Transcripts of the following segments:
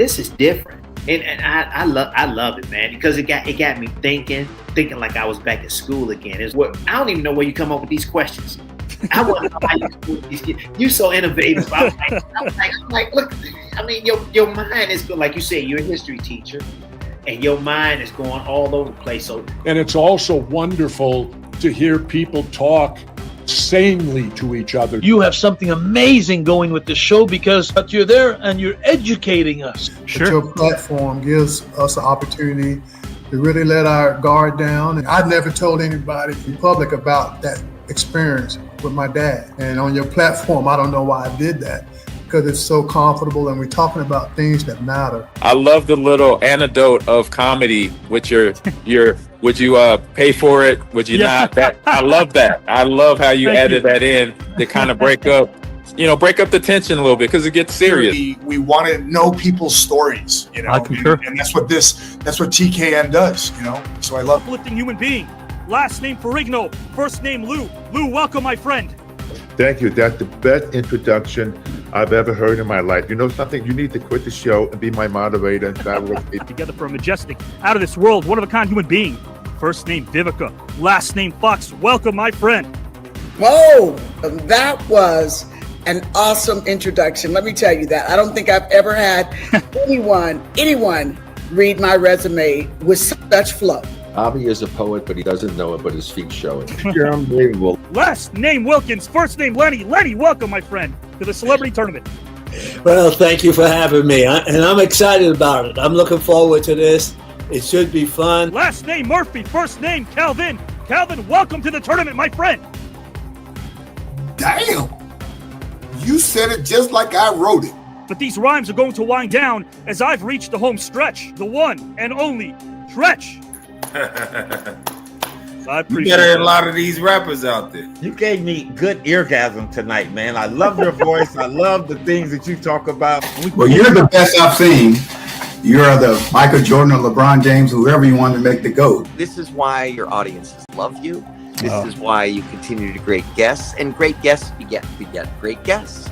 this is different. And I love it, man, because it got me thinking like I was back at school again. I don't even know where you come up with these questions. I want to know how you come up with these kids. You're so innovative. I'm like, look, I mean, your mind is good. Like you said, you're a history teacher, and your mind is going all over the place. So, and it's also wonderful to hear people talk sanely to each other. You have something amazing going with the show because you're there and you're educating us. Sure. Your platform gives us an opportunity to really let our guard down. And I've never told anybody in public about that experience with my dad. And on your platform, I don't know why I did that, because it's so comfortable and we're talking about things that matter. I love the little anecdote of comedy with your would you pay for it? Would you not? That I love that. I love how you added that in to kind of break up the tension a little bit because it gets serious. We want to know people's stories, I concur. And that's what TKN does, So I love uplifting human being. Last name Ferrigno, first name Lou. Lou, welcome, my friend. Thank you. That's the best introduction I've ever heard in my life. You know something? You need to quit the show and be my moderator and travel with me. Together for a majestic, out of this world, one of a kind human being. First name Vivica, last name Fox. Welcome, my friend. Whoa, that was an awesome introduction. Let me tell you that. I don't think I've ever had anyone read my resume with such flow. Avi is a poet, but he doesn't know it, but his feet show it. You're unbelievable. Last name Wilkins, first name Lenny. Lenny, welcome, my friend, to the celebrity tournament. Well, thank you for having me, and I'm excited about it. I'm looking forward to this. It should be fun. Last name Murphy, first name Calvin. Calvin, welcome to the tournament, my friend. Damn! You said it just like I wrote it. But these rhymes are going to wind down as I've reached the home stretch, the one and only Tretch. I appreciate a lot of these rappers out there. You gave me good eargasm tonight, man. I love your voice. I love the things that you talk about. Well, you're the best I've seen. You're the Michael Jordan or LeBron James, whoever you want to make the GOAT. This is why your audiences love you. This is why you continue to great guests, and great guests beget great guests.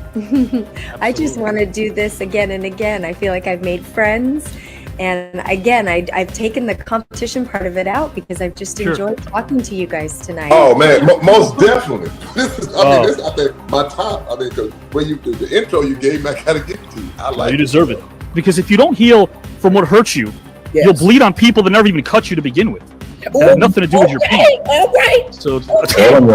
I just want to do this again and again. I feel like I've made friends. And again, I've taken the competition part of it out because I've just enjoyed talking to you guys tonight. Oh man, most definitely. This is, I think my top. I mean, the intro you gave me, I gotta get to. I like. You deserve it because if you don't heal from what hurts you, you'll bleed on people that never even cut you to begin with. It had nothing to do with your pain. All right. So tell him.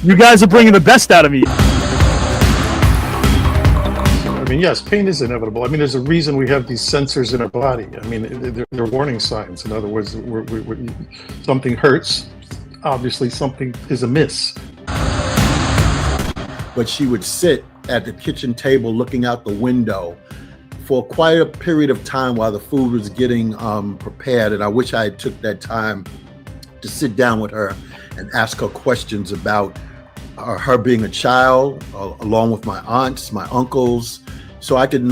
You guys are bringing the best out of me. I mean, yes, pain is inevitable. I mean, there's a reason we have these sensors in our body. I mean, they're warning signs. In other words, something hurts. Obviously, something is amiss. But she would sit at the kitchen table looking out the window for quite a period of time while the food was getting prepared. And I wish I had took that time to sit down with her and ask her questions about her being a child, along with my aunts, my uncles, so I could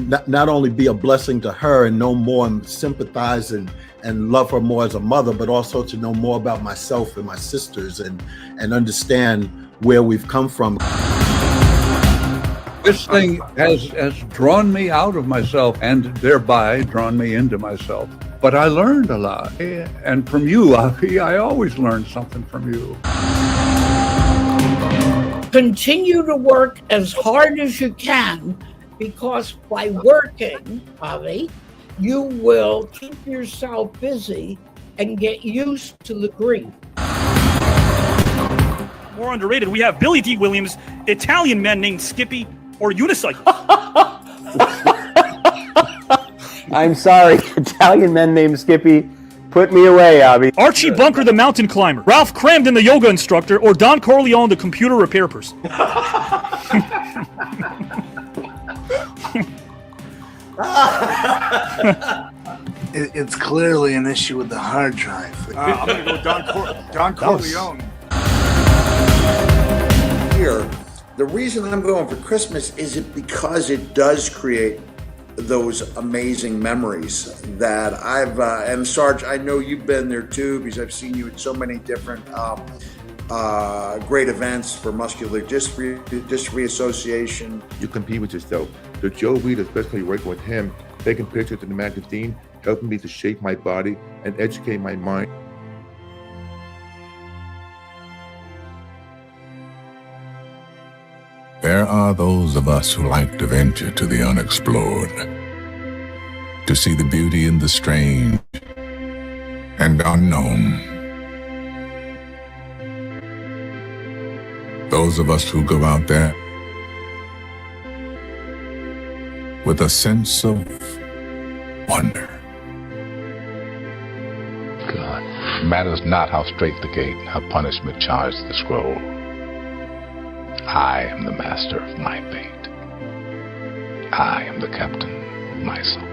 not only be a blessing to her and know more and sympathize and love her more as a mother, but also to know more about myself and my sisters and understand where we've come from. This thing has drawn me out of myself and thereby drawn me into myself. But I learned a lot. And from you, Avi, I always learned something from you. Continue to work as hard as you can, because by working, Avi, you will keep yourself busy and get used to the grief. More underrated, we have Billy D. Williams, Italian man named Skippy, or Unicycle. I'm sorry, Italian men named Skippy. Put me away, Avi. Archie Bunker, the mountain climber. Ralph Cramden, the yoga instructor. Or Don Corleone, the computer repair person. It's clearly an issue with the hard drive. I'm going to go Don Corleone. Here, the reason I'm going for Christmas is because it does create those amazing memories that I've and Sarge, I know you've been there too, because I've seen you at so many different great events for muscular dystrophy association. You compete with yourself. So Joe Reed, especially working with him, taking pictures in the magazine, helping me to shape my body and educate my mind. There are those of us who like to venture to the unexplored, to see the beauty in the strange and unknown. Those of us who go out there with a sense of wonder. God, it matters not how straight the gate, how punishment charged the scroll. I am the master of my fate. I am the captain of my soul.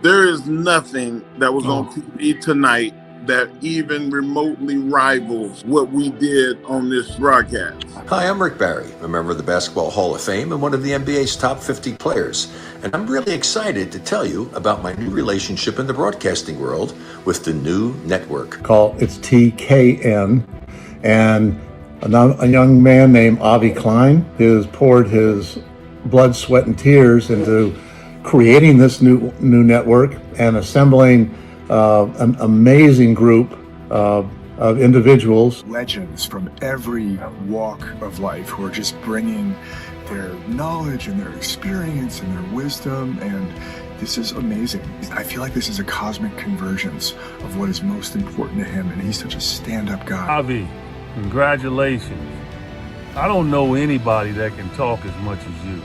There is nothing that was on TV tonight that even remotely rivals what we did on this broadcast. Hi, I'm Rick Barry, a member of the Basketball Hall of Fame and one of the NBA's top 50 players. And I'm really excited to tell you about my new relationship in the broadcasting world with the new network. It's TKN, and a young man named Avi Klein has poured his blood, sweat, and tears into creating this new network and assembling an amazing group of individuals. Legends from every walk of life who are just bringing their knowledge and their experience and their wisdom, and this is amazing. I feel like this is a cosmic convergence of what is most important to him, and he's such a stand-up guy. Avi, congratulations. I don't know anybody that can talk as much as you.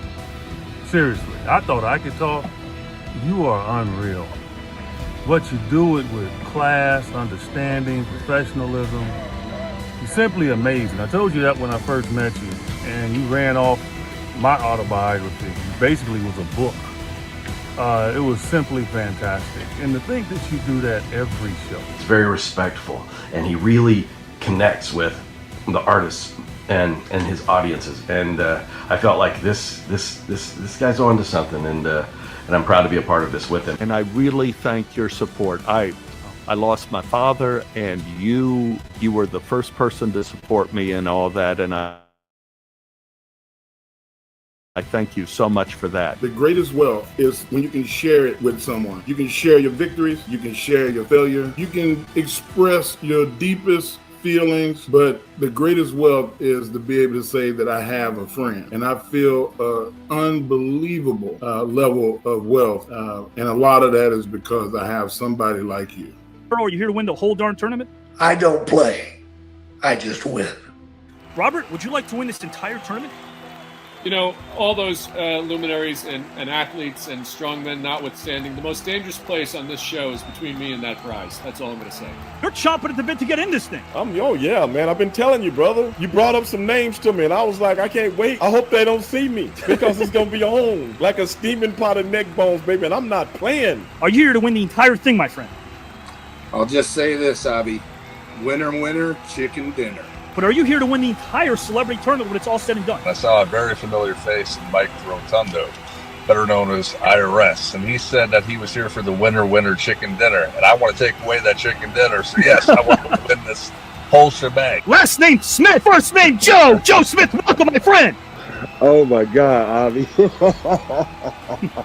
Seriously, I thought I could talk. You are unreal. What you do it with class, understanding, professionalism. You're simply amazing. I told you that when I first met you, and you ran off my autobiography. It basically was a book. It was simply fantastic. And to think that you do that every show. It's very respectful, and he really connects with the artists and his audiences, and I felt like this guy's on to something, and I'm proud to be a part of this with him. And I really thank your support. I lost my father, and you were the first person to support me and all that, and I thank you so much for that. The greatest wealth is when you can share it with someone. You can share your victories, you can share your failure, you can express your deepest feelings, but the greatest wealth is to be able to say that I have a friend, and I feel an unbelievable level of wealth, and a lot of that is because I have somebody like you. Are you here to win the whole darn tournament? I don't play, I just win. Robert, would you like to win this entire tournament? You know, all those luminaries and athletes and strongmen notwithstanding, the most dangerous place on this show is between me and that prize. That's all I'm going to say. You're chomping at the bit to get in this thing. Oh, yeah, man. I've been telling you, brother. You brought up some names to me, and I was like, I can't wait. I hope they don't see me because it's going to be on like a steaming pot of neck bones, baby, and I'm not playing. Are you here to win the entire thing, my friend? I'll just say this, Avi. Winner, winner, chicken dinner. But are you here to win the entire celebrity tournament when it's all said and done? I saw a very familiar face in Mike Rotundo, better known as IRS, and he said that he was here for the winner chicken dinner, and I want to take away that chicken dinner. So yes, I want to win this whole shebang. Last name Smith, first name Joe. Joe Smith, welcome, my friend. Oh my God, Avi.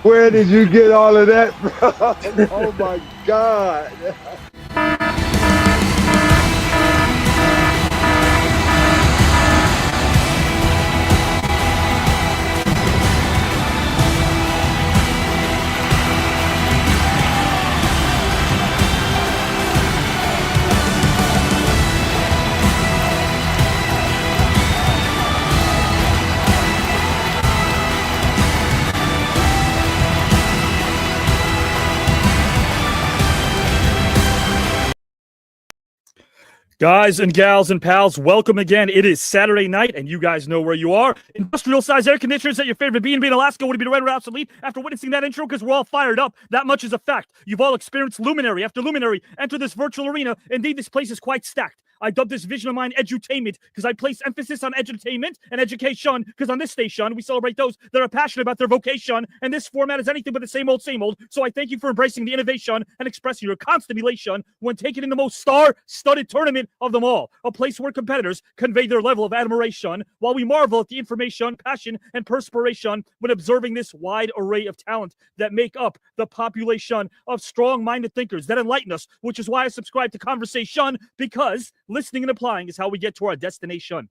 Where did you get all of that from? Oh my God. Guys and gals and pals, welcome again. It is Saturday night, and you guys know where you are. Industrial-sized air conditioners at your favorite B&B in Alaska would be right or obsolete after witnessing that intro because we're all fired up. That much is a fact. You've all experienced luminary after luminary enter this virtual arena. Indeed, this place is quite stacked. I dubbed this vision of mine edutainment because I place emphasis on edutainment and education because on this station, we celebrate those that are passionate about their vocation, and this format is anything but the same old, so I thank you for embracing the innovation and expressing your constant elation when taking in the most star-studded tournament of them all, a place where competitors convey their level of admiration while we marvel at the information, passion, and perspiration when observing this wide array of talent that make up the population of strong-minded thinkers that enlighten us, which is why I subscribe to Conversation, because listening and applying is how we get to our destination.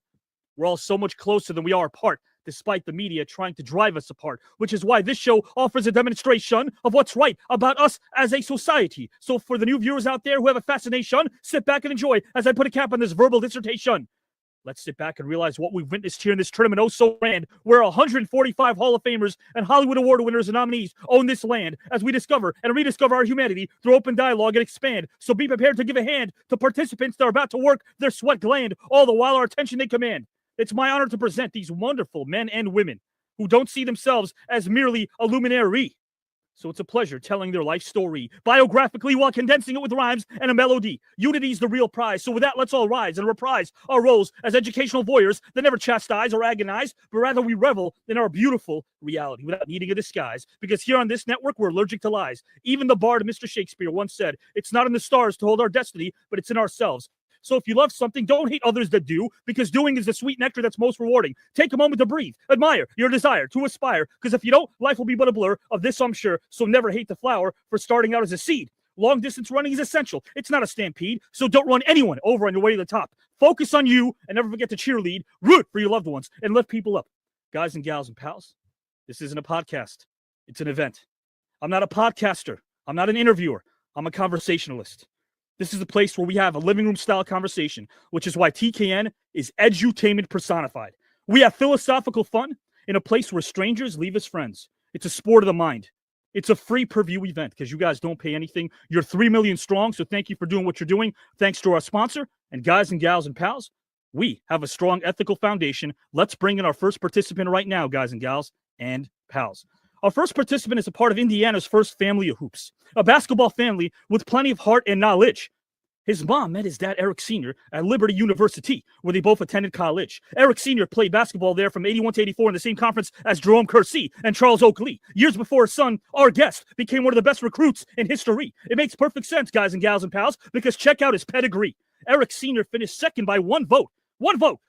We're all so much closer than we are apart, despite the media trying to drive us apart, which is why this show offers a demonstration of what's right about us as a society. So for the new viewers out there who have a fascination, sit back and enjoy as I put a cap on this verbal dissertation. Let's sit back and realize what we've witnessed here in this tournament, oh so grand, where 145 Hall of Famers and Hollywood Award winners and nominees own this land as we discover and rediscover our humanity through open dialogue and expand. So be prepared to give a hand to participants that are about to work their sweat gland, all the while our attention they command. It's my honor to present these wonderful men and women who don't see themselves as merely a luminary. So it's a pleasure telling their life story biographically while condensing it with rhymes and a melody. Unity is the real prize. So with that, let's all rise and reprise our roles as educational voyeurs that never chastise or agonize, but rather we revel in our beautiful reality without needing a disguise. Because here on this network, we're allergic to lies. Even the bard Mr. Shakespeare once said, "It's not in the stars to hold our destiny, but it's in ourselves." So if you love something, don't hate others that do, because doing is the sweet nectar that's most rewarding. Take a moment to breathe, admire your desire to aspire, because if you don't, life will be but a blur. Of this I'm sure, so never hate the flower for starting out as a seed. Long distance running is essential. It's not a stampede, so don't run anyone over on your way to the top. Focus on you and never forget to cheerlead, root for your loved ones, and lift people up. Guys and gals and pals, this isn't a podcast. It's an event. I'm not a podcaster. I'm not an interviewer. I'm a conversationalist. This is a place where we have a living room style conversation, which is why TKN is edutainment personified. We have philosophical fun in a place where strangers leave as friends. It's a sport of the mind. It's a free per-view event because you guys don't pay anything. You're 3 million strong, so thank you for doing what you're doing. Thanks to our sponsor. And guys and gals and pals, we have a strong ethical foundation. Let's bring in our first participant right now, guys and gals and pals. Our first participant is a part of Indiana's first family of hoops, a basketball family with plenty of heart and knowledge. His mom met his dad, Eric Sr., at Liberty University, where they both attended college. Eric Sr. played basketball there from 81 to 84 in the same conference as Jerome Kersey and Charles Oakley. Years before his son, our guest, became one of the best recruits in history. It makes perfect sense, guys and gals and pals, because check out his pedigree. Eric Sr. finished second by one vote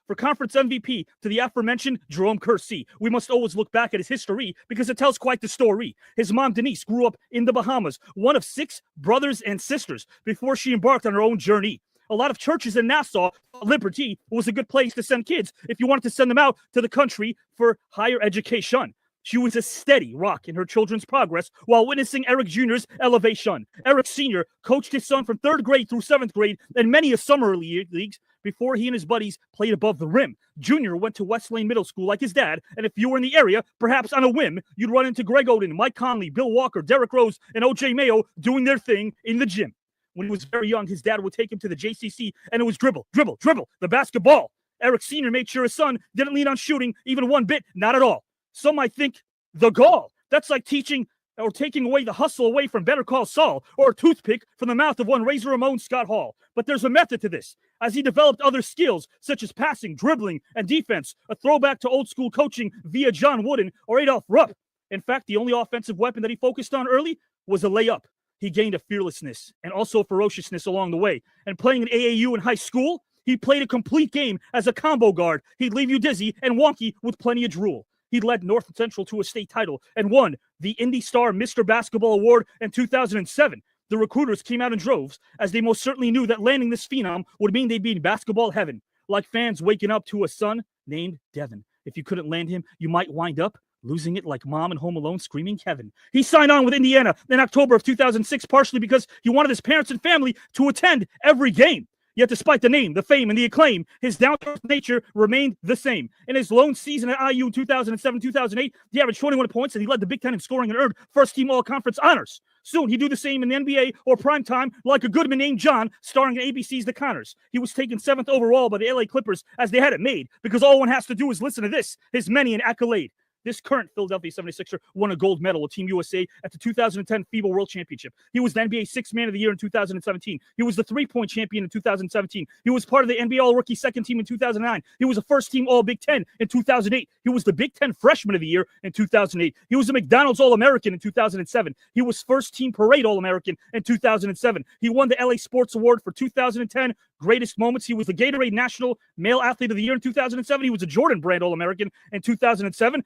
for conference MVP to the aforementioned Jerome Kersey. We must always look back at his history because it tells quite the story. His mom, Denise, grew up in the Bahamas, one of 6 brothers and sisters, before she embarked on her own journey. A lot of churches in Nassau thought Liberty was a good place to send kids if you wanted to send them out to the country for higher education. She was a steady rock in her children's progress while witnessing Eric Jr.'s elevation. Eric Sr. coached his son from 3rd grade through 7th grade in many a summer leagues before he and his buddies played above the rim. Junior went to West Lane Middle School like his dad, and if you were in the area, perhaps on a whim, you'd run into Greg Oden, Mike Conley, Bill Walker, Derrick Rose, and O.J. Mayo doing their thing in the gym. When he was very young, his dad would take him to the JCC, and it was dribble, dribble, dribble, the basketball. Eric Sr. made sure his son didn't lean on shooting even one bit, not at all. Some might think the gall. That's like teaching or taking away the hustle away from Better Call Saul, or a toothpick from the mouth of one Razor Ramon Scott Hall. But there's a method to this, as he developed other skills such as passing, dribbling, and defense, a throwback to old school coaching via John Wooden or Adolph Rupp. In fact, the only offensive weapon that he focused on early was a layup. He gained a fearlessness and also a ferociousness along the way. And playing in AAU in high school, he played a complete game as a combo guard. He'd leave you dizzy and wonky with plenty of drool. He led North Central to a state title and won the Indy Star Mr. Basketball Award in 2007. The recruiters came out in droves, as they most certainly knew that landing this phenom would mean they'd be in basketball heaven, like fans waking up to a son named Devin. If you couldn't land him, you might wind up losing it like Mom in Home Alone screaming Kevin. He signed on with Indiana in October of 2006, partially because he wanted his parents and family to attend every game. Yet despite the name, the fame, and the acclaim, his down-to-earth nature remained the same. In his lone season at IU in 2007-2008, he averaged 21 points, and he led the Big Ten in scoring and earned first-team all-conference honors. Soon, he'd do the same in the NBA or primetime like a Goodman named John, starring in ABC's The Connors. He was taken 7th overall by the LA Clippers, as they had it made, because all one has to do is listen to this, his many an accolade. This current Philadelphia 76er won a gold medal with Team USA at the 2010 FIBA World Championship. He was the NBA Sixth Man of the Year in 2017. He was the three-point champion in 2017. He was part of the NBA All-Rookie second team in 2009. He was a first-team All-Big Ten in 2008. He was the Big Ten Freshman of the Year in 2008. He was a McDonald's All-American in 2007. He was first-team Parade All-American in 2007. He won the LA Sports Award for 2010 Greatest Moments. He was the Gatorade National Male Athlete of the Year in 2007. He was a Jordan Brand All-American in 2007.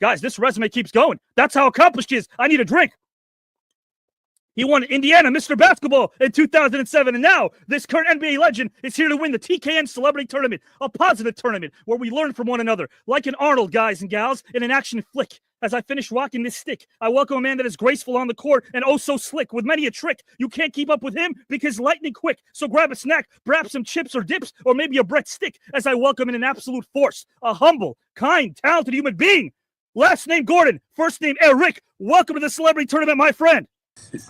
Guys, this resume keeps going. That's how accomplished he is. I need a drink. He won Indiana Mr. Basketball in 2007. And now this current NBA legend is here to win the TKN Celebrity Tournament, a positive tournament where we learn from one another. Like an Arnold, guys and gals, in an action flick. As I finish rocking this stick, I welcome a man that is graceful on the court and oh so slick with many a trick. You can't keep up with him because lightning quick. So grab a snack, perhaps some chips or dips, or maybe a Brett stick as I welcome in an absolute force, a humble, kind, talented human being. Last name Gordon, first name Eric. Welcome to the Celebrity Tournament, my friend.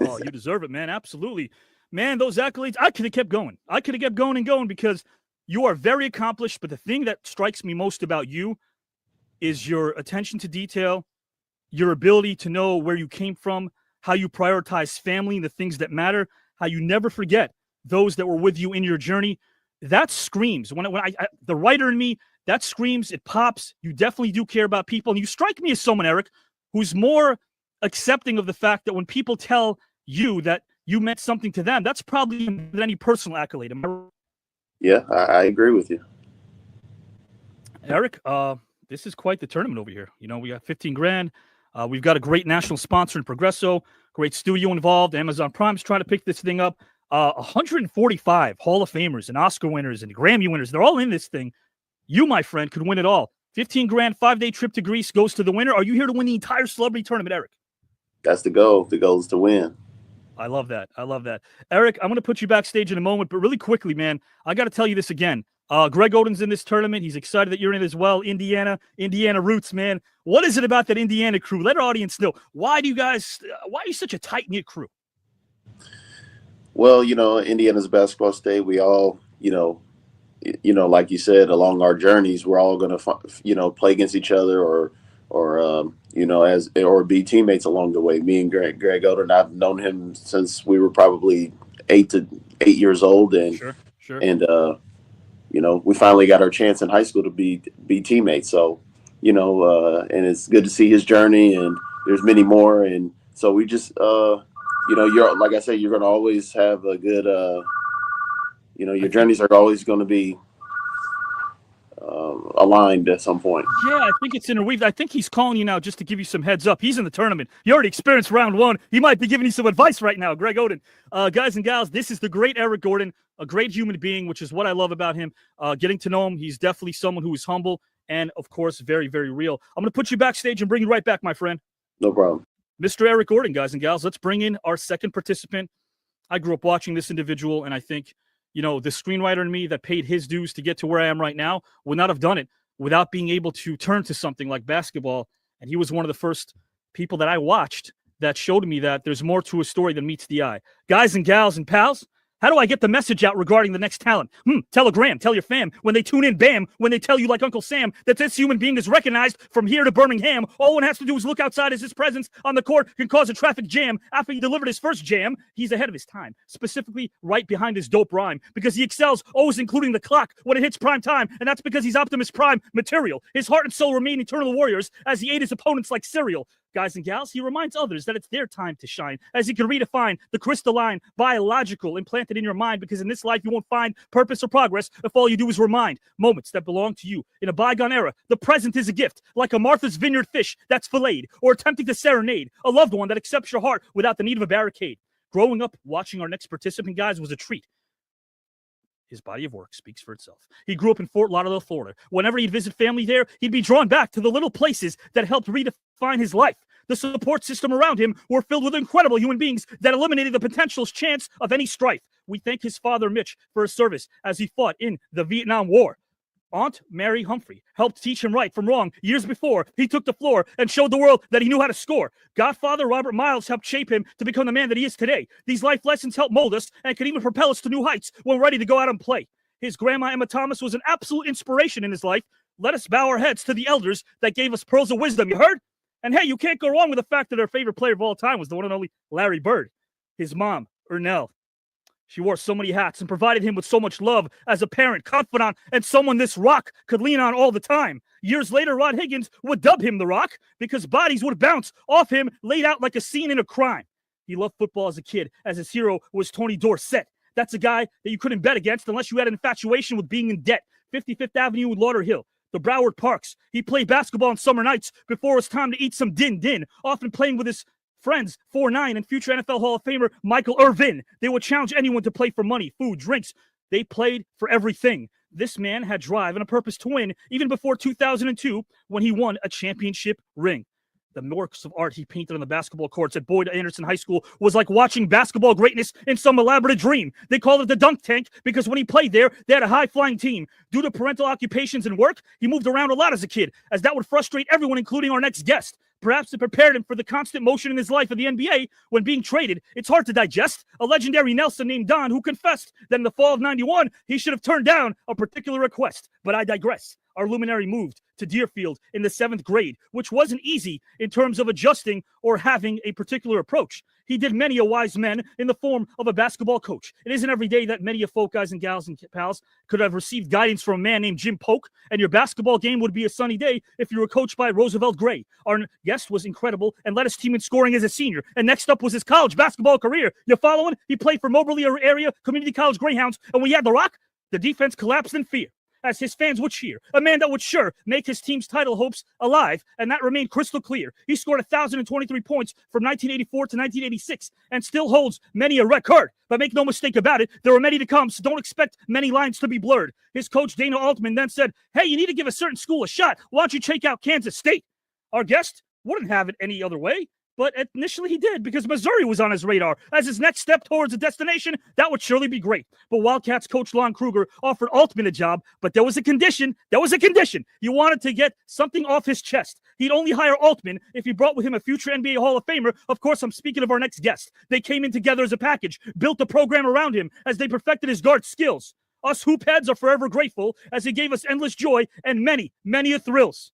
Oh, you deserve it, man. Absolutely. Man, those accolades, I could have kept going. I could have kept going and going because you are very accomplished. But the thing that strikes me most about you is your attention to detail, your ability to know where you came from, how you prioritize family and the things that matter, how you never forget those that were with you in your journey. That screams. When I the writer in me, that screams, it pops. You definitely do care about people. And you strike me as someone, Eric, who's more accepting of the fact that when people tell you that you meant something to them, that's probably than any personal accolade. Yeah, I agree with you. Eric, this is quite the tournament over here. You know, we got 15 grand. We've got a great national sponsor in Progresso, great studio involved. Amazon Prime's trying to pick this thing up. 145 Hall of Famers and Oscar winners and Grammy winners. They're all in this thing. You, my friend, could win it all. 15 grand, 5-day trip to Greece goes to the winner. Are you here to win the entire celebrity tournament, Eric? That's the goal. The goal is to win. I love that. I love that. Eric, I'm going to put you backstage in a moment, but really quickly, man, I got to tell you this again. Greg Oden's in this tournament. He's excited that you're in it as well. Indiana roots, man. What is it about that Indiana crew? Let our audience know. Why are you such a tight-knit crew? Well, you know, Indiana's a basketball state. We all, you know, like you said, along our journeys, we're all going to, play against each other or be teammates along the way. Me and Greg Oden, I've known him since we were probably 8 years old. And, sure. And, we finally got our chance in high school to be teammates. So, and it's good to see his journey, and there's many more. And so we just, you're, like I said, you're going to always have a good, your journeys are always going to be aligned at some point. Yeah, I think it's interweaved. I think he's calling you now just to give you some heads up. He's in the tournament. You already experienced round one. He might be giving you some advice right now, Greg Oden. Guys and gals, this is the great Eric Gordon, a great human being, which is what I love about him. Getting to know him, he's definitely someone who is humble and, of course, very, very real. I'm going to put you backstage and bring you right back, my friend. No problem. Mr. Eric Gordon, guys and gals, let's bring in our second participant. I grew up watching this individual, and I think, the screenwriter in me that paid his dues to get to where I am right now would not have done it without being able to turn to something like basketball. And he was one of the first people that I watched that showed me that there's more to a story than meets the eye. Guys and gals and pals, how do I get the message out regarding the next talent? Telegram, tell your fam. When they tune in, bam, when they tell you like Uncle Sam that this human being is recognized from here to Birmingham, all one has to do is look outside as his presence on the court can cause a traffic jam. After he delivered his first jam, he's ahead of his time, specifically right behind his dope rhyme, because he excels, always including the clock when it hits prime time, and that's because he's Optimus Prime material. His heart and soul remain eternal warriors as he ate his opponents like cereal. Guys and gals, he reminds others that it's their time to shine, as he can redefine the crystalline, biological implanted in your mind, because in this life you won't find purpose or progress if all you do is remind moments that belong to you. In a bygone era, the present is a gift, like a Martha's Vineyard fish that's filleted, or attempting to serenade a loved one that accepts your heart without the need of a barricade. Growing up, watching our next participant, guys, was a treat. His body of work speaks for itself. He grew up in Fort Lauderdale, Florida. Whenever he'd visit family there, he'd be drawn back to the little places that helped redefine his life. The support system around him were filled with incredible human beings that eliminated the potential chance of any strife. We thank his father, Mitch, for his service as he fought in the Vietnam War. Aunt Mary Humphrey helped teach him right from wrong years before he took the floor and showed the world that he knew how to score. Godfather Robert Miles helped shape him to become the man that he is today. These life lessons help mold us and can even propel us to new heights when ready to go out and play. His grandma, Emma Thomas, was an absolute inspiration in his life. Let us bow our heads to the elders that gave us pearls of wisdom, you heard? And hey, you can't go wrong with the fact that our favorite player of all time was the one and only Larry Bird. His mom, Ernell. She wore so many hats and provided him with so much love as a parent, confidant, and someone this Rock could lean on all the time. Years later, Rod Higgins would dub him the Rock because bodies would bounce off him, laid out like a scene in a crime. He loved football as a kid, as his hero was Tony Dorsett. That's a guy that you couldn't bet against unless you had an infatuation with being in debt. 55th Avenue in Lauderhill. The Broward Parks. He played basketball on summer nights before it was time to eat some din-din, often playing with his friends, 4'9", and future NFL Hall of Famer Michael Irvin. They would challenge anyone to play for money, food, drinks. They played for everything. This man had drive and a purpose to win, even before 2002, when he won a championship ring. The works of art he painted on the basketball courts at Boyd Anderson High School was like watching basketball greatness in some elaborate dream. They called it the dunk tank because when he played there, they had a high-flying team. Due to parental occupations and work, he moved around a lot as a kid, as that would frustrate everyone, including our next guest. Perhaps it prepared him for the constant motion in his life of the NBA. When being traded, it's hard to digest. A legendary Nelson named Don who confessed that in the fall of '91, he should have turned down a particular request. But I digress. Our luminary moved to Deerfield in the 7th grade, which wasn't easy in terms of adjusting or having a particular approach. He did many a wise men in the form of a basketball coach. It isn't every day that many of folk guys and gals and pals could have received guidance from a man named Jim Polk, and your basketball game would be a sunny day if you were coached by Roosevelt Gray. Our guest was incredible and led his team in scoring as a senior. And next up was his college basketball career. You following? He played for Moberly Area Community College Greyhounds, and when he had the rock, the defense collapsed in fear, as his fans would cheer. A man that would sure make his team's title hopes alive, and that remained crystal clear. He scored 1,023 points from 1984 to 1986 and still holds many a record. But make no mistake about it, there are many to come, so don't expect many lines to be blurred. His coach, Dana Altman, then said, hey, you need to give a certain school a shot. Why don't you check out Kansas State? Our guest wouldn't have it any other way. But initially he did, because Missouri was on his radar. As his next step towards a destination, that would surely be great. But Wildcats coach Lon Kruger offered Altman a job, but there was a condition. He wanted to get something off his chest. He'd only hire Altman if he brought with him a future NBA Hall of Famer. Of course, I'm speaking of our next guest. They came in together as a package, built a program around him as they perfected his guard skills. Us hoop heads are forever grateful, as he gave us endless joy and many, many a thrills.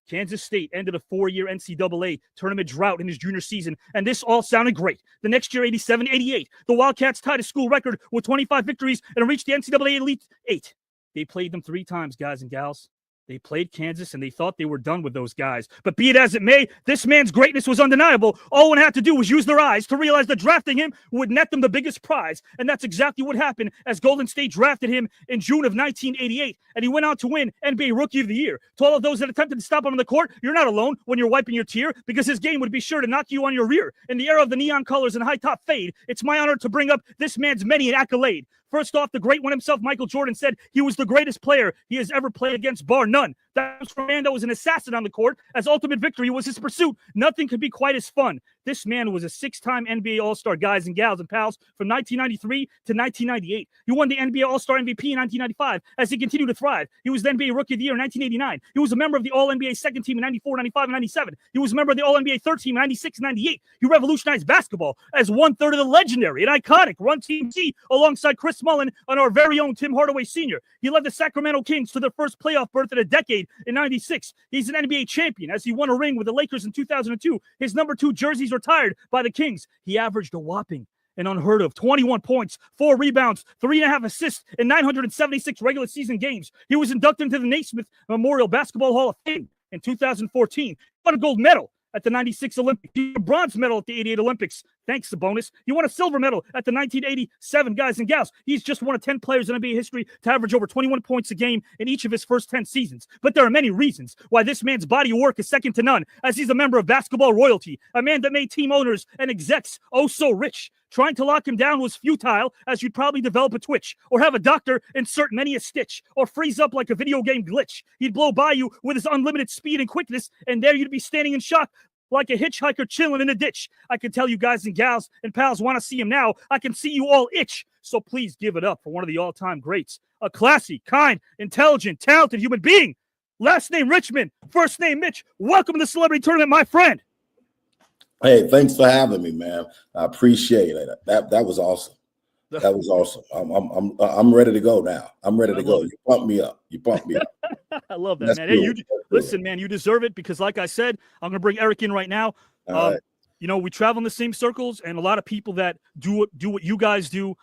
Kansas State ended a 4-year NCAA tournament drought in his junior season, and this all sounded great. The next year, 87-88, the Wildcats tied a school record with 25 victories and reached the NCAA Elite 8. They played them 3 times, guys and gals. They played Kansas, and they thought they were done with those guys. But be it as it may, this man's greatness was undeniable. All one had to do was use their eyes to realize that drafting him would net them the biggest prize. And that's exactly what happened as Golden State drafted him in June of 1988. And he went on to win NBA Rookie of the Year. To all of those that attempted to stop him on the court, you're not alone when you're wiping your tear, because his game would be sure to knock you on your rear. In the era of the neon colors and high-top fade, it's my honor to bring up this man's many an accolade. First off, the great one himself, Michael Jordan, said he was the greatest player he has ever played against, bar none. That was from a man that was an assassin on the court, as ultimate victory was his pursuit. Nothing could be quite as fun. This man was a 6-time NBA All-Star, guys and gals and pals, from 1993 to 1998. He won the NBA All-Star MVP in 1995 as he continued to thrive. He was the NBA Rookie of the Year in 1989. He was a member of the All-NBA second team in 94, 95, and 97. He was a member of the All-NBA third team in 96 and 98. He revolutionized basketball as one-third of the legendary and iconic Run Team T alongside Chris Mullin and our very own Tim Hardaway Sr. He led the Sacramento Kings to their first playoff berth in a decade in 96. He's an NBA champion as he won a ring with the Lakers in 2002. His number 2 jersey's retired by the Kings. He averaged a whopping and unheard of 21 points, 4 rebounds, 3.5 assists in 976 regular season games. He was inducted into the Naismith Memorial Basketball Hall of Fame in 2014. He won a gold medal at the 96 Olympics. You won a bronze medal at the 88 Olympics. Thanks, the bonus. You won a silver medal at the 1987, guys and gals. He's just one of 10 players in NBA history to average over 21 points a game in each of his first 10 seasons. But there are many reasons why this man's body of work is second to none, as he's a member of basketball royalty, a man that made team owners and execs oh so rich. Trying to lock him down was futile, as you'd probably develop a twitch, or have a doctor insert many a stitch, or freeze up like a video game glitch. He'd blow by you with his unlimited speed and quickness, and there you'd be standing in shock like a hitchhiker chilling in a ditch. I can tell you guys and gals and pals want to see him now. I can see you all itch. So please give it up for one of the all-time greats. A classy, kind, intelligent, talented human being. Last name Richmond, first name Mitch. Welcome to the Celebrity Tournament, my friend. Hey, thanks for having me, man. I appreciate it. That was awesome. That was awesome. I'm ready to go now. I'm ready to go. You pumped me up. I love that, That's man. cool. Hey, listen, man, you deserve it because, like I said, I'm going to bring Eric in right now. Right. You know, we travel in the same circles, and a lot of people that do what you guys do,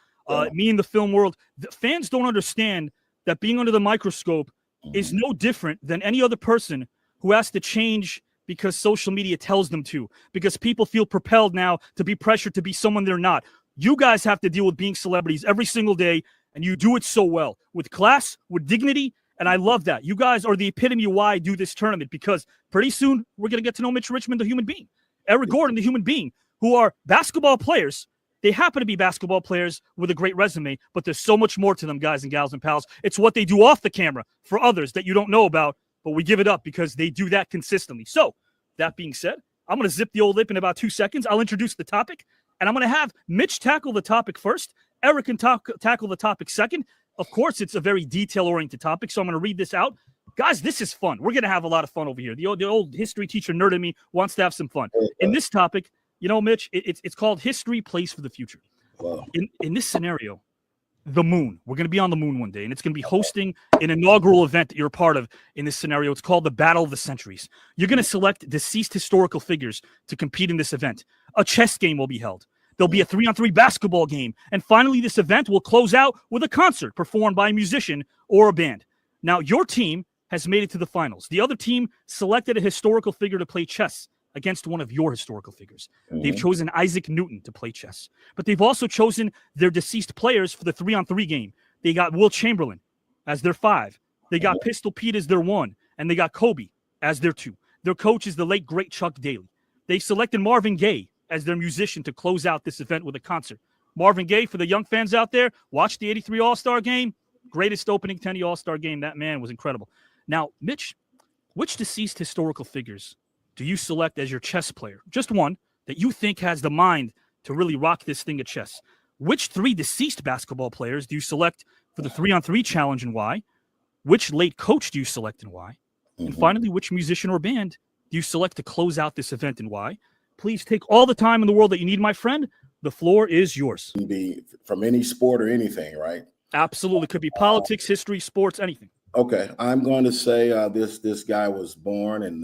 me in the film world, the fans don't understand that being under the microscope is no different than any other person who has to change because social media tells them to, because people feel propelled now to be pressured to be someone they're not. You guys have to deal with being celebrities every single day, and you do it so well, with class, with dignity, and I love that. You guys are the epitome of why I do this tournament, because pretty soon we're going to get to know Mitch Richmond, the human being, Eric Gordon, the human being, who are basketball players. They happen to be basketball players with a great resume, but there's so much more to them, guys and gals and pals. It's what they do off the camera for others that you don't know about, but we give it up because they do that consistently. So, that being said, I'm going to zip the old lip in about 2 seconds. I'll introduce the topic, and I'm going to have Mitch tackle the topic first. Eric can tackle the topic second. Of course, it's a very detail-oriented topic, so I'm going to read this out. Guys, this is fun. We're going to have a lot of fun over here. The old history teacher nerd in me wants to have some fun. In this topic, you know, Mitch, it's called History Plays for the Future. Wow. In this scenario, the moon. We're going to be on the moon one day, and it's going to be hosting an inaugural event that you're a part of in this scenario. It's called the Battle of the Centuries. You're going to select deceased historical figures to compete in this event. A chess game will be held. There'll be a 3-on-3 basketball game. And finally, this event will close out with a concert performed by a musician or a band. Now, your team has made it to the finals. The other team selected a historical figure to play chess against one of your historical figures. They've chosen Isaac Newton to play chess, but they've also chosen their deceased players for the 3-on-3 game. They got Will Chamberlain as their 5. They got Pistol Pete as their 1, and they got Kobe as their 2. Their coach is the late, great Chuck Daly. They selected Marvin Gaye as their musician to close out this event with a concert. Marvin Gaye, for the young fans out there, watch the 83 All-Star game. Greatest opening 10 All-Star game. That man was incredible. Now, Mitch, which deceased historical figures do you select as your chess player? Just one that you think has the mind to really rock this thing of chess. Which 3 deceased basketball players do you select for the 3-on-3 challenge and why? Which late coach do you select and why? And finally, which musician or band do you select to close out this event and why? Please take all the time in the world that you need, my friend. The floor is yours. Can be from any sport or anything, right? Absolutely. Could be politics, history, sports, anything. Okay. I'm going to say this guy was born in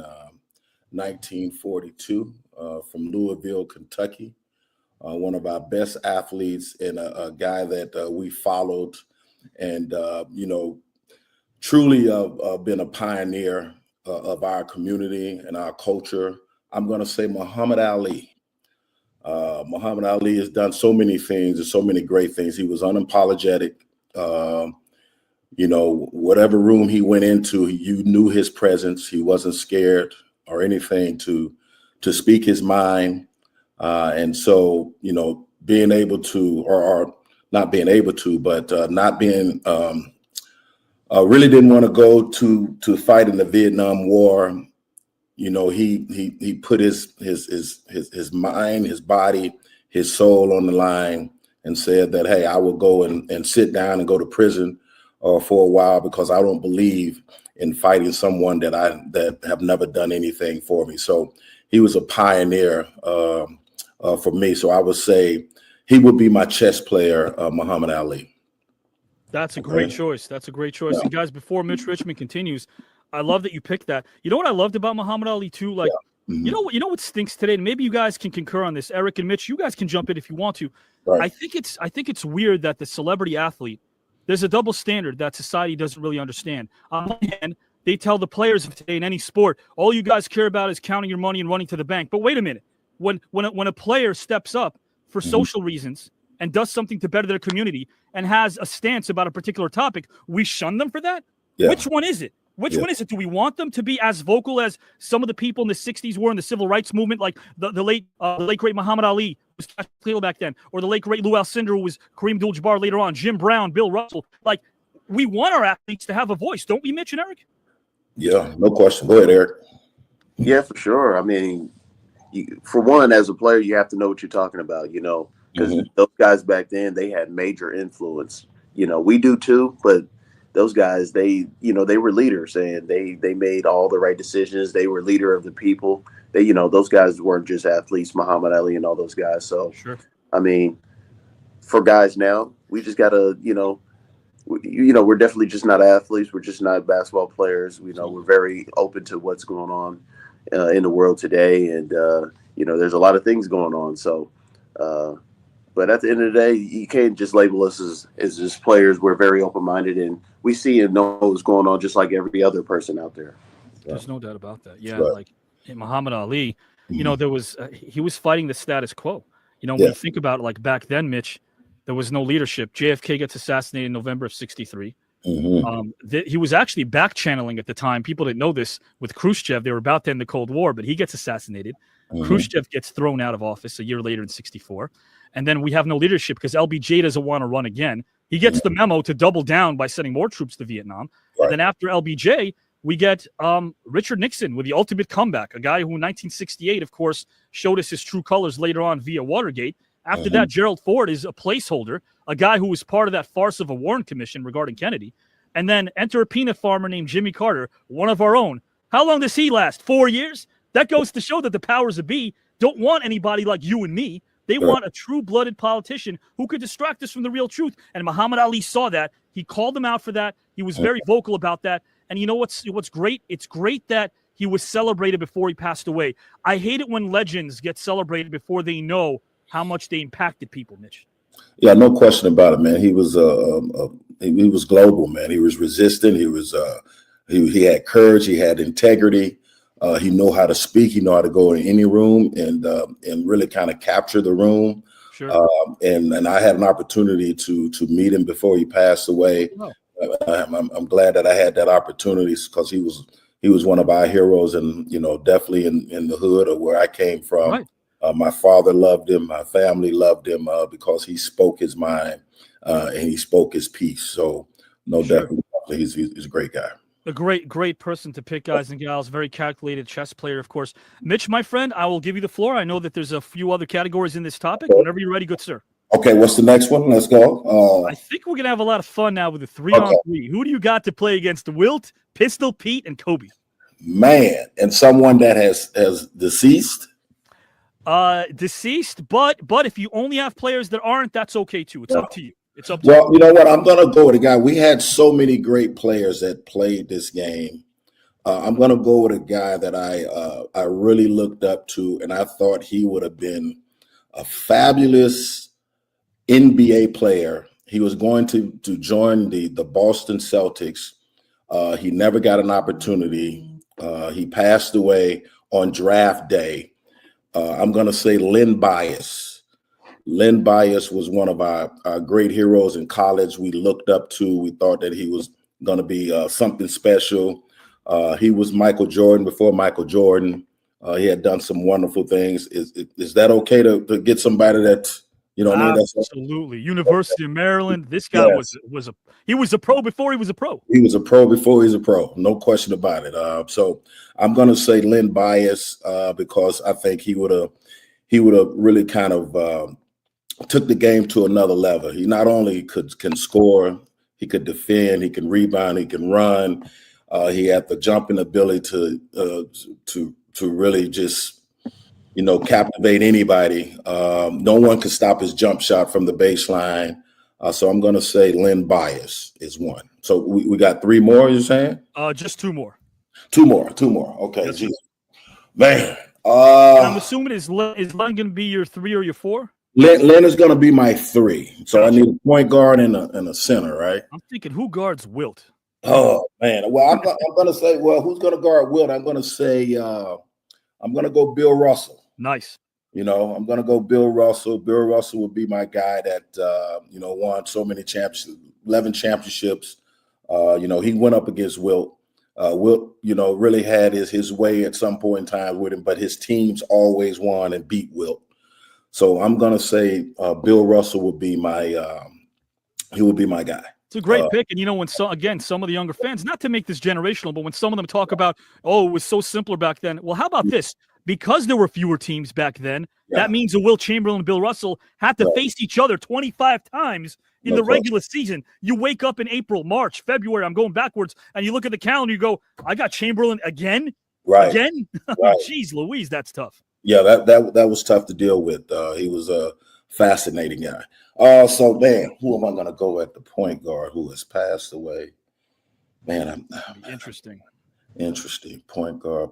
1942 from Louisville, Kentucky. One of our best athletes and a guy that we followed and, truly been a pioneer of our community and our culture. I'm going to say Muhammad Ali. Muhammad Ali has done so many things and so many great things. He was unapologetic. Whatever room he went into, you knew his presence. He wasn't scared or anything to speak his mind. And so, being able to, or not being able to, but not being, really didn't want to go to fight in the Vietnam War. He put his mind, his body, his soul on the line and said that, hey, I will go and sit down and go to prison for a while because I don't believe in fighting someone that have never done anything for me. So he was a pioneer for me. So I would say he would be my chess player, Muhammad Ali. That's a great choice. That's a great choice. Yeah. And guys, before Mitch Richmond continues, I love that you picked that. You know what I loved about Muhammad Ali too? Like, you know what stinks today? And maybe you guys can concur on this. Eric and Mitch, you guys can jump in if you want to. Right. I think it's weird that the celebrity athlete, there's a double standard that society doesn't really understand. On one hand, they tell the players of today in any sport, all you guys care about is counting your money and running to the bank. But wait a minute. When a player steps up for social reasons and does something to better their community and has a stance about a particular topic, we shun them for that? Yeah. Which one is it? Which one is it? Do we want them to be as vocal as some of the people in the 60s were in the civil rights movement, like the late great Muhammad Ali, who was Cassius Clay back then, or the late great Lou Alcindor, who was Kareem Abdul-Jabbar later on, Jim Brown, Bill Russell? Like, we want our athletes to have a voice, don't we, Mitch and Eric? Yeah, no question. Go ahead, Eric. Yeah, for sure. I mean, for one, as a player, you have to know what you're talking about, because those guys back then, they had major influence. We do too, but those guys, they were leaders, and they made all the right decisions. They were leader of the people. Those guys weren't just athletes, Muhammad Ali and all those guys. So, sure. I mean, for guys now, we just gotta, we're definitely just not athletes. We're just not basketball players. We're very open to what's going on in the world today, and there's a lot of things going on. So, but at the end of the day, you can't just label us as just players. We're very open-minded, and we see and know what's going on just like every other person out there. There's no doubt about that. Yeah, like Muhammad Ali, there was he was fighting the status quo. When you think about it, like back then, Mitch, there was no leadership. JFK gets assassinated in November of '63. He was actually back channeling at the time. People didn't know this with Khrushchev. They were about to end the Cold War, but he gets assassinated. Khrushchev gets thrown out of office a year later in '64. And then we have no leadership because LBJ doesn't want to run again. He gets the memo to double down by sending more troops to Vietnam. And then after LBJ, we get Richard Nixon with the ultimate comeback, a guy who in 1968, of course, showed us his true colors later on via Watergate. After that, Gerald Ford is a placeholder, a guy who was part of that farce of a Warren Commission regarding Kennedy. And then enter a peanut farmer named Jimmy Carter, one of our own. How long does he last? 4 years? That goes to show that the powers that be don't want anybody like you and me. They want a true-blooded politician who could distract us from the real truth. And Muhammad Ali saw that. He called them out for that. He was very vocal about that. And you know what's great? It's great that he was celebrated before he passed away. I hate it when legends get celebrated before they know how much they impacted people, Mitch. Yeah, no question about it, man. He was he was global, man. He was resistant. He was he had courage. He had integrity. He knew how to speak. He knew how to go in any room and really kind of capture the room. Sure. And I had an opportunity to meet him before he passed away. Oh. I'm glad that I had that opportunity because he was one of our heroes, and definitely in the hood of where I came from. Right. My father loved him. My family loved him because he spoke his mind and he spoke his piece. So definitely he's a great guy. A great person to pick, guys and gals. Very calculated chess player, of course. Mitch, my friend, I will give you the floor. I know that there's a few other categories in this topic. Whenever you're ready, good sir. Okay, what's the next one? Let's go. I think we're gonna have a lot of fun now with the 3-on-3. Who do you got to play against Wilt, Pistol Pete, and Kobe? Man, and someone that has deceased. Deceased, but if you only have players that aren't, that's okay too. It's up to you. It's up to Well, you know what? I'm going to go with a guy. We had so many great players that played this game. I'm going to go with a guy that I really looked up to, and I thought he would have been a fabulous NBA player. He was going to join the Boston Celtics. He never got an opportunity. He passed away on draft day. I'm going to say Len Bias. Len Bias was one of our great heroes in college. We looked up to. We thought that he was going to be something special. He was Michael Jordan before Michael Jordan. He had done some wonderful things. Is that okay to get somebody that what I mean? Absolutely. University of Maryland. This guy he was a pro before he was a pro. He was a pro before he was a pro. No question about it. So I'm going to say Len Bias because I think he would have really kind of took the game to another level. He not only can score, he could defend, he can rebound, he can run. He had the jumping ability to really just captivate anybody. No one could stop his jump shot from the baseline. So I'm going to say Len Bias is one. So we got three more, you're saying? Just two more. Two more. Okay. Yes, man. I'm assuming is Len going to be your 3 or your 4? Len is going to be my 3. So I need a point guard and a center, right? I'm thinking who guards Wilt? Oh man. Well, I'm gonna say, well, who's gonna guard Wilt? I'm gonna say I'm gonna go Bill Russell. Nice. You know, I'm gonna go Bill Russell. Bill Russell would be my guy that won so many championships, 11 championships. He went up against Wilt. Wilt, really had his way at some point in time with him, but his teams always won and beat Wilt. So I'm gonna say Bill Russell would be my guy. It's a great pick. And when some of the younger fans, not to make this generational, but when some of them talk about, oh, it was so simpler back then. Well, how about this? Because there were fewer teams back then, that means that Wilt Chamberlain and Bill Russell had to face each other 25 times in the regular season. You wake up in April, March, February, I'm going backwards, and you look at the calendar, you go, I got Chamberlain again? Right. Again? Right. Jeez Louise, that's tough. Yeah, that was tough to deal with. He was a fascinating guy. So, man, who am I going to go at the point guard who has passed away? Man, Interesting. Point guard.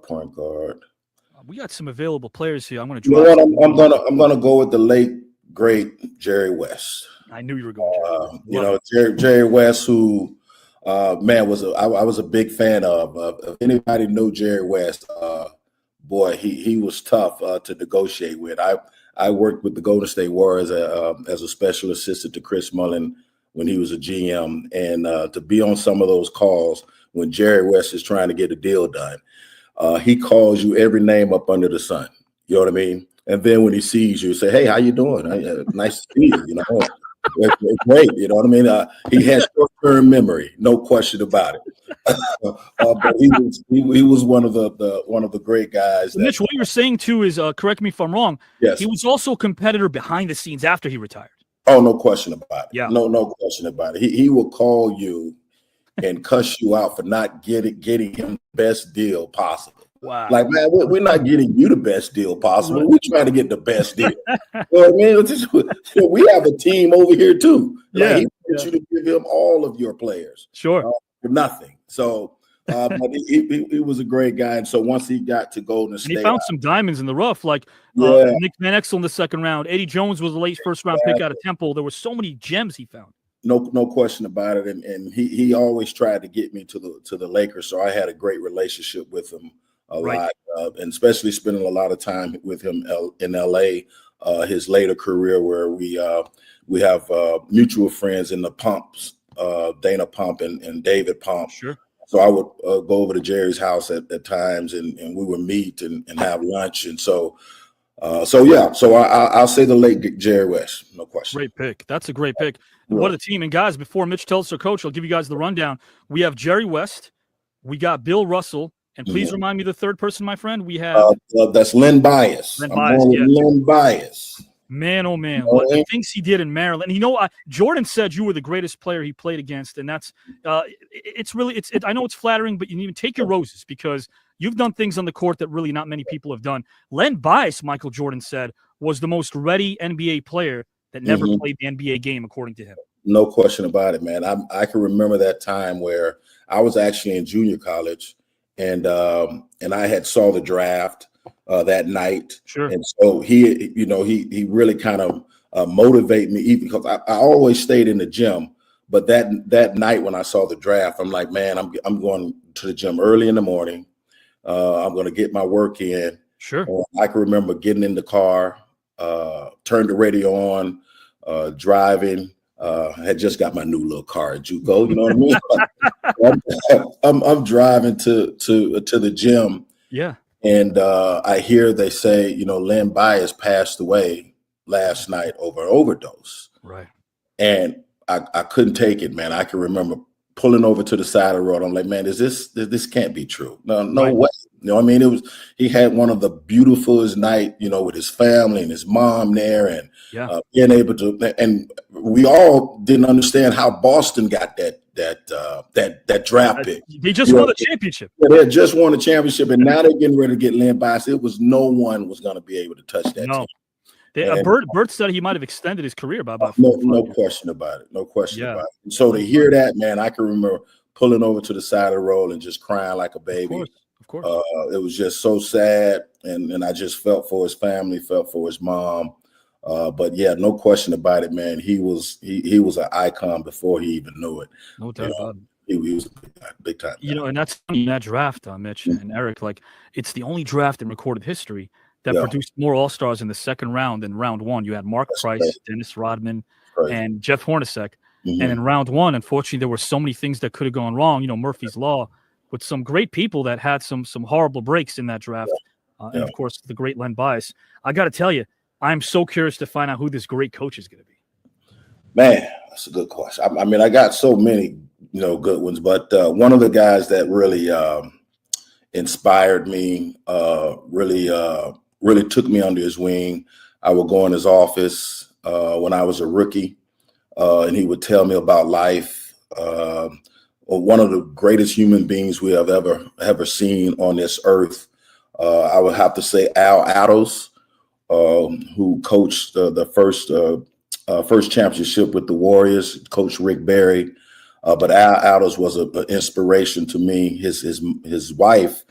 We got some available players here. I'm going to You know what? I'm gonna go with the late great Jerry West. I knew you were going. Jerry West, who I was a big fan of. If anybody knew Jerry West, boy, he was tough to negotiate with. I worked with the Golden State Warriors as a special assistant to Chris Mullin when he was a GM, and to be on some of those calls when Jerry West is trying to get a deal done. He calls you every name up under the sun. You know what I mean? And then when he sees you, say, "Hey, how you doing? Nice to see you." It's great. You know what I mean? He has short-term memory, no question about it. But he was one of the great guys. Mitch, what you're saying too is, correct me if I'm wrong. Yes. He was also a competitor behind the scenes after he retired. Oh, no question about it. Yeah. No question about it. He will call you and cuss you out for not getting him the best deal possible. Wow. Like, man, we're not getting you the best deal possible. We're trying to get the best deal. You know what I mean? We have a team over here too. Like, he wants you to give him all of your players. Sure. For nothing. So but he was a great guy. And so once he got to Golden State, and he found some diamonds in the rough, like Nick Van Exel in the second round. Eddie Jones was a late first round pick out of Temple. There were so many gems he found. No question about it. And he always tried to get me to the Lakers. So I had a great relationship with him a lot, and especially spending a lot of time with him in LA, his later career, where we have mutual friends in the Pumps, Dana Pump and David Pump. Sure. So I would go over to Jerry's house at times, and we would meet and have lunch. And so I'll say the late Jerry West, no question. Great pick. That's a great pick. What a team. And guys, before Mitch tells our coach, I'll give you guys the rundown. We have Jerry West, we got Bill Russell, and please remind me the third person, my friend. We have that's Len Bias. Len Bias. Man, oh man, what the things he did in Maryland. Jordan said you were the greatest player he played against, and that's it's really I know it's flattering, but you need to take your roses because you've done things on the court that really not many people have done. Len Bias, Michael Jordan said, was the most ready NBA player that never played the NBA game, according to him. No question about it, man. I can remember that time where I was actually in junior college, and I had saw the draft that night. Sure. And so he really kind of motivated me, even because I always stayed in the gym. But that night when I saw the draft, I'm like, man, I'm going to the gym early in the morning. I'm going to get my work in. Sure. I can remember getting in the car, turned the radio on, driving. Had just got my new little car at JUCO, you know what I mean? I'm driving to the gym. Yeah. And I hear they say, Len Bias passed away last night over an overdose. Right. And I couldn't take it, man. I can remember pulling over to the side of the road. I'm like, man, this can't be true. No way. You know what I mean? He had one of the beautifulest night, with his family and his mom there, and being able to, and we all didn't understand how Boston got that draft pick. They just won the championship. They had just won the championship, and now they're getting ready to get Len Bias. It was no one was going to be able to touch that team. Bert said he might have extended his career by about no question about it. No question about it. And so to hear that, man, I can remember pulling over to the side of the road and just crying like a baby. Of course. It was just so sad, and I just felt for his family, felt for his mom. But yeah, no question about it, man. He was an icon before he even knew it. No doubt about it. He was big time. You know, and that's funny in that draft, Mitch and Eric. Like, it's the only draft in recorded history that produced more All-Stars in the second round than round one. You had Mark Price, Dennis Rodman, and Jeff Hornacek. And in round one, unfortunately, there were so many things that could have gone wrong. You know, Murphy's Law, with some great people that had some horrible breaks in that draft. And of course, the great Len Bias. I got to tell you, I'm so curious to find out who this great coach is going to be. Man, that's a good question. I mean, I got so many, good ones, but one of the guys that really inspired me, really took me under his wing. I would go in his office when I was a rookie, and he would tell me about life. One of the greatest human beings we have ever seen on this earth. I would have to say Al Ados, who coached the first championship with the Warriors, Coach Rick Barry. But Al Ados was an inspiration to me. His wife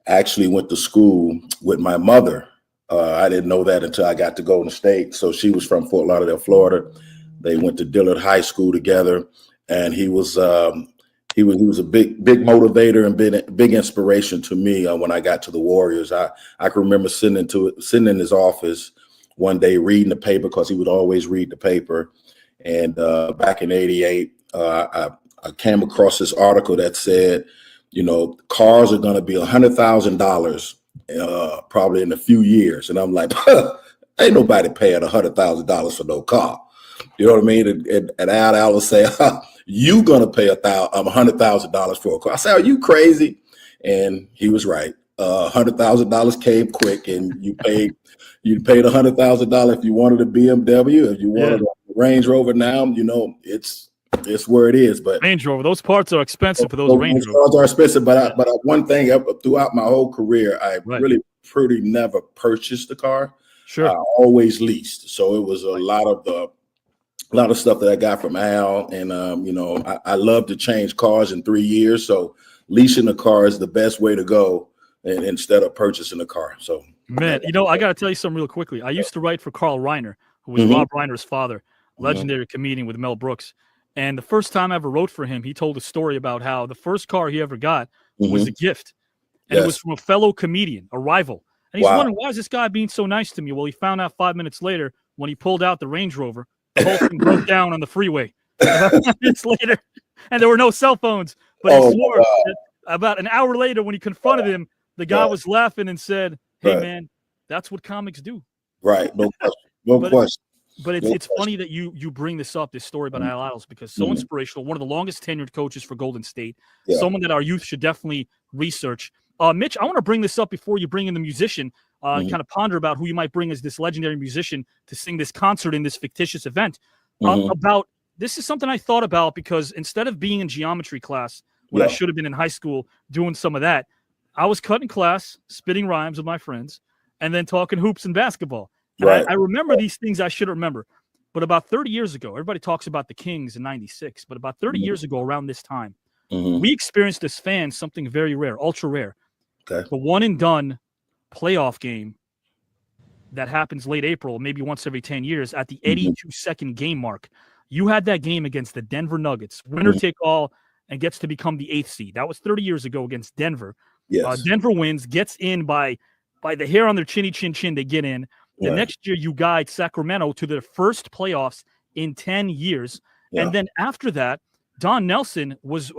actually went to school with my mother. I didn't know that until I got to Golden State. So she was from Fort Lauderdale, Florida. They went to Dillard High School together, and he was a big motivator and big inspiration to me when I got to the Warriors. I can remember sitting in his office one day reading the paper, because he would always read the paper. And back in '88, I came across this article that said, cars are going to be $100,000 probably in a few years. And I'm like, ain't nobody paying $100,000 for no car. You know what I mean? And Al would say, you going to pay $100,000 for a car. I said, are you crazy? And he was right. $100,000 came quick, and you paid $100,000 if you wanted a BMW. If you wanted a Range Rover now, it's where it is. But Range Rover, those parts are expensive for those Range Rovers. Parts are expensive, but one thing throughout my whole career, I really pretty never purchased a car. Sure, I always leased. So it was a lot of stuff that I got from Al, and I love to change cars in 3 years. So leasing a car is the best way to go, and instead of purchasing a car. So man, I got to tell you something real quickly. I used to write for Carl Reiner, who was Rob Reiner's father, legendary comedian with Mel Brooks. And the first time I ever wrote for him, he told a story about how the first car he ever got was a gift. And it was from a fellow comedian, a rival. And he's wondering, why is this guy being so nice to me? Well, he found out 5 minutes later when he pulled out the Range Rover, the whole thing broke down on the freeway. About 5 minutes later, and there were no cell phones. But he swore that about an hour later, when he confronted him, the guy was laughing and said, hey, man, that's what comics do. Right. No question. No question. But it's funny that you bring this up, this story about Al Ados, because so inspirational, one of the longest tenured coaches for Golden State, someone that our youth should definitely research. Mitch, I want to bring this up before you bring in the musician, and kind of ponder about who you might bring as this legendary musician to sing this concert in this fictitious event. About this is something I thought about, because instead of being in geometry class when I should have been in high school doing some of that, I was cutting class, spitting rhymes with my friends, and then talking hoops and basketball. And I remember these things I should remember. But about 30 years ago, everybody talks about the Kings in '96, but about 30 years ago, around this time, we experienced as fans something very rare, ultra rare. The one and done playoff game that happens late April, maybe once every 10 years, at the 82-second game mark. You had that game against the Denver Nuggets, winner take all, and gets to become the 8th seed. That was 30 years ago against Denver. Denver wins, gets in by the hair on their chinny chin. They get in. The next year, you guide Sacramento to their first playoffs in 10 years. And then after that, Don Nelson was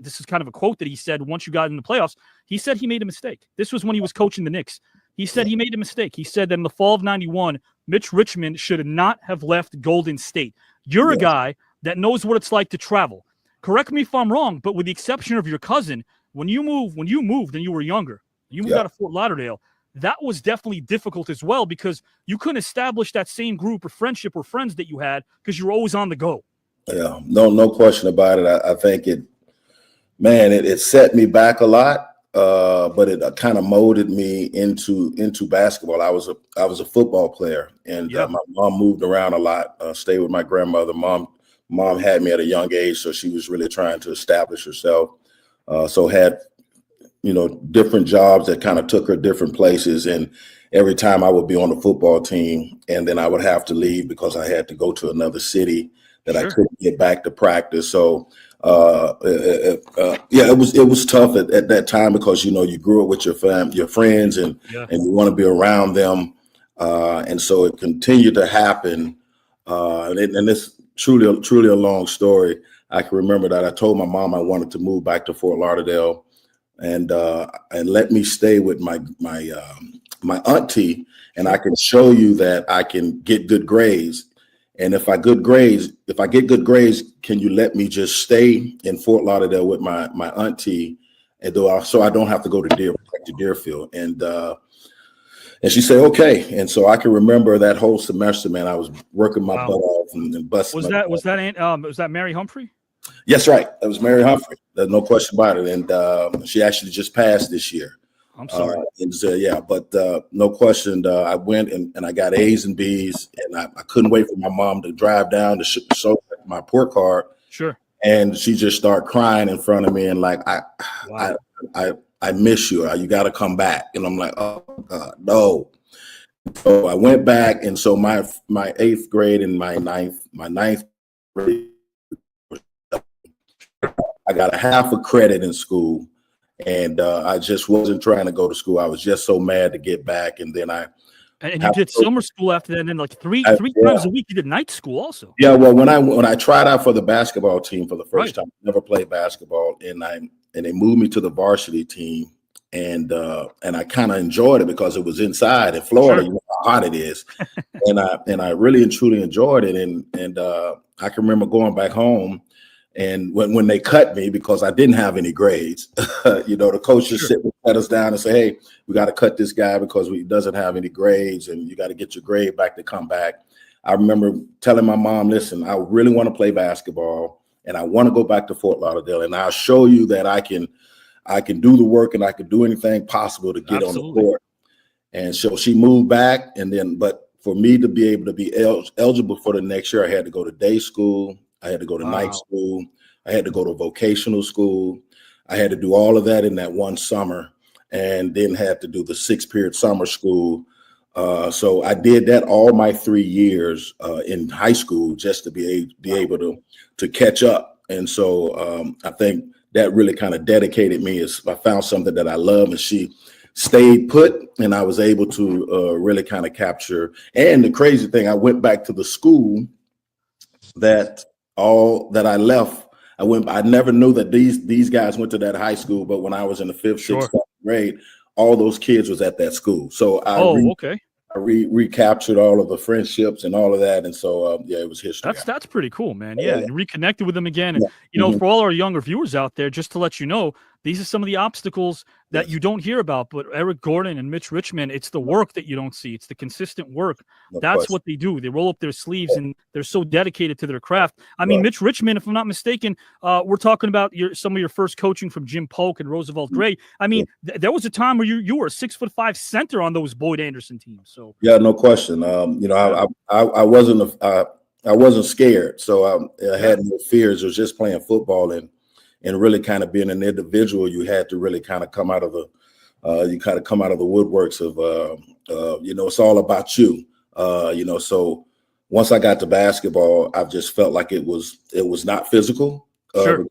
this is kind of a quote that he said once you got in the playoffs. He said he made a mistake. This was when he was coaching the Knicks. He said he made a mistake. He said that in the fall of '91, Mitch Richmond should not have left Golden State. You're a guy that knows what it's like to travel. Correct me if I'm wrong, but with the exception of your cousin, when you moved and you were younger, you moved out of Fort Lauderdale, that was definitely difficult as well, because you couldn't establish that same group of friendship or friends that you had because you were always on the go. Yeah, no question about it. I think it set me back a lot, but it kind of molded me into basketball. I was a football player, and my mom moved around a lot. Stayed with my grandmother. Mom had me at a young age, so she was really trying to establish herself. So had different jobs that kind of took her different places. And every time I would be on the football team, and then I would have to leave because I had to go to another city that I couldn't get back to practice. So Yeah, it was tough at that time because you grew up with your friends, and you want to be around them, and so it continued to happen. And it's truly a long story. I can remember that I told my mom I wanted to move back to Fort Lauderdale, and let me stay with my auntie, and I can show you that I can get good grades. And if I get good grades, can you let me just stay in Fort Lauderdale with my auntie, so I don't have to go to Deerfield? And she said, okay. And so I can remember that whole semester, man. I was working my butt off and busting. Was that Mary Humphrey? Yes, right. That was Mary Humphrey. There's no question about it. And she actually just passed this year. I'm sorry. But no question. I went and I got A's and B's, and I couldn't wait for my mom to drive down to show my report card. Sure. And she just started crying in front of me and like, I miss you. You got to come back. And I'm like, oh God, no. So I went back, and so my eighth grade and my ninth grade, I got a half a credit in school. And I just wasn't trying to go to school. I was just so mad to get back. And then and you did summer school after that, and then like three times a week you did night school also. Yeah, well, when I tried out for the basketball team for the first time, I never played basketball, and they moved me to the varsity team, and I kind of enjoyed it because it was inside in Florida. Sure. You know how hot it is, and I really and truly enjoyed it. And I can remember going back home. And when they cut me because I didn't have any grades, the coach just set us down and say, hey, we got to cut this guy because he doesn't have any grades, and you got to get your grade back to come back. I remember telling my mom, listen, I really want to play basketball, and I want to go back to Fort Lauderdale, and I'll show you that I can do the work, and I can do anything possible to get on the court. And so she moved back, but for me to be able to be eligible for the next year, I had to go to day school. I had to go to night school. I had to go to vocational school. I had to do all of that in that one summer, and then had to do the 6-period summer school. So I did that all my 3 years in high school just to be able to catch up. And so I think that really kind of dedicated me. As I found something that I love, and she stayed put, and I was able to really kind of capture. And the crazy thing, I went back to the school that I left. I never knew that these guys went to that high school, but when I was in the 5th, 6th, 7th grade, all those kids was at that school. So I recaptured all of the friendships and all of that, and so it was history. That's pretty cool, man. Yeah, and reconnected with them again. And for all our younger viewers out there, just to let you know, these are some of the obstacles that you don't hear about. But Eric Gordon and Mitch Richmond, it's the work that you don't see. It's the consistent work. That's what they do. They roll up their sleeves, and they're so dedicated to their craft. I mean, Mitch Richmond, if I'm not mistaken, we're talking about some of your first coaching from Jim Polk and Roosevelt Gray. I mean, there was a time where you were a 6'5" center on those Boyd Anderson teams. So yeah, no question. I wasn't scared, so I had no fears. It was just playing football and really kind of being an individual. You had to really kind of come out of the woodworks of it's all about you. So once I got to basketball, I just felt like it was not physical. Playing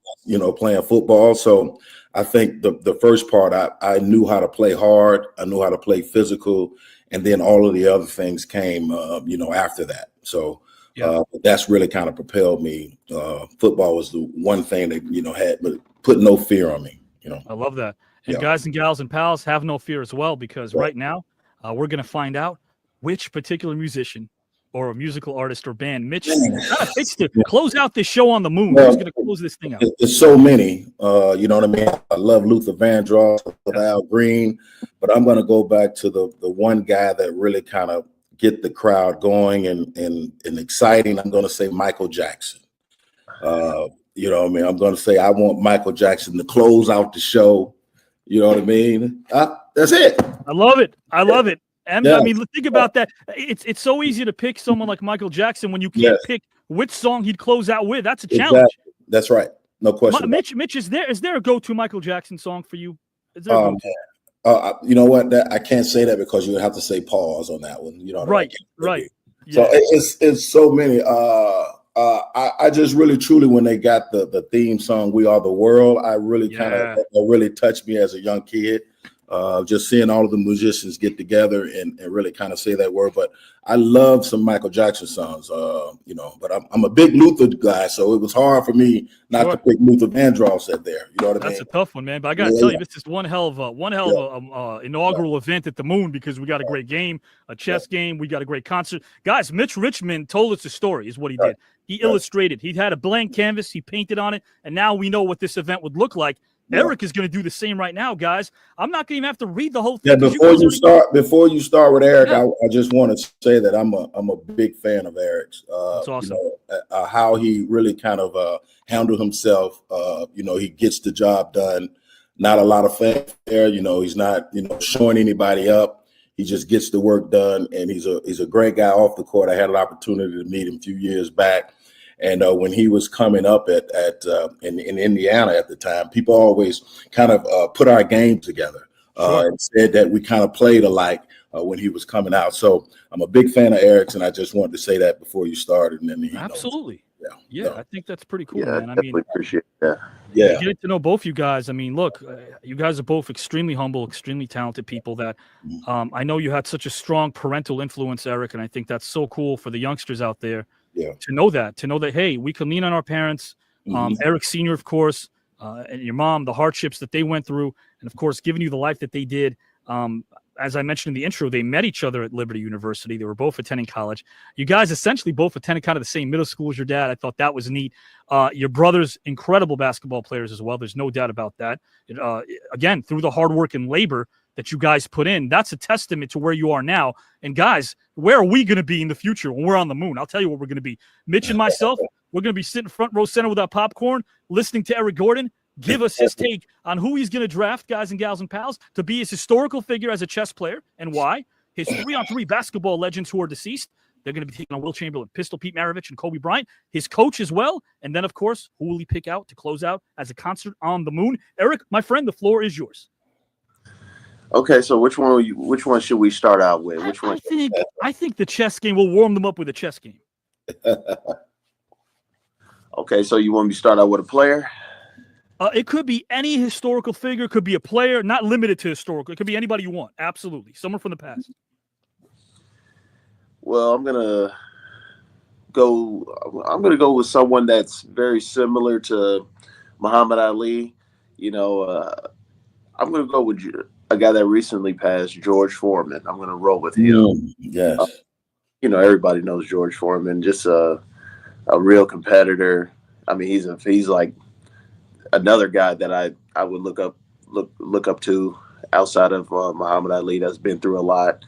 football. So I think the first part, I knew how to play hard. I knew how to play physical, and then all of the other things came after that. So that's really kind of propelled me. Football was the one thing that had but put no fear on me. I love that. And guys and gals and pals, have no fear as well, because right now we're going to find out which particular musician or a musical artist or band Mitch picks to close out this show on the moon. Who's going to close this thing out? There's so many. You know what I mean? I love Luther Vandross, Al Green, but I'm going to go back to the one guy that really kind of get the crowd going and exciting. I'm going to say Michael Jackson. You know what I mean? I'm going to say I want Michael Jackson to close out the show. You know what I mean? That's it. I love it. I love it. And I mean, think about that. It's so easy to pick someone like Michael Jackson when you can't pick which song he'd close out with. That's a challenge. Exactly. That's right. No question. Mitch, is there a go-to Michael Jackson song for you? Is there you know what? I can't say that because you would have to say pause on that one. You know, right. So it's so many. I just really truly, when they got the theme song "We Are the World," I really that really touched me as a young kid. Just seeing all of the musicians get together and really kind of say that word. But I love some Michael Jackson songs, but I'm a big Luther guy, so it was hard for me not to pick Luther Vandross at there. You know what I mean? That's a tough one, man. But I got to tell you, this is one hell of a inaugural event at the Moon, because we got a great game, a chess game. We got a great concert. Guys, Mitch Richmond told us a story, is what he did. He illustrated. He had a blank canvas. He painted on it. And now we know what this event would look like. Eric is going to do the same right now, guys. I'm not going to even have to read the whole thing. Yeah, before you start with Eric, I just want to say that I'm a big fan of Eric's. That's awesome. How he really kind of handled himself. He gets the job done. Not a lot of fanfare. He's not showing anybody up. He just gets the work done, and he's a great guy off the court. I had an opportunity to meet him a few years back. And when he was coming up in Indiana at the time, people always kind of put our games together and said that we kind of played alike when he was coming out. So I'm a big fan of Eric's, and I just wanted to say that before you started. And then absolutely, I think that's pretty cool, man. I definitely appreciate that. Yeah, getting to know both you guys. I mean, look, you guys are both extremely humble, extremely talented people. That I know you had such a strong parental influence, Eric, and I think that's so cool for the youngsters out there. Yeah. To know that, hey, we can lean on our parents. Eric Sr., of course, and your mom, the hardships that they went through, and of course, giving you the life that they did. As I mentioned in the intro, they met each other at Liberty University. They were both attending college. You guys essentially both attended kind of the same middle school as your dad. I thought that was neat. Your brothers, incredible basketball players as well. There's no doubt about that. Again, through the hard work and labor that you guys put in, that's a testament to where you are now. And guys, where are we going to be in the future when we're on the moon? I'll tell you what we're going to be. Mitch and myself, we're going to be sitting front row center with our popcorn, listening to Eric Gordon give us his take on who he's going to draft, guys and gals and pals, to be his historical figure as a chess player and why. His 3-on-3 basketball legends who are deceased, they're going to be taking on Will Chamberlain, Pistol Pete Maravich, and Kobe Bryant. His coach as well. And then, of course, who will he pick out to close out as a concert on the moon? Eric, my friend, the floor is yours. Okay, so which one should we start out with? Which one? I think the chess game. We'll warm them up with a chess game. Okay, so you want me to start out with a player? It could be any historical figure. It could be a player, not limited to historical. It could be anybody you want. Absolutely, someone from the past. Well, I'm gonna go with someone that's very similar to Muhammad Ali. I'm gonna go with a guy that recently passed, George Foreman. I'm gonna roll with him. Yes. Everybody knows George Foreman. Just a real competitor. I mean, he's like another guy that I would look up to outside of Muhammad Ali, that's been through a lot,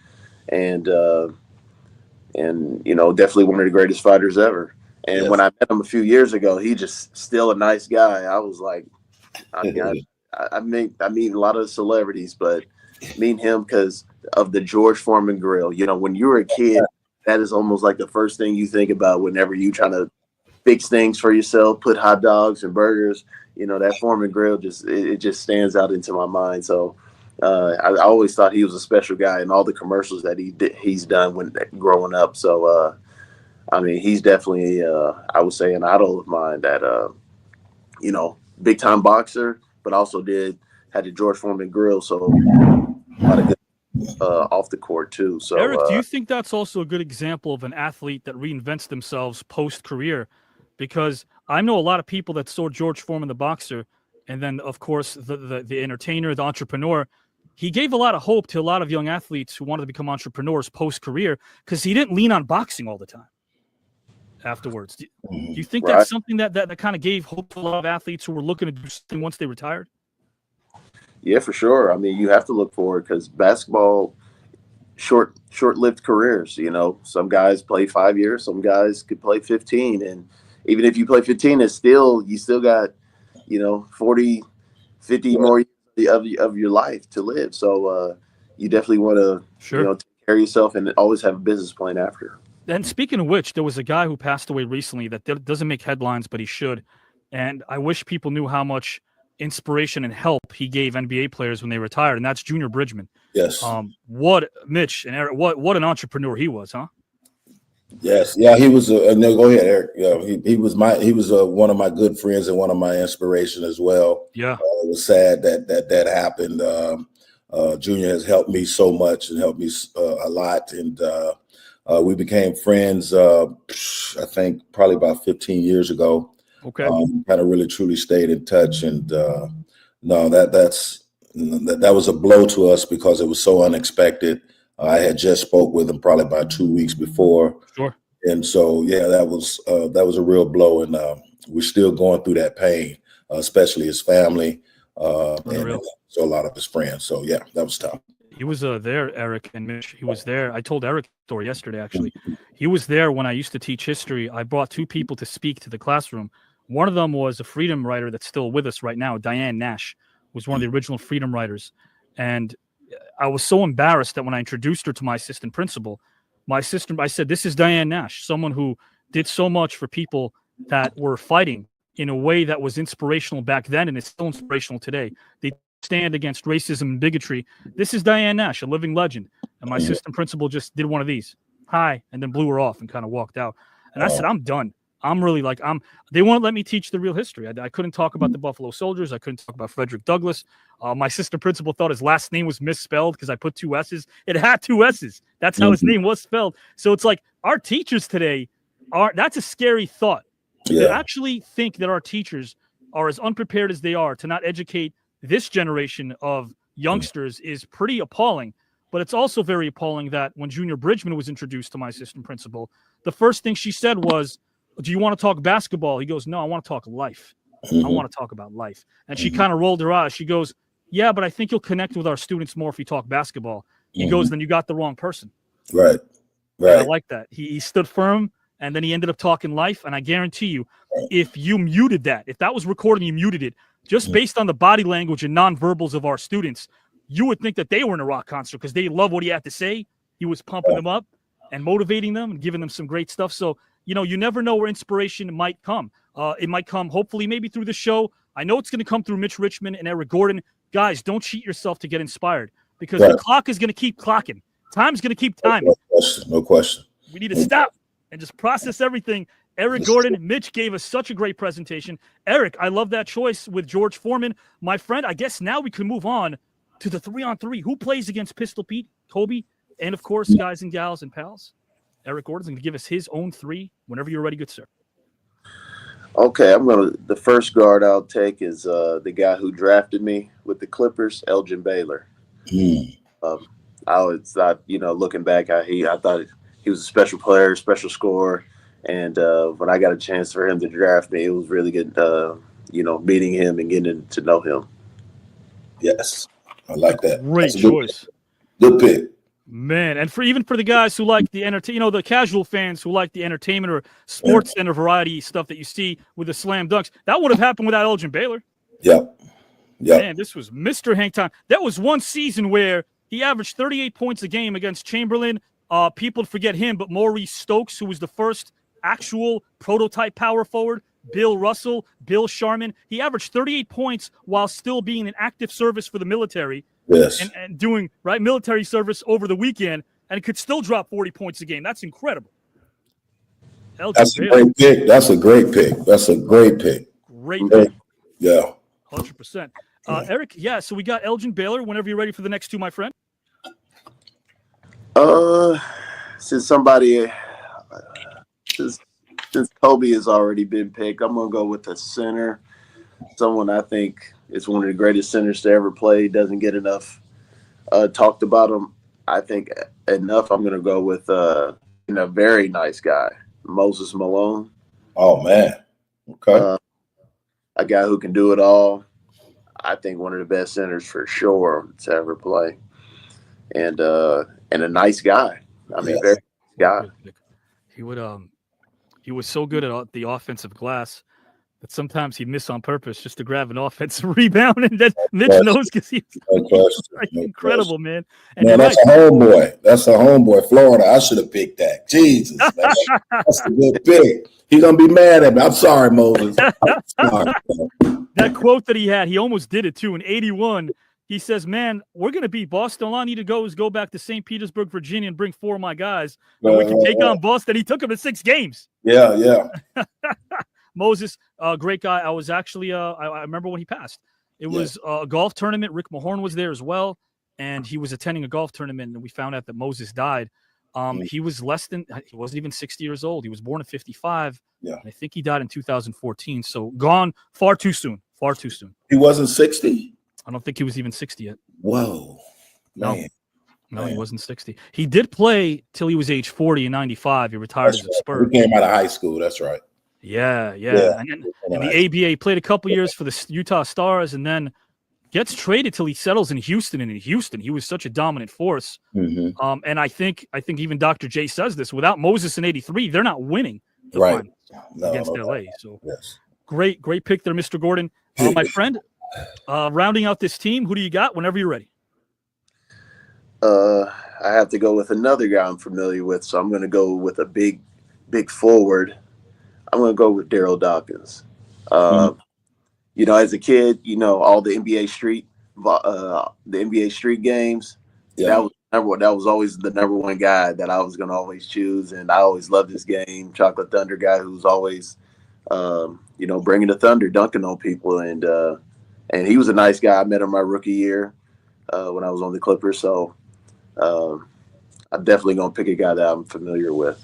and definitely one of the greatest fighters ever. And when I met him a few years ago, he just still a nice guy. I was like, I meet a lot of celebrities, but meet him because of the George Foreman grill. When you were a kid, that is almost like the first thing you think about whenever you trying to fix things for yourself, put hot dogs and burgers. That Foreman grill just stands out into my mind. So I always thought he was a special guy in all the commercials that he's done when growing up. So he's definitely I would say an idol of mine. That big time boxer, but also had the George Foreman grill. So a lot of good off the court too. So Eric, do you think that's also a good example of an athlete that reinvents themselves post career? Because I know a lot of people that saw George Foreman, the boxer, and then, of course, the entertainer, the entrepreneur. He gave a lot of hope to a lot of young athletes who wanted to become entrepreneurs post-career because he didn't lean on boxing all the time afterwards. Do you think that's something that kind of gave hope to a lot of athletes who were looking to do something once they retired? Yeah, for sure. I mean, you have to look forward because basketball, short-lived careers. Some guys play 5 years, some guys could play 15, and even if you play 15, you still got, 40, 50 more years of your life to live. So you definitely want to, take care of yourself and always have a business plan after. And speaking of which, there was a guy who passed away recently that doesn't make headlines, but he should. And I wish people knew how much inspiration and help he gave NBA players when they retired, and that's Junior Bridgman. Yes. What Mitch and Eric, what an entrepreneur he was, huh? Yes, yeah, he was. No, go ahead, Eric. Yeah, he was one of my good friends and one of my inspiration as well. Yeah, it was sad that happened. Junior has helped me so much and helped me a lot, and we became friends. I think probably about 15 years ago. Okay, kind of really truly stayed in touch, and no, that was a blow to us because it was so unexpected. I had just spoke with him probably about 2 weeks before. Sure. And so, yeah, that was a real blow, and we're still going through that pain, especially his family, and so a lot of his friends. So, yeah, that was tough. He was there, Eric and Mitch. He was there. I told Eric the story yesterday, actually. He was there when I used to teach history. I brought two people to speak to the classroom. One of them was a freedom writer that's still with us right now, Diane Nash, was one of the original freedom writers. And I was so embarrassed that when I introduced her to my assistant principal, I said, this is Diane Nash, someone who did so much for people that were fighting in a way that was inspirational back then, and it's still inspirational today. They stand against racism and bigotry. This is Diane Nash, a living legend. And my assistant principal just did one of these. Hi, and then blew her off and kind of walked out. And I said, I'm done. I'm really they won't let me teach the real history. I couldn't talk about the Buffalo Soldiers. I couldn't talk about Frederick Douglass. My assistant principal thought his last name was misspelled because I put 2 S's. It had 2 S's. That's how his name was spelled. So it's like our teachers today that's a scary thought. To actually think that our teachers are as unprepared as they are to not educate this generation of youngsters is pretty appalling. But it's also very appalling that when Junior Bridgman was introduced to my assistant principal, the first thing she said was, do you want to talk basketball? He goes, no, I want to talk life. I want to talk about life. And she kind of rolled her eyes. She goes, yeah, but I think you'll connect with our students more if you talk basketball. He goes, then you got the wrong person. Right. And I like that. He stood firm, and then he ended up talking life. And I guarantee you, if you muted that, if that was recorded and you muted it, just based on the body language and nonverbals of our students, you would think that they were in a rock concert because they love what he had to say. He was pumping them up and motivating them and giving them some great stuff. So, you never know where inspiration might come. It might come, hopefully, maybe through the show. I know it's going to come through Mitch Richmond and Eric Gordon. Guys, don't cheat yourself to get inspired because the clock is going to keep clocking. Time's going to keep timing. No question. We need to stop and just process everything. Eric Gordon, Mitch gave us such a great presentation. Eric, I love that choice with George Foreman. My friend, I guess now we can move on to the 3-on-3. Who plays against Pistol Pete, Kobe, and, of course, guys and gals and pals? Eric Gordon's going to give us his own 3 whenever you're ready, good sir. Okay, the first guard I'll take is the guy who drafted me with the Clippers, Elgin Baylor. Looking back, I thought he was a special player, special scorer. And when I got a chance for him to draft me, it was really good, meeting him and getting to know him. Yes, I like that. Great choice. Good pick. Man, and for the guys who like the the casual fans who like the entertainment or sports center variety stuff that you see with the slam dunks, that would have happened without Elgin Baylor. Yeah. Man, this was Mr. Hang Time. That was one season where he averaged 38 points a game against Chamberlain. People forget him, but Maurice Stokes, who was the first actual prototype power forward, Bill Russell, Bill Sharman. He averaged 38 points while still being in active service for the military. Yes. And doing military service over the weekend, and could still drop 40 points a game. That's incredible. That's a great pick. That's a great pick. Great pick. Yeah. 100%. Eric, so we got Elgin Baylor. Whenever you're ready for the next 2, my friend. Since Kobe has already been picked, I'm gonna go with the center. Someone I think is one of the greatest centers to ever play. Doesn't get enough talked about him. I think enough. I'm gonna go with a very nice guy, Moses Malone. Oh man, okay. A guy who can do it all. I think one of the best centers for sure to ever play, and a nice guy. I mean, very nice guy. He was so good at the offensive glass that sometimes he'd miss on purpose just to grab an offensive rebound, and then Mitch knows because he's incredible, man. And man, that's a homeboy. That's a homeboy. Florida. I should have picked that. Jesus, man. That's a good pick. He's gonna be mad at me. I'm sorry, Moses. That quote that he had, he almost did it too. In '81, He says, "Man, we're gonna beat Boston. All I need to go is go back to St. Petersburg, Virginia, and bring 4 of my guys, and we can take on Boston." He took him to 6 games. Yeah. Moses, great guy. I was actually, I remember when he passed. It was a golf tournament. Rick Mahorn was there as well, and he was attending a golf tournament, and we found out that Moses died. He was he wasn't even 60 years old. He was born in 55. Yeah. And I think he died in 2014. So gone far too soon. Far too soon. He wasn't 60? I don't think he was even 60 yet. Whoa. No, he wasn't 60. He did play till he was age 40 in 95. He retired as a Spur. He came out of high school. That's right. Yeah. And the ABA played a couple years for the Utah Stars, and then gets traded till he settles in Houston. And in Houston, he was such a dominant force. Mm-hmm. And I think even Dr. J says this. Without Moses in '83, they're not winning the Right. finals against LA. So yes. great pick there, Mr. Gordon. My friend, rounding out this team, who do you got whenever you're ready? I have to go with another guy I'm familiar with, so I'm going to go with a big forward. I'm going to go with Daryl Dawkins. You know, as a kid, you know, all the NBA street games. Yeah. That was always the number one guy that I was going to always choose, and I always loved this game. Chocolate Thunder guy who's always, you know, bringing the thunder, dunking on people, and he was a nice guy. I met him my rookie year when I was on the Clippers, so I'm definitely going to pick a guy that I'm familiar with.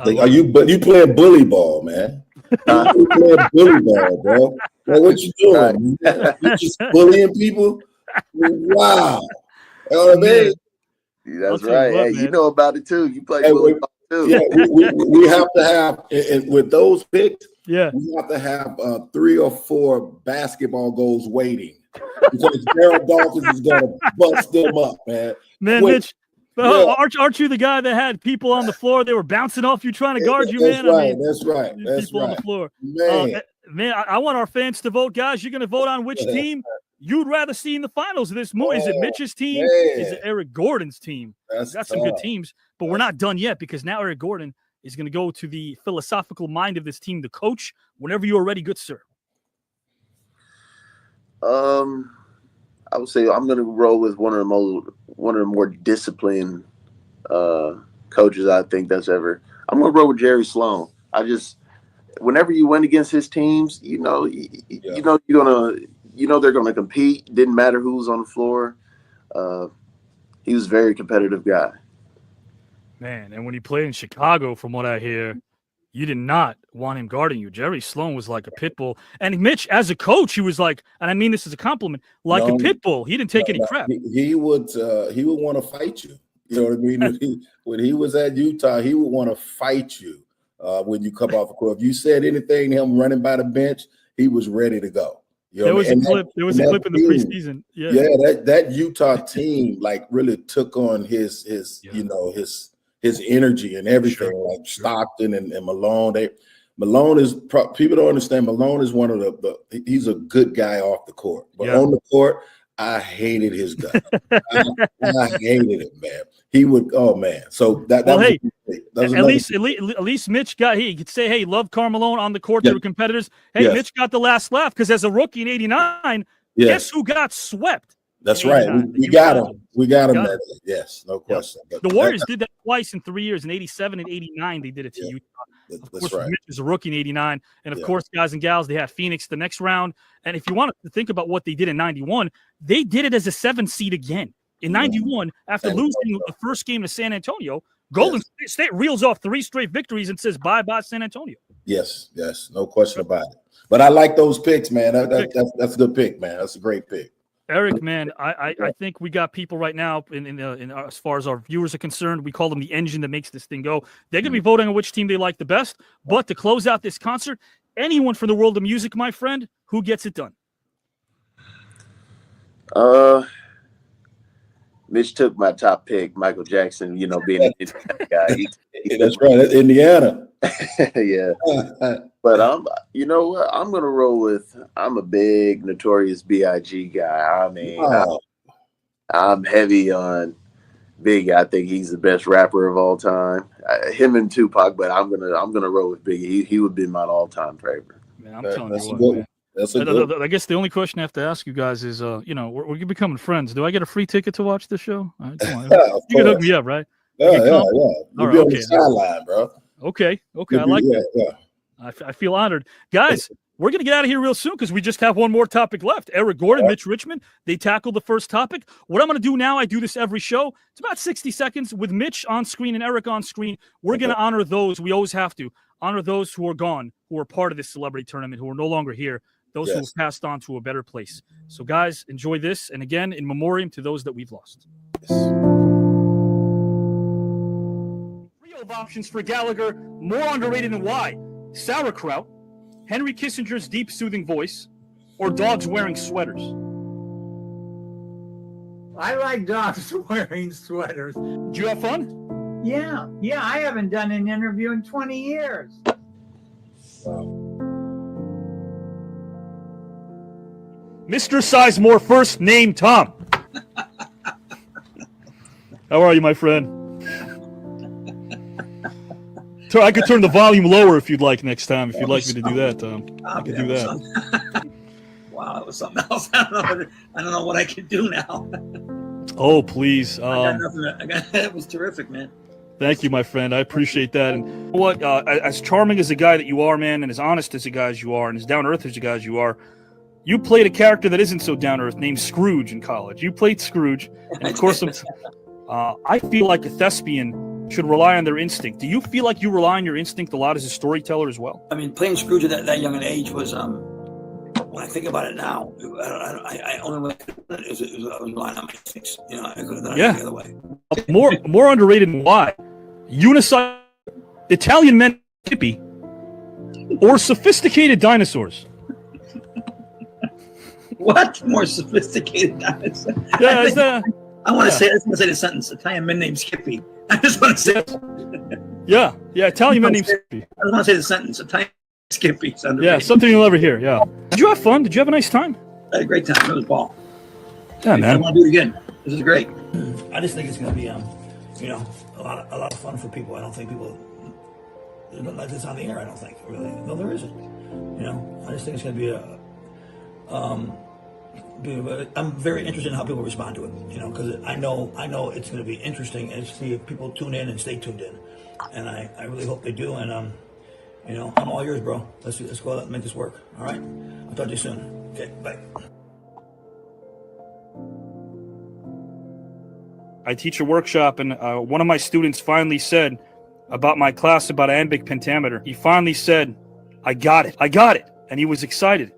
You playing bully ball, man? You playing bully ball, bro? Like, what you doing? You just bullying people? Wow. You know what I mean? That's right. Hey, you know about it too. You play bully ball too. Yeah, we have to have, and with those picks, we have to have 3 or 4 basketball goals waiting because Daryl Dawkins is going to bust them up, man. Man, Mitch, aren't you the guy that had people on the floor? They were bouncing off you trying to guard you, man. That's right. People on the floor. Man, I want our fans to vote, guys. You're going to vote on which team you'd rather see in the finals of this movie. Is it Mitch's team? Man. Is it Eric Gordon's team? That's got some good teams, but we're not done yet because now Eric Gordon is going to go to the philosophical mind of this team, the coach. Whenever you're ready, good sir. I would say I'm going to roll with one of the more disciplined coaches I think that's ever. I'm going to roll with Jerry Sloan. Whenever you win against his teams, you know they're going to compete. Didn't matter who's on the floor. He was a very competitive guy. Man, and when he played in Chicago, from what I hear, you did not want him guarding you. Jerry Sloan was like a pit bull. And Mitch, as a coach, he was like, and I mean this as a compliment, like a pit bull. He didn't take any crap. He would want to fight you. You know what I mean? When he was at Utah, he would want to fight you when you come off the court. If you said anything to him running by the bench, he was ready to go. You know there was a clip in the preseason. Yeah, that Utah team like really took on his energy and everything, like Stockton and Malone. Malone is people don't understand. Malone is one of he's a good guy off the court, but on the court, I hated his guy. I hated it, man. He would, oh man. So that was at least Mitch he could say, hey, love Carmelo on the court. They were competitors. Hey, Mitch got the last laugh because as a rookie in '89, guess who got swept? That's right. We got him. We got him. Yes, no question. The Warriors did that twice in 3 years. In '87 and '89, they did it to Utah. Of course, Mitch was a rookie in '89. And of course, guys and gals, they had Phoenix the next round. And if you want to think about what they did in '91, they did it as a 7 seed again. In '91, after losing the first game to San Antonio, Golden State reels off 3 straight victories and says, bye-bye, San Antonio. Yes, no question about it. But I like those picks, man. That's a good pick, man. That's a great pick. Eric, man, I think we got people right now in as far as our viewers are concerned, we call them the engine that makes this thing go. They're going to be voting on which team they like the best. But to close out this concert, anyone from the world of music, my friend, who gets it done? Mitch took my top pick, Michael Jackson, you know, being an Indiana guy. That's right. That's Indiana. Yeah. But you know what? I'm going to roll with, I'm a big Notorious B.I.G. guy. I mean, I'm heavy on Biggie. I think he's the best rapper of all time. Him and Tupac, but I'm gonna roll with Biggie. He would be my all-time favorite. Man, I'm telling you what, That's a good. I guess the only question I have to ask you guys is, we're becoming friends. Do I get a free ticket to watch this show? Come on. You can hook me up, right? Yeah. All right, On the sideline, bro. Okay. I like that. Yeah. I feel honored. Guys, we're going to get out of here real soon because we just have one more topic left. Eric Gordon, Mitch Richmond, they tackled the first topic. What I'm going to do now, I do this every show. It's about 60 seconds with Mitch on screen and Eric on screen. We're going to honor those. We always have to honor those who are gone, who are part of this celebrity tournament, who are no longer here, those who have passed on to a better place. So, guys, enjoy this. And again, in memoriam to those that we've lost. Trio of options for Gallagher, more underrated than why. Sauerkraut, Henry Kissinger's deep, soothing voice, or dogs wearing sweaters? I like dogs wearing sweaters. Did you have fun? Yeah. I haven't done an interview in 20 years. Mr. Sizemore, first name Tom. How are you, my friend? I could turn the volume lower if you'd like next time. If you'd like me to do that, Tom, I could do that. Wow, that was something else. I don't know what I can do now. Oh, please. That was terrific, man. Thank you, my friend. I appreciate that. And what, as charming as a guy that you are, man, and as honest as a guy as you are, and as down-to-earth as a guy as you are, you played a character that isn't so down-to-earth named Scrooge in college. You played Scrooge, and of course, I feel like a thespian should rely on their instinct. Do you feel like you rely on your instinct a lot as a storyteller as well? I mean, playing Scrooge at that young an age was, when I think about it now, I only way I was relying on my instincts. I could have done it the other way. More underrated than why. Italian men hippie, or sophisticated dinosaurs? What? More sophisticated dinosaurs? Yeah, I want to say the sentence. Italian men named Skippy. I just want to say. Yeah. Italian men named Skippy. I just want to say the sentence. Italian Skippy. Yeah, something you'll ever hear. Yeah. Did you have fun? Did you have a nice time? I had a great time. It was ball. Yeah, man. I want to do it again. This is great. I just think it's going to be, a lot of fun for people. I don't think people like this on the air. I don't think really. No, there isn't. I just think it's going to be I'm very interested in how people respond to it, because I know it's going to be interesting and see if people tune in and stay tuned in, and I really hope they do. And I'm all yours, bro. Let's go out and make this work. All right, I'll talk to you soon. Okay, bye. I teach a workshop, and one of my students finally said about my class about iambic pentameter. He finally said, "I got it, and he was excited,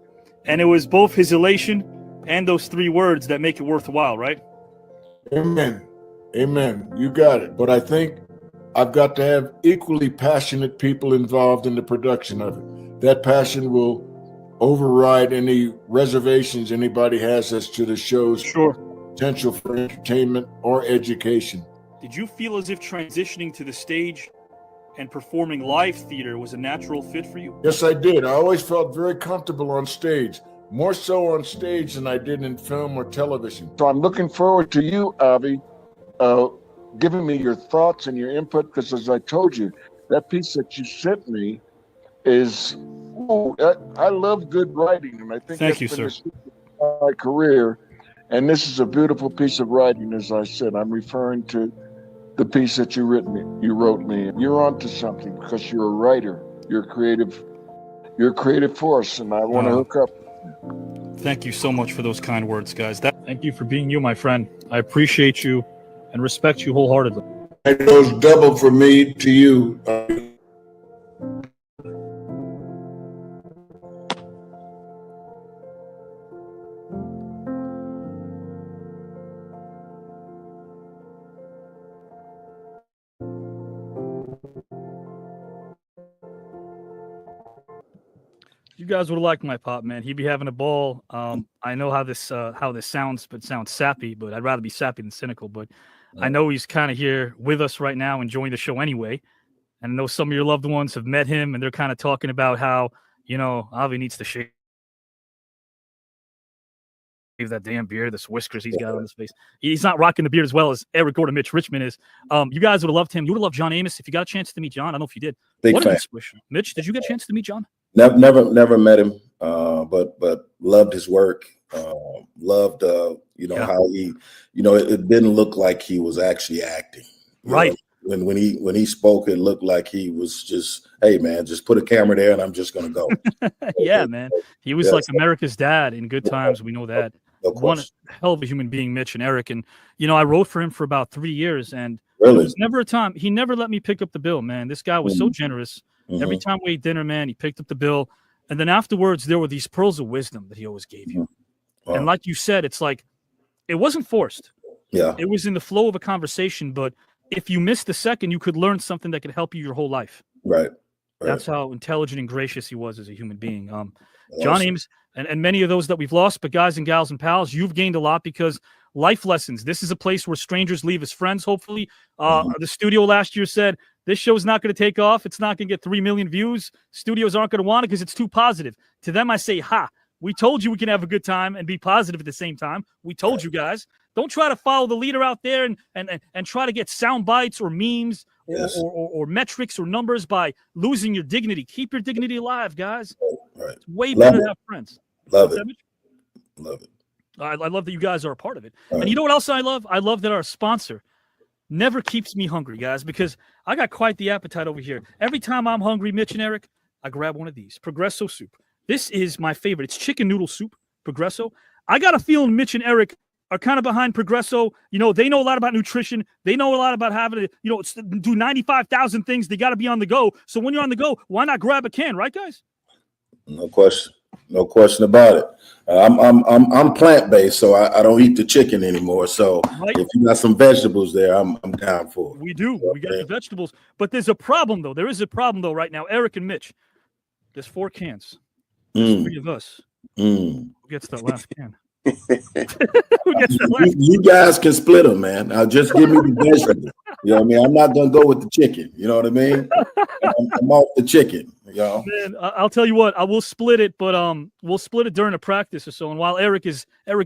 and it was both his elation and those three words that make it worthwhile, right? Amen. You got it. But I think I've got to have equally passionate people involved in the production of it. That passion will override any reservations anybody has as to the show's potential for entertainment or education. Did you feel as if transitioning to the stage and performing live theater was a natural fit for you? Yes, I did. I always felt very comfortable on stage. More so on stage than I did in film or television. So I'm looking forward to you, Avi, giving me your thoughts and your input, because as I told you, that piece that you sent me is, I love good writing, and I think Thank you, that's sir. been the secret of my career. And this is a beautiful piece of writing, as I said. I'm referring to the piece that you wrote me. You're onto something because you're a writer. You're a creative force, and I want to hook up. Thank you so much for those kind words, guys. Thank you for being you, my friend. I appreciate you and respect you wholeheartedly. It goes double for me to you. You guys would have liked my pop, man. He'd be having a ball. I know how this sounds, but sounds sappy. But I'd rather be sappy than cynical. But I know he's kind of here with us right now, enjoying the show anyway. And I know some of your loved ones have met him, and they're kind of talking about how Avi needs to shave that damn beard, this whiskers he's got on his face. He's not rocking the beard as well as Eric Gordon, Mitch Richmond is. You guys would have loved him. You would have loved John Amos if you got a chance to meet John. I don't know if you did. Big what fan. Mitch, Mitch, did you get a chance to meet John? Never met him. but loved his work. Loved how he, it didn't look like he was actually acting. Right. When he spoke, it looked like he was just, hey man, just put a camera there and I'm just gonna go. Yeah, man. He was Yeah, like America's dad in good times. We know that. No One question. hell of a human being, Mitch and Eric. And I wrote for him for about 3 years, and Really? there was never a time he never let me pick up the bill, man. This guy was so Mhm. generous. Mhm. Every time we ate dinner, man, he picked up the bill. And then afterwards, there were these pearls of wisdom that he always gave you. Wow. And like you said, it's like it wasn't forced. Yeah. It was in the flow of a conversation, but if you missed a second, you could learn something that could help you your whole life. Right. That's how intelligent and gracious he was as a human being. John Awesome. Amos and many of those that we've lost, but guys and gals and pals, you've gained a lot because life lessons. This is a place where strangers leave as friends, hopefully. The studio last year said, this show's not going to take off. It's not going to get 3 million views. Studios aren't going to want it because it's too positive. To them, I say, ha, we told you we can have a good time and be positive at the same time. We told you guys. Don't try to follow the leader out there and try to get sound bites or memes or metrics or numbers by losing your dignity. Keep your dignity alive, guys. Right. It's way Love better it. to have friends. Love What's it. that, Mitch? Love it. I love that you guys are a part of it. All And right. you know what else I love? I love that our sponsor never keeps me hungry, guys, because I got quite the appetite over here. Every time I'm hungry, Mitch and Eric, I grab one of these. Progresso soup. This is my favorite. It's chicken noodle soup, Progresso. I got a feeling Mitch and Eric are kind of behind Progresso. They know a lot about nutrition. They know a lot about having to, do 95,000 things. They got to be on the go. So when you're on the go, why not grab a can, right, guys? No question. No question about it. I'm plant-based, so I don't eat the chicken anymore. So if you got some vegetables there, I'm down for it. We do. We got the vegetables. But there's a problem, though. There is a problem, though, right now. Eric and Mitch, there's 4 cans. There's 3 of us. Who gets that last can? Who gets that last You guys can split them, man. Now just give me the vegetables. You know what I mean? I'm not gonna go with the chicken. You know what I mean? I'm off the chicken. Man, I'll tell you what. I will split it, but we'll split it during a practice or so. And while Eric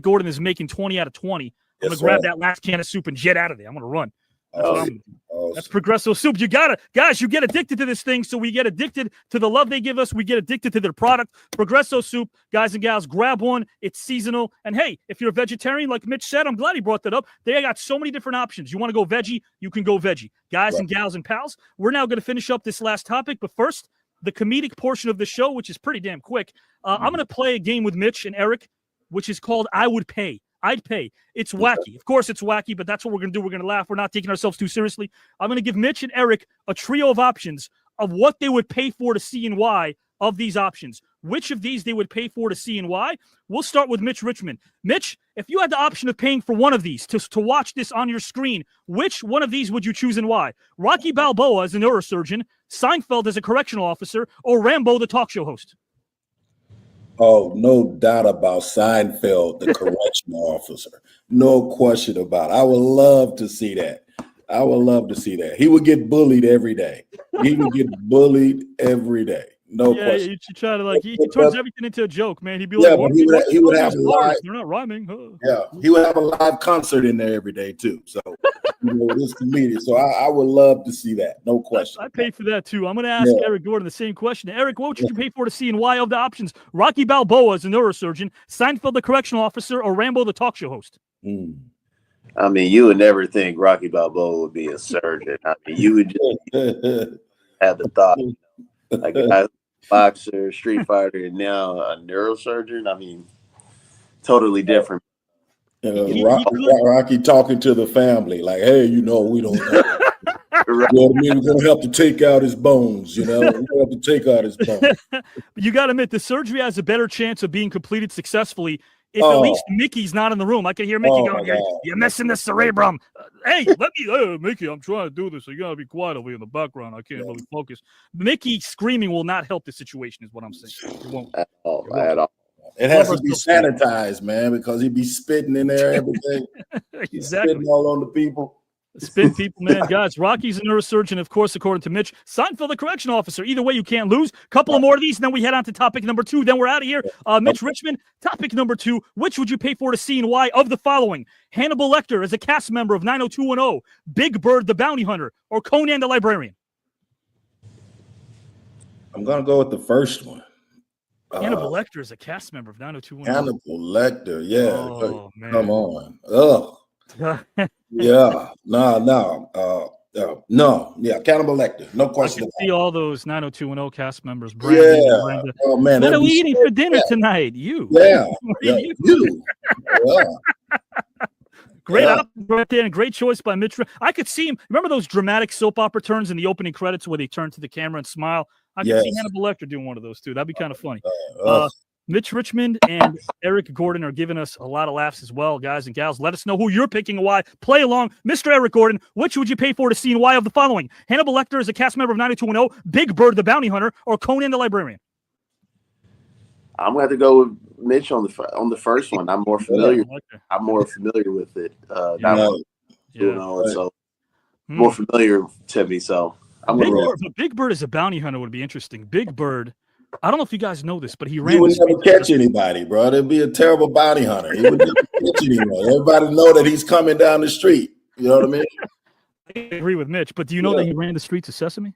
Gordon is making 20 out of 20, I'm gonna grab that last can of soup and jet out of there. I'm gonna run. That's what I'm gonna do. That's Progresso soup. You get addicted to this thing. So we get addicted to the love they give us. We get addicted to their product. Progresso soup, guys and gals, grab one. It's seasonal. And hey, if you're a vegetarian, like Mitch said, I'm glad he brought that up. They got so many different options. You want to go veggie, you can go veggie. Guys and gals and pals, we're now going to finish up this last topic. But first, the comedic portion of the show, which is pretty damn quick. I'm going to play a game with Mitch and Eric, which is called I Would Pay. I'd pay. It's wacky. Of course it's wacky, but that's what we're going to do. We're going to laugh. We're not taking ourselves too seriously. I'm going to give Mitch and Eric a trio of options of what they would pay for to see and why of these options. Which of these they would pay for to see and why? We'll start with Mitch Richmond. Mitch, if you had the option of paying for one of these to watch this on your screen, which one of these would you choose and why? Rocky Balboa as a neurosurgeon, Seinfeld as a correctional officer, or Rambo the talk show host? Oh, no doubt about Seinfeld, the correctional officer. No question about it. I would love to see that. I would love to see that. He would get bullied every day. He would get bullied every day. No question. You try to he turns everything into a joke, man. He'd be Yeah, like, but he would have a live. They're not rhyming. Huh? Yeah, he would have a live concert in there every day too. So this comedian. So I would love to see that. No question. I paid for that too. I'm going to ask Eric Gordon the same question. Eric, what would you pay for to see and why of the options? Rocky Balboa as a neurosurgeon, Seinfeld the correctional officer, or Rambo the talk show host? I mean, you would never think Rocky Balboa would be a surgeon. I mean, you would just have the thought, like a boxer, street fighter, and now a neurosurgeon. I mean, totally different. Rocky talking to the family like, hey, we don't know. You know what I mean? We're gonna have to take out his bones, We're gonna have to take out his bones. You gotta admit, the surgery has a better chance of being completed successfully if at least Mickey's not in the room. I can hear Mickey going, you're missing the cerebrum. Hey, Mickey, I'm trying to do this. So you gotta be quiet over here in the background. I can't really focus. Mickey screaming will not help the situation, is what I'm saying. It won't. At all. It has to be sanitized, man, because he'd be spitting in there every day. Exactly. Spitting all on the people. Spit people, man. Guys, Rocky's a neurosurgeon, of course, according to Mitch. Seinfeld, the correction officer. Either way, you can't lose. Couple of more of these, and then we head on to topic number 2. Then we're out of here. Mitch Richmond, topic number 2. Which would you pay for to see and why of the following? Hannibal Lecter as a cast member of 90210, Big Bird the Bounty Hunter, or Conan the Librarian? I'm going to go with the first one. Hannibal Lecter is a cast member of 90210. Hannibal Lecter, yeah. Oh, man. Come on. Ugh. Yeah. No. Yeah, Hannibal Lecter. No I question can about see it. all those 90210 cast members. Brandon, Yeah. Brenda. Oh, man. What that'd are we be eating so for dinner bad. tonight? You. Yeah. What are Yeah. you? You. Yeah. Great Yeah. option right there, and great choice by Mitch. I could see him. Remember those dramatic soap opera turns in the opening credits where they turn to the camera and smile? I could see Yes. Hannibal Lecter doing one of those too. That'd be kind of funny. Ugh. Mitch Richmond and Eric Gordon are giving us a lot of laughs as well, guys and gals. Let us know who you're picking and why. Play along. Mr. Eric Gordon, which would you pay for to see and why of the following? Hannibal Lecter is a cast member of 90210, Big Bird the Bounty Hunter, or Conan the Librarian? I'm going to have to go with Mitch on the first one. I'm more familiar. I'm more familiar with it. So more familiar to me. So I'm going to Big Bird as a bounty hunter would be interesting. Big Bird, I don't know if you guys know this, but he ran. He would never catch anybody, bro. It'd be a terrible bounty hunter. He would never catch anyone. Everybody know that he's coming down the street. You know what I mean? I agree with Mitch, but do you know that he ran the streets of Sesame?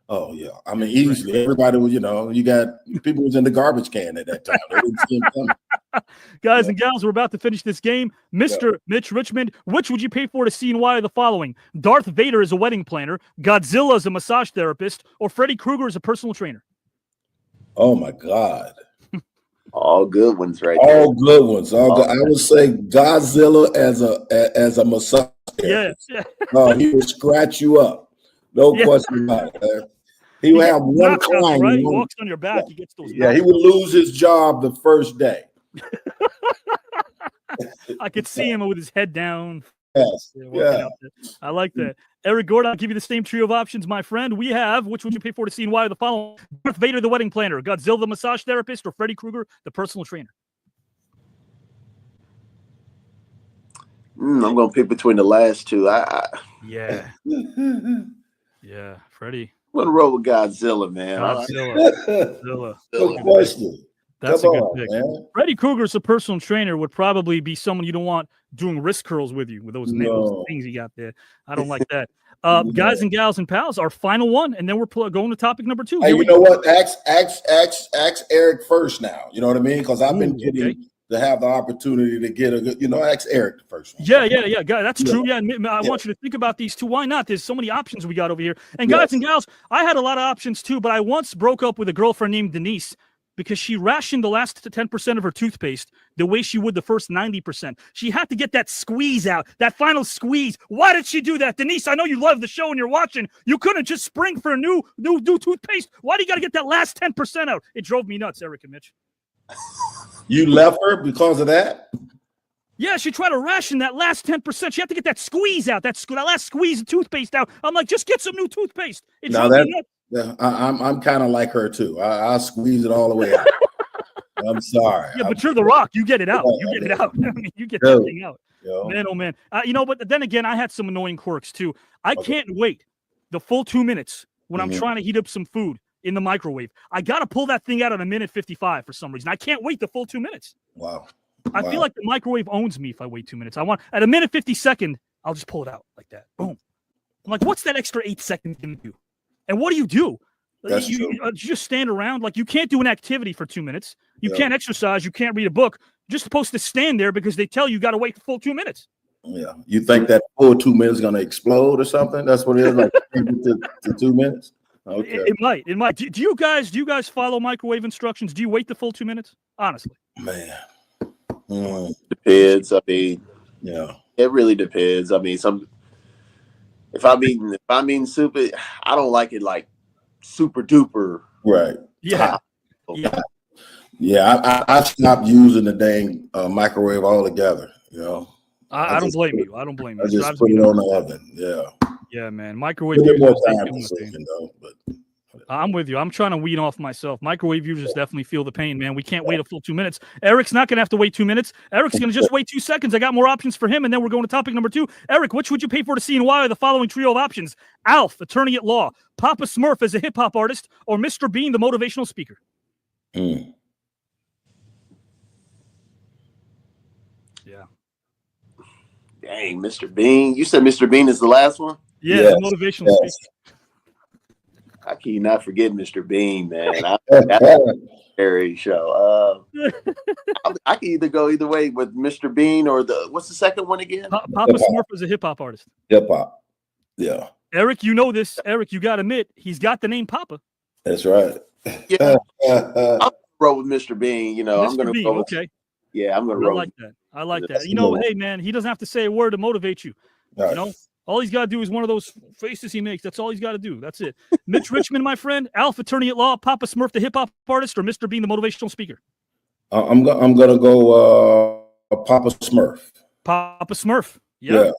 Oh yeah, I mean easily. Everybody was, you got people was in the garbage can at that time. They didn't see him coming. Guys and gals, we're about to finish this game. Mr. Mitch Richmond, which would you pay for to see and why of the following? Darth Vader is a wedding planner, Godzilla is a massage therapist, or Freddy Krueger is a personal trainer? Oh my God. All good ones right there. All good ones. All good. I would say Godzilla as a massage therapist. Yeah. Oh, he would scratch you up. No question about it, man. He would have one client. Right? He walks on your back. He gets those. Yeah, he would lose his job the first day. I could see him with his head down. Yes. Yeah. I like that. Eric Gordon, I'll give you the same trio of options, my friend. We have, which would you pay for to see and why of the following? Darth Vader, the wedding planner, Godzilla, the massage therapist, or Freddy Krueger, the personal trainer? I'm going to pick between the last two. Yeah. Yeah, Freddy. I'm going to roll with Godzilla, man. Godzilla. No question. That's Come a good on, pick. man. Freddy Krueger's a personal trainer would probably be someone you don't want doing wrist curls with you with those things you got there. I don't like that. Guys and gals and pals, our final one, and then we're going to topic number 2. Hey, you know what? Ask Eric first now. You know what I mean? Because I've been getting to have the opportunity to get a good, ask Eric the first one. Yeah. That's true. Yeah, I want you to think about these two. Why not? There's so many options we got over here. And guys and gals, I had a lot of options too, but I once broke up with a girlfriend named Denise because she rationed the last 10% of her toothpaste the way she would the first 90%. She had to get that squeeze out, that final squeeze. Why did she do that? Denise, I know you love the show and you're watching. You couldn't just spring for a new toothpaste. Why do you got to get that last 10% out? It drove me nuts, Eric and Mitch. You left her because of that? Yeah, she tried to ration that last 10%. She had to get that squeeze out, that last squeeze of toothpaste out. I'm like, just get some new toothpaste. It drove me nuts. Yeah, I'm kind of like her too. I squeeze it all the way out. I'm sorry. Yeah, but you're the Rock. You get it out. You get it out. I mean, you get that thing out. Man, oh man. But then again, I had some annoying quirks too. I can't wait the full 2 minutes when I'm trying to heat up some food in the microwave. I got to pull that thing out at a minute 55 for some reason. I can't wait the full 2 minutes. Wow. I feel like the microwave owns me if I wait 2 minutes. I want at a minute 52nd, I'll just pull it out like that. Boom. I'm like, what's that extra 8 seconds going to do? And what do? You just stand around. Like, you can't do an activity for 2 minutes. You can't exercise. You can't read a book. You're just supposed to stand there because they tell you got to wait the full 2 minutes. Yeah. You think that full 2 minutes is going to explode or something? That's what it is, like to 2 minutes? Okay. It might. Do you guys follow microwave instructions? Do you wait the full 2 minutes? Honestly. Man. Depends. I mean, it really depends. I mean, if I'm eating soup, I don't like it like super duper. Right. Yeah. Yeah. I stopped using the dang microwave altogether. I don't blame you. I just put it on the oven. Yeah. Yeah, man. Microwave. More time consuming though, but. I'm with you. I'm trying to wean off myself. Microwave users definitely feel the pain, man. We can't wait a full 2 minutes. Eric's not going to have to wait 2 minutes. Eric's going to just wait 2 seconds. I got more options for him, and then we're going to topic number 2. Eric, which would you pay for to see and why are the following trio of options? Alf, attorney at law, Papa Smurf as a hip-hop artist, or Mr. Bean, the motivational speaker? Yeah. Dang, Mr. Bean. You said Mr. Bean is the last one? Yeah, the motivational speaker. I cannot forget Mr. Bean, man. legendary show. I can either go either way with Mr. Bean or what's the second one again? Papa Smurf is a hip hop artist. Hip hop. Yeah. Eric, you know this. Eric, you got to admit, he's got the name Papa. That's right. Yeah. I'm gonna roll with Mr. Bean. You know, Mr. I'm gonna Bean, go. Okay. Yeah, I'm gonna I roll. like that. I like that. You know, hey man, he doesn't have to say a word to motivate you. Right. You know, all he's got to do is one of those faces he makes. That's all he's got to do. That's it. Mitch Richmond, my friend, Alf attorney at law, Papa Smurf, the hip hop artist, or Mr. Bean, the motivational speaker. I'm gonna go Papa Smurf. Papa Smurf. Yeah.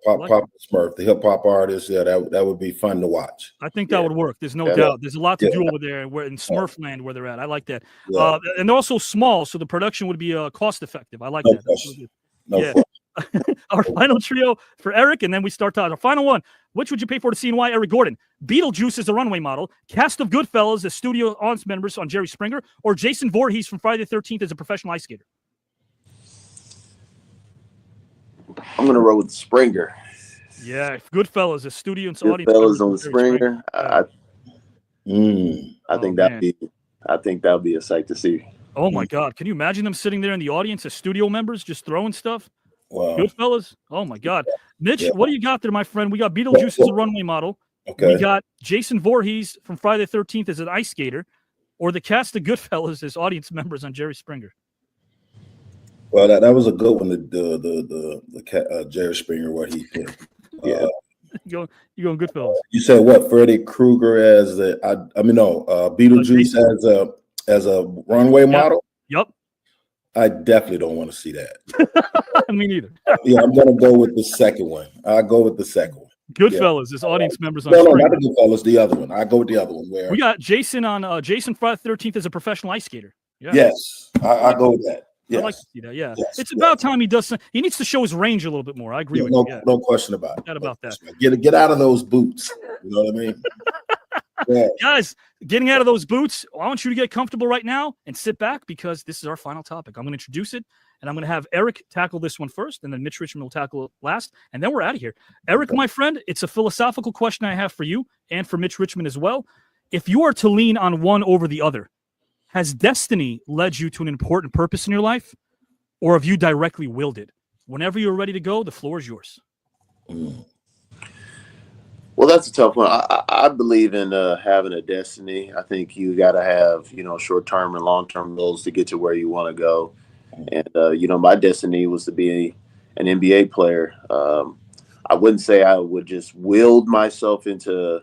Papa Smurf, the hip hop artist. Yeah, that would be fun to watch. I think that would work. There's no doubt. There's a lot to do over there where in Smurf land where they're at. I like that. Yeah. And they're also small, so the production would be cost effective. I like that. Question. Our final trio for Eric, and then we start our final one. Which would you pay for to see and why? Eric Gordon, Beetlejuice as a runway model, cast of Goodfellas as studio audience members on Jerry Springer, or Jason Voorhees from Friday the 13th as a professional ice skater? I'm gonna roll with Springer. Yeah, Goodfellas as studio and audience Goodfellas members on Springer. I think that'd be a sight to see. Oh my God! Can you imagine them sitting there in the audience as studio members, just throwing stuff? Wow. Goodfellas. Oh my God, Mitch, what do you got there, my friend? We got Beetlejuice as a runway model. Okay. We got Jason Voorhees from Friday the 13th as an ice skater, or the cast of Goodfellas as audience members on Jerry Springer. Well, that was a good one. The Jerry Springer, what he did. You going Goodfellas? You said what? Freddy Krueger as Beetlejuice as a runway model. Yep. I definitely don't want to see that. Me neither. Yeah, I'm gonna go with the second one. I'll go with the second one. Goodfellas as audience members on. No, not the Goodfellas. The other one. I go with the other one. Where we got Jason on Jason Friday the 13th as a professional ice skater. Yeah. Yes, I go with that. Yes. I'd like to see that. Yeah, yes. It's about time he does. He needs to show his range a little bit more. I agree with you. Yeah. No question about it. Not about that. Get out of those boots. You know what I mean? Yeah. Guys, getting out of those boots, I want you to get comfortable right now and sit back because this is our final topic. I'm going to introduce it, and I'm going to have Eric tackle this one first, and then Mitch Richmond will tackle it last, and then we're out of here. Eric, my friend, it's a philosophical question I have for you and for Mitch Richmond as well. If you are to lean on one over the other, has destiny led you to an important purpose in your life, or have you directly willed it? Whenever you're ready to go, the floor is yours. Well, that's a tough one. I believe in having a destiny. I think you got to have, short-term and long-term goals to get to where you want to go. And, my destiny was to be an NBA player. I wouldn't say I would just willed myself into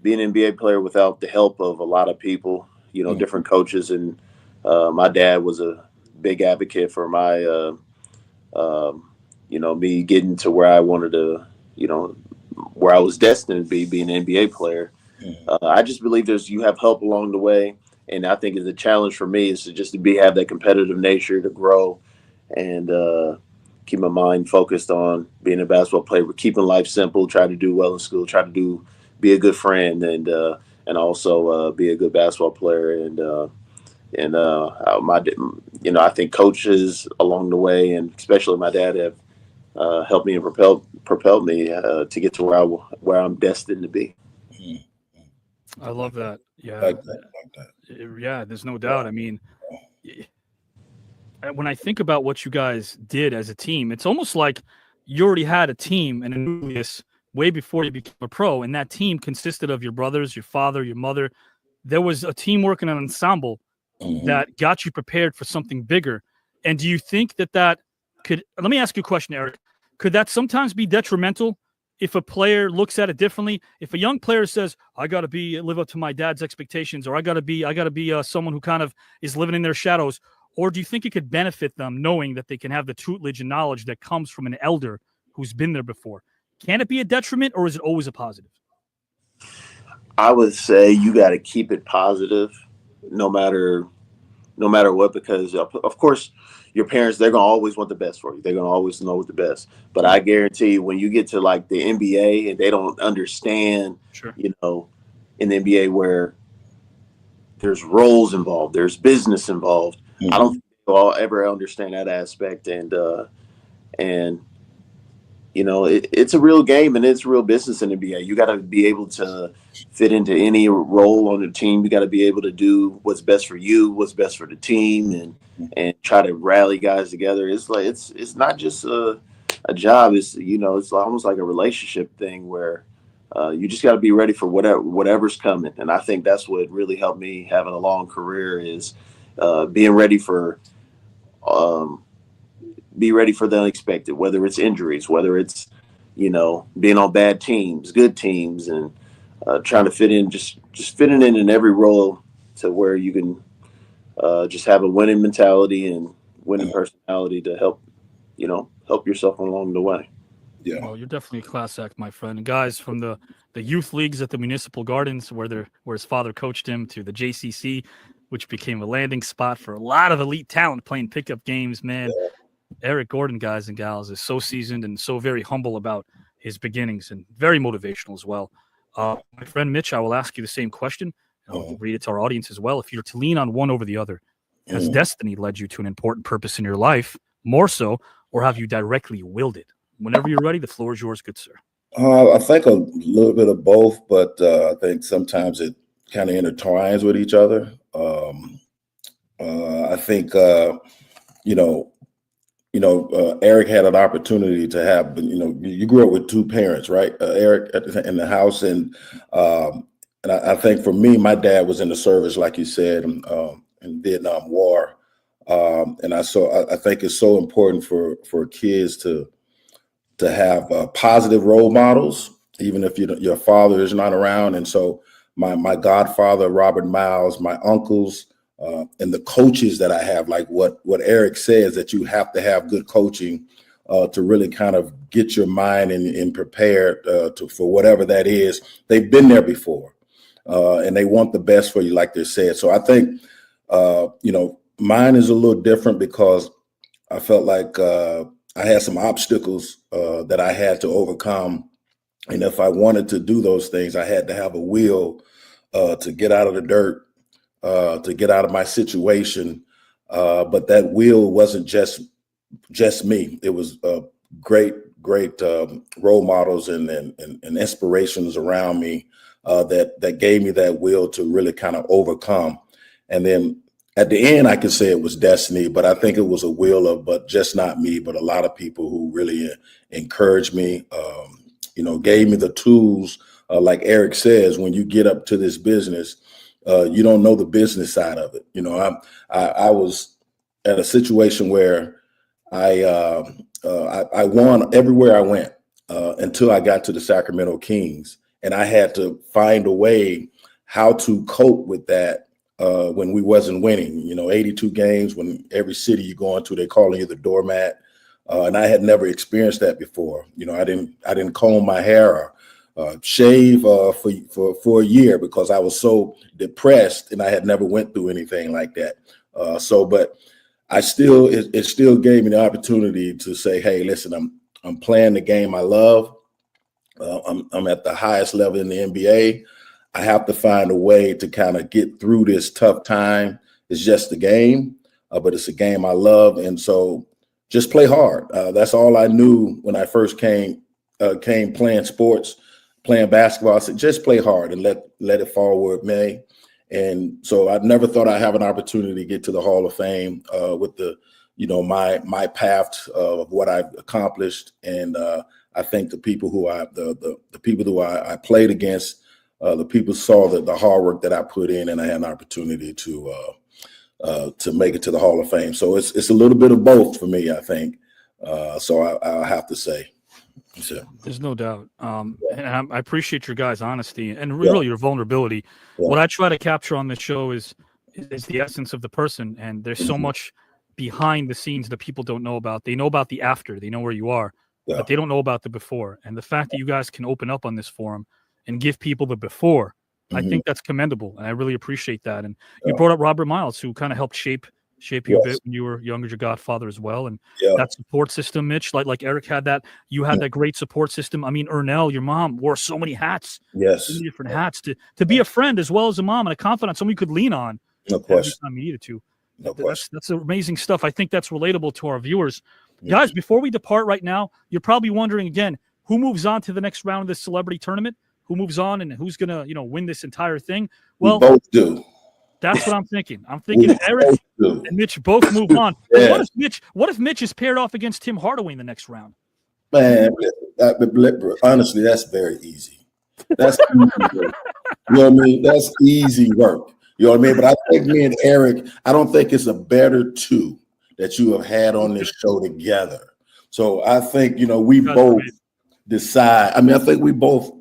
being an NBA player without the help of a lot of people, different coaches. And my dad was a big advocate for my, me getting to where I wanted to, where I was destined to be an NBA player. I just believe you have help along the way. And I think it's a challenge for me is to have that competitive nature to grow and keep my mind focused on being a basketball player, but keeping life simple, try to do well in school, be a good friend and also be a good basketball player. I think coaches along the way, and especially my dad, have helped me and propelled me to get to where I'm destined to be. I love that. Yeah. Like that. Yeah, there's no doubt. I mean, when I think about what you guys did as a team, it's almost like you already had a team and a nucleus way before you became a pro, and that team consisted of your brothers, your father, your mother. There was a teamwork and an ensemble that got you prepared for something bigger. And do you think that could, let me ask you a question, Eric, could that sometimes be detrimental if a player looks at it differently? If a young player says, I got to live up to my dad's expectations, or I got to be someone who kind of is living in their shadows, or do you think it could benefit them knowing that they can have the tutelage and knowledge that comes from an elder who's been there before? Can it be a detriment, or is it always a positive? I would say you got to keep it positive no matter what, because of course your parents, they're going to always want the best for you. They're going to always know what the best. But I guarantee you, when you get to like the NBA and they don't understand, in the NBA where there's roles involved, there's business involved. I don't think they'll ever understand that aspect. And it's a real game and it's real business in the NBA. You got to be able to fit into any role on the team. You got to be able to do what's best for you, what's best for the team, and try to rally guys together. It's like it's not just a job. It's almost like a relationship thing where you just got to be ready for whatever's coming. And I think that's what really helped me having a long career is being ready for. Be ready for the unexpected, whether it's injuries, whether it's, being on bad teams, good teams, and trying to fit in, just fitting in every role to where you can just have a winning mentality and winning personality to help yourself along the way. Yeah. Well, you're definitely a class act, my friend. And guys from the youth leagues at the Municipal Gardens, where his father coached him, to the JCC, which became a landing spot for a lot of elite talent playing pickup games, man. Yeah. Eric Gordon, guys and gals, is so seasoned and so very humble about his beginnings and very motivational as well. My friend Mitch, I will ask you the same question. I'll read it to our audience as well. If you're to lean on one over the other, has destiny led you to an important purpose in your life, more so, or have you directly willed it? Whenever you're ready, the floor is yours, good sir. I think a little bit of both, but I think sometimes it kind of intertwines with each other. I think, Eric had an opportunity to have, you grew up with two parents, right? Eric in the house. And I think for me, my dad was in the service, like you said, in Vietnam War. And I think it's so important for kids to have positive role models, even if your father is not around. And so my godfather, Robert Miles, my uncles, and the coaches that I have, like what Eric says, that you have to have good coaching to really kind of get your mind and prepared for whatever that is. They've been there before, and they want the best for you, like they said. So I think, mine is a little different because I felt like I had some obstacles that I had to overcome. And if I wanted to do those things, I had to have a will to get out of the dirt, to get out of my situation. But that will wasn't just me. It was great role models and inspirations around me that gave me that will to really kind of overcome. And then at the end, I could say it was destiny, but I think it was a will but just not me, but a lot of people who really encouraged me, gave me the tools. Like Eric says, when you get up to this business, you don't know the business side of it. I was at a situation where I won everywhere I went until I got to the Sacramento Kings, and I had to find a way how to cope with that when we wasn't winning. 82 games, when every city you go into, they calling you the doormat, and I had never experienced that before. I didn't comb my hair or shave for a year because I was so depressed, and I had never went through anything like that. But it still gave me the opportunity to say, hey, listen, I'm playing the game I love. I'm at the highest level in the NBA. I have to find a way to kind of get through this tough time. It's just a game, but it's a game I love. And so just play hard. That's all I knew when I first came playing sports, playing basketball. I said, just play hard and let it fall where it may. And so I never thought I'd have an opportunity to get to the Hall of Fame with my path of what I've accomplished. And I think the people who I played against, the people saw the hard work that I put in, and I had an opportunity to make it to the Hall of Fame. So it's a little bit of both for me, I think. So I'll have to say. So. There's no doubt. And I appreciate your guys' honesty and really your vulnerability. Yeah. What I try to capture on this show is the essence of the person. And there's so much behind the scenes that people don't know about. They know about the after. They know where you are, but they don't know about the before. And the fact that you guys can open up on this forum and give people the before, I think that's commendable. And I really appreciate that. And you brought up Robert Miles, who kind of helped shape you a bit when you were younger, your godfather as well. And that support system, Mitch, like Eric had that, you had that great support system. I mean, Ernell, your mom, wore so many hats, so many different hats to be a friend as well as a mom and a confidant, someone you could lean on every time you needed to. That's amazing stuff. I think that's relatable to our viewers. Guys, before we depart right now, you're probably wondering again, who moves on to the next round of this celebrity tournament? Who moves on and who's going to, win this entire thing? Well, we both do. That's what I'm thinking. I'm thinking Eric and Mitch both move on. Yeah. What if Mitch is paired off against Tim Hardaway in the next round? Man, honestly, that's very easy. That's easy work. You know what I mean? That's easy work. You know what I mean? But I think me and Eric, I don't think it's a better two that you have had on this show together. So I think, we both decide. I mean, I think we both,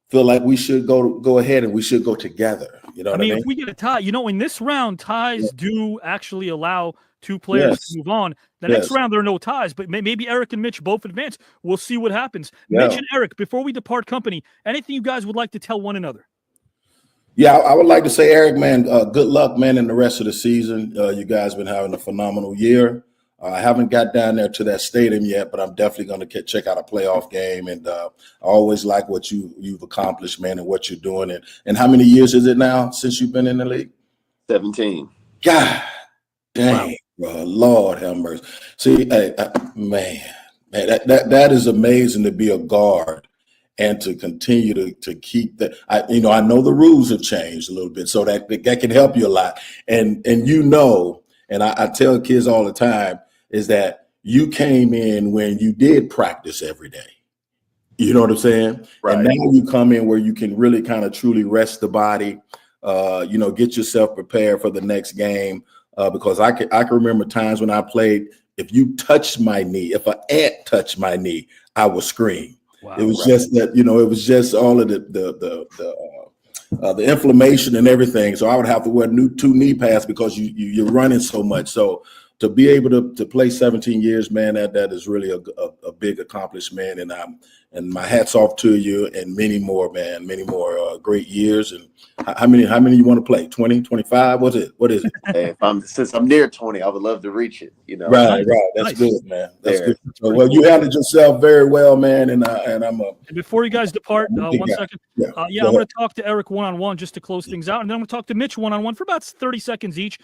feel like we should go ahead and we should go together. You know what I mean? If we get a tie, in this round, ties do actually allow two players to move on. The next round, there are no ties, but maybe Eric and Mitch both advance. We'll see what happens. Yeah. Mitch and Eric, before we depart company, anything you guys would like to tell one another? Yeah, I would like to say, Eric, man, good luck, man, in the rest of the season. You guys been having a phenomenal year. I haven't got down there to that stadium yet, but I'm definitely going to check out a playoff game. And I always like what you've accomplished, man, and what you're doing. And how many years is it now since you've been in the league? 17. God dang, bro. Lord have mercy. See, man, that is amazing to be a guard and to continue to keep that. I know the rules have changed a little bit, so that can help you a lot. And I tell kids all the time, is that you came in when you did practice every day. You know what I'm saying? Right. And now you come in where you can really kind of truly rest the body, get yourself prepared for the next game. Because I can remember times when I played, if you touched my knee, if an ant touched my knee, I would scream. Wow, it was just that, it was just all of the inflammation and everything. So I would have to wear two knee pads because you're running so much. So to be able to play 17 years, man, that is really a big accomplishment. And my hat's off to you and many more, man, many more great years. And how many you want to play? 20, 25? What is it? Hey, since I'm near 20, I would love to reach it. Right. That's good, man. That's good. So, well, you handled yourself very well, man. And I'm And before you guys depart, 1 second. I'm going to talk to Eric one-on-one just to close things out, and then I'm going to talk to Mitch one-on-one for about 30 seconds each,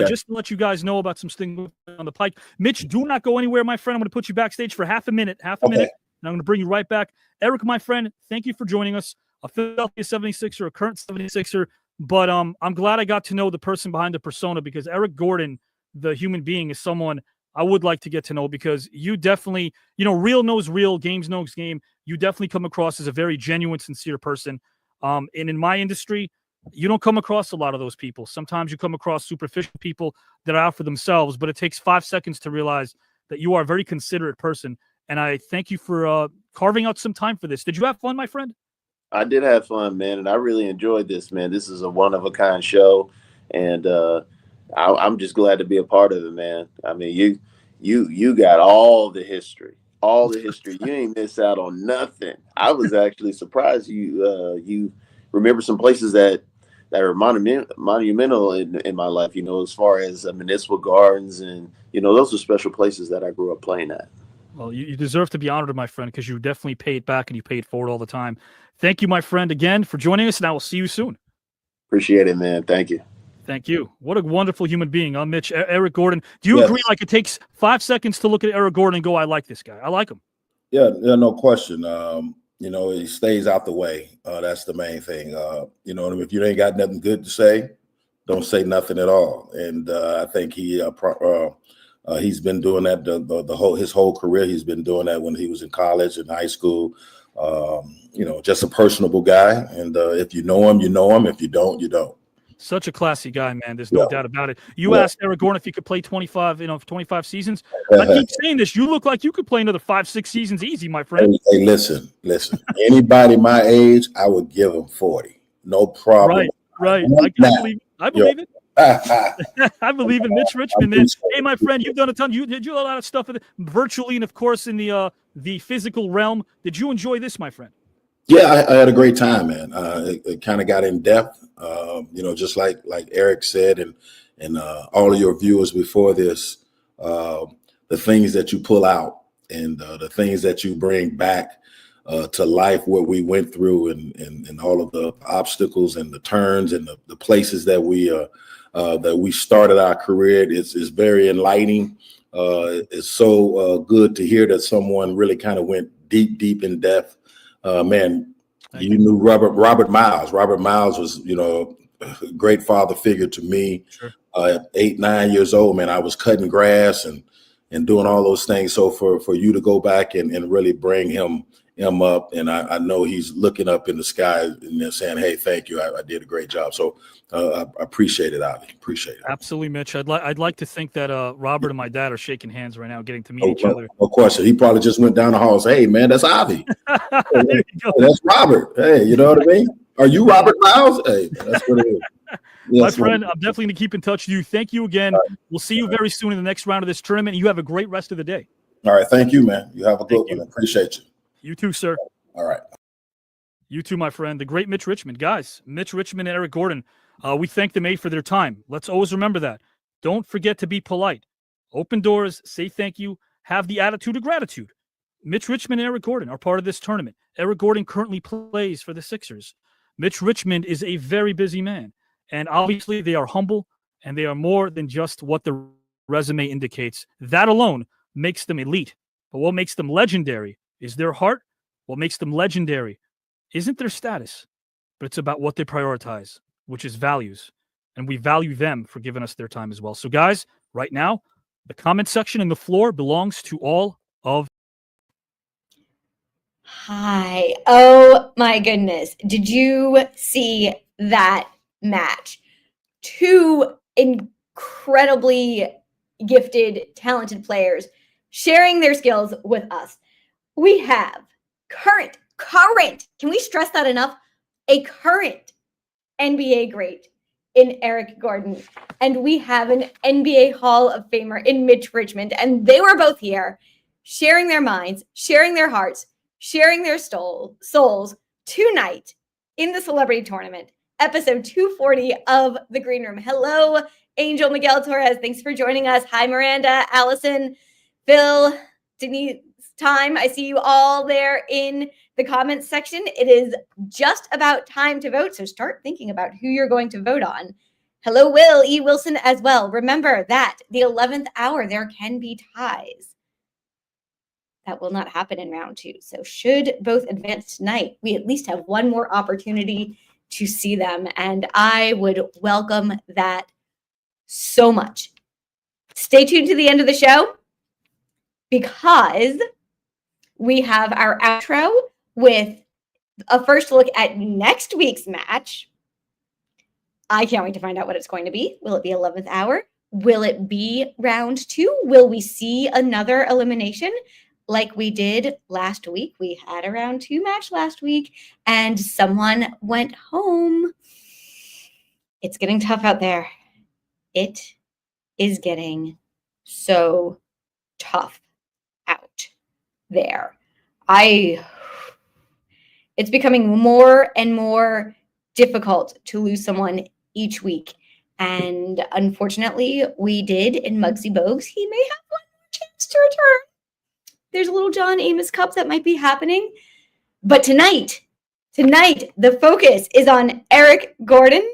just to let you guys know about some things on the pike. Mitch, do not go anywhere, my friend. I'm going to put you backstage for half a minute. And I'm going to bring you right back. Eric, my friend, thank you for joining us. A Philadelphia 76er, a current 76er, but I'm glad I got to know the person behind the persona, because Eric Gordon, the human being, is someone I would like to get to know, because you definitely, real knows real, games knows game. You definitely come across as a very genuine, sincere person. And in my industry, you don't come across a lot of those people. Sometimes you come across superficial people that are out for themselves, but it takes 5 seconds to realize that you are a very considerate person. And I thank you for carving out some time for this. Did you have fun, my friend? I did have fun, man, and I really enjoyed this, man. This is a one-of-a-kind show, and I'm just glad to be a part of it, man. I mean, you got all the history. You ain't miss out on nothing. I was actually surprised you remember some places that are monumental in my life, as far as municipal gardens, and those are special places that I grew up playing at. Well, you deserve to be honored, my friend, because you definitely pay it back and you pay it forward all the time. Thank you, my friend, again for joining us, and I will see you soon. Appreciate it, man. Thank you. Thank you. What a wonderful human being. I'm Mitch. Eric Gordon. Do you agree, like, it takes 5 seconds to look at Eric Gordon and go, I like this guy. I like him. Yeah, no question. He stays out the way. That's the main thing. If you ain't got nothing good to say, don't say nothing at all. And I think he's been doing that his whole career. He's been doing that when he was in college and high school. Just a personable guy. And if you know him, you know him. If you don't, you don't. Such a classy guy, man. There's no doubt about it. You asked Eric Gordon if he could play 25 seasons. I keep saying this. You look like you could play another 5-6 seasons easy, my friend. Hey, listen. Anybody my age, I would give him 40. No problem. Right. I believe it. I believe in Mitch Richmond, man. Hey, my friend, you've done a ton. You did a lot of stuff virtually and, of course, in the physical realm. Did you enjoy this, my friend? Yeah, I had a great time, man. It kind of got in depth, just like Eric said, and all of your viewers before this, the things that you pull out and the things that you bring back to life, what we went through, and all of the obstacles and the turns and the places that we started our career. It's very enlightening. It's so good to hear that someone really kind of went deep in depth. Man, you knew Robert Miles. Robert Miles was, a great father figure to me. Sure. At 8, 9 years old, man, I was cutting grass and doing all those things. So for you to go back and really bring him up, and I know he's looking up in the sky and they're saying, "Hey, thank you. I did a great job." So I appreciate it, Avi. Appreciate it. Absolutely, Mitch. I'd like to think that Robert and my dad are shaking hands right now, getting to meet each other. No question. He probably just went down the hall and said, "Hey, man, that's Avi. Hey, that's Robert. Hey, you know what I mean? Are you Robert Miles? Hey, that's what it is." My friend, I'm definitely going to keep in touch with you. Thank you again. We'll see you very soon in the next round of this tournament. You have a great rest of the day. All right. Thank you, man. You have a good one. I appreciate you. You too, sir. All right. You too, my friend. The great Mitch Richmond. Guys, Mitch Richmond and Eric Gordon, we thank them for their time. Let's always remember that. Don't forget to be polite. Open doors, say thank you, have the attitude of gratitude. Mitch Richmond and Eric Gordon are part of this tournament. Eric Gordon currently plays for the Sixers. Mitch Richmond is a very busy man. And obviously they are humble and they are more than just what the resume indicates. That alone makes them elite. But what makes them legendary is their heart. What makes them legendary isn't their status, but it's about what they prioritize, which is values. And we value them for giving us their time as well. So guys, right now, the comment section and the floor belongs to all of. Hi. Oh my goodness. Did you see that match? Two incredibly gifted, talented players sharing their skills with us. We have current, can we stress that enough? A current NBA great in Eric Gordon. And we have an NBA Hall of Famer in Mitch Richmond. And they were both here sharing their minds, sharing their hearts, sharing their souls tonight in the celebrity tournament, episode 240 of The Green Room. Hello, Angel Miguel Torres. Thanks for joining us. Hi, Miranda, Allison, Phil, Denise, Time. I see you all there in the comments section. It is just about time to vote, so start thinking about who you're going to vote on. Hello, Will E. Wilson as well. Remember that the 11th hour, there can be ties. That will not happen in round 2. So should both advance tonight, we at least have one more opportunity to see them. And I would welcome that so much. Stay tuned to the end of the show because we have our outro with a first look at next week's match. I can't wait to find out what it's going to be. Will it be 11th hour? Will it be round 2? Will we see another elimination like we did last week? We had a round 2 match last week and someone went home. It's getting tough out there. It is getting so tough out there. It's becoming more and more difficult to lose someone each week. And unfortunately, we did in Muggsy Bogues. He may have one more chance to return. There's a little John Amos Cup that might be happening. But tonight, the focus is on Eric Gordon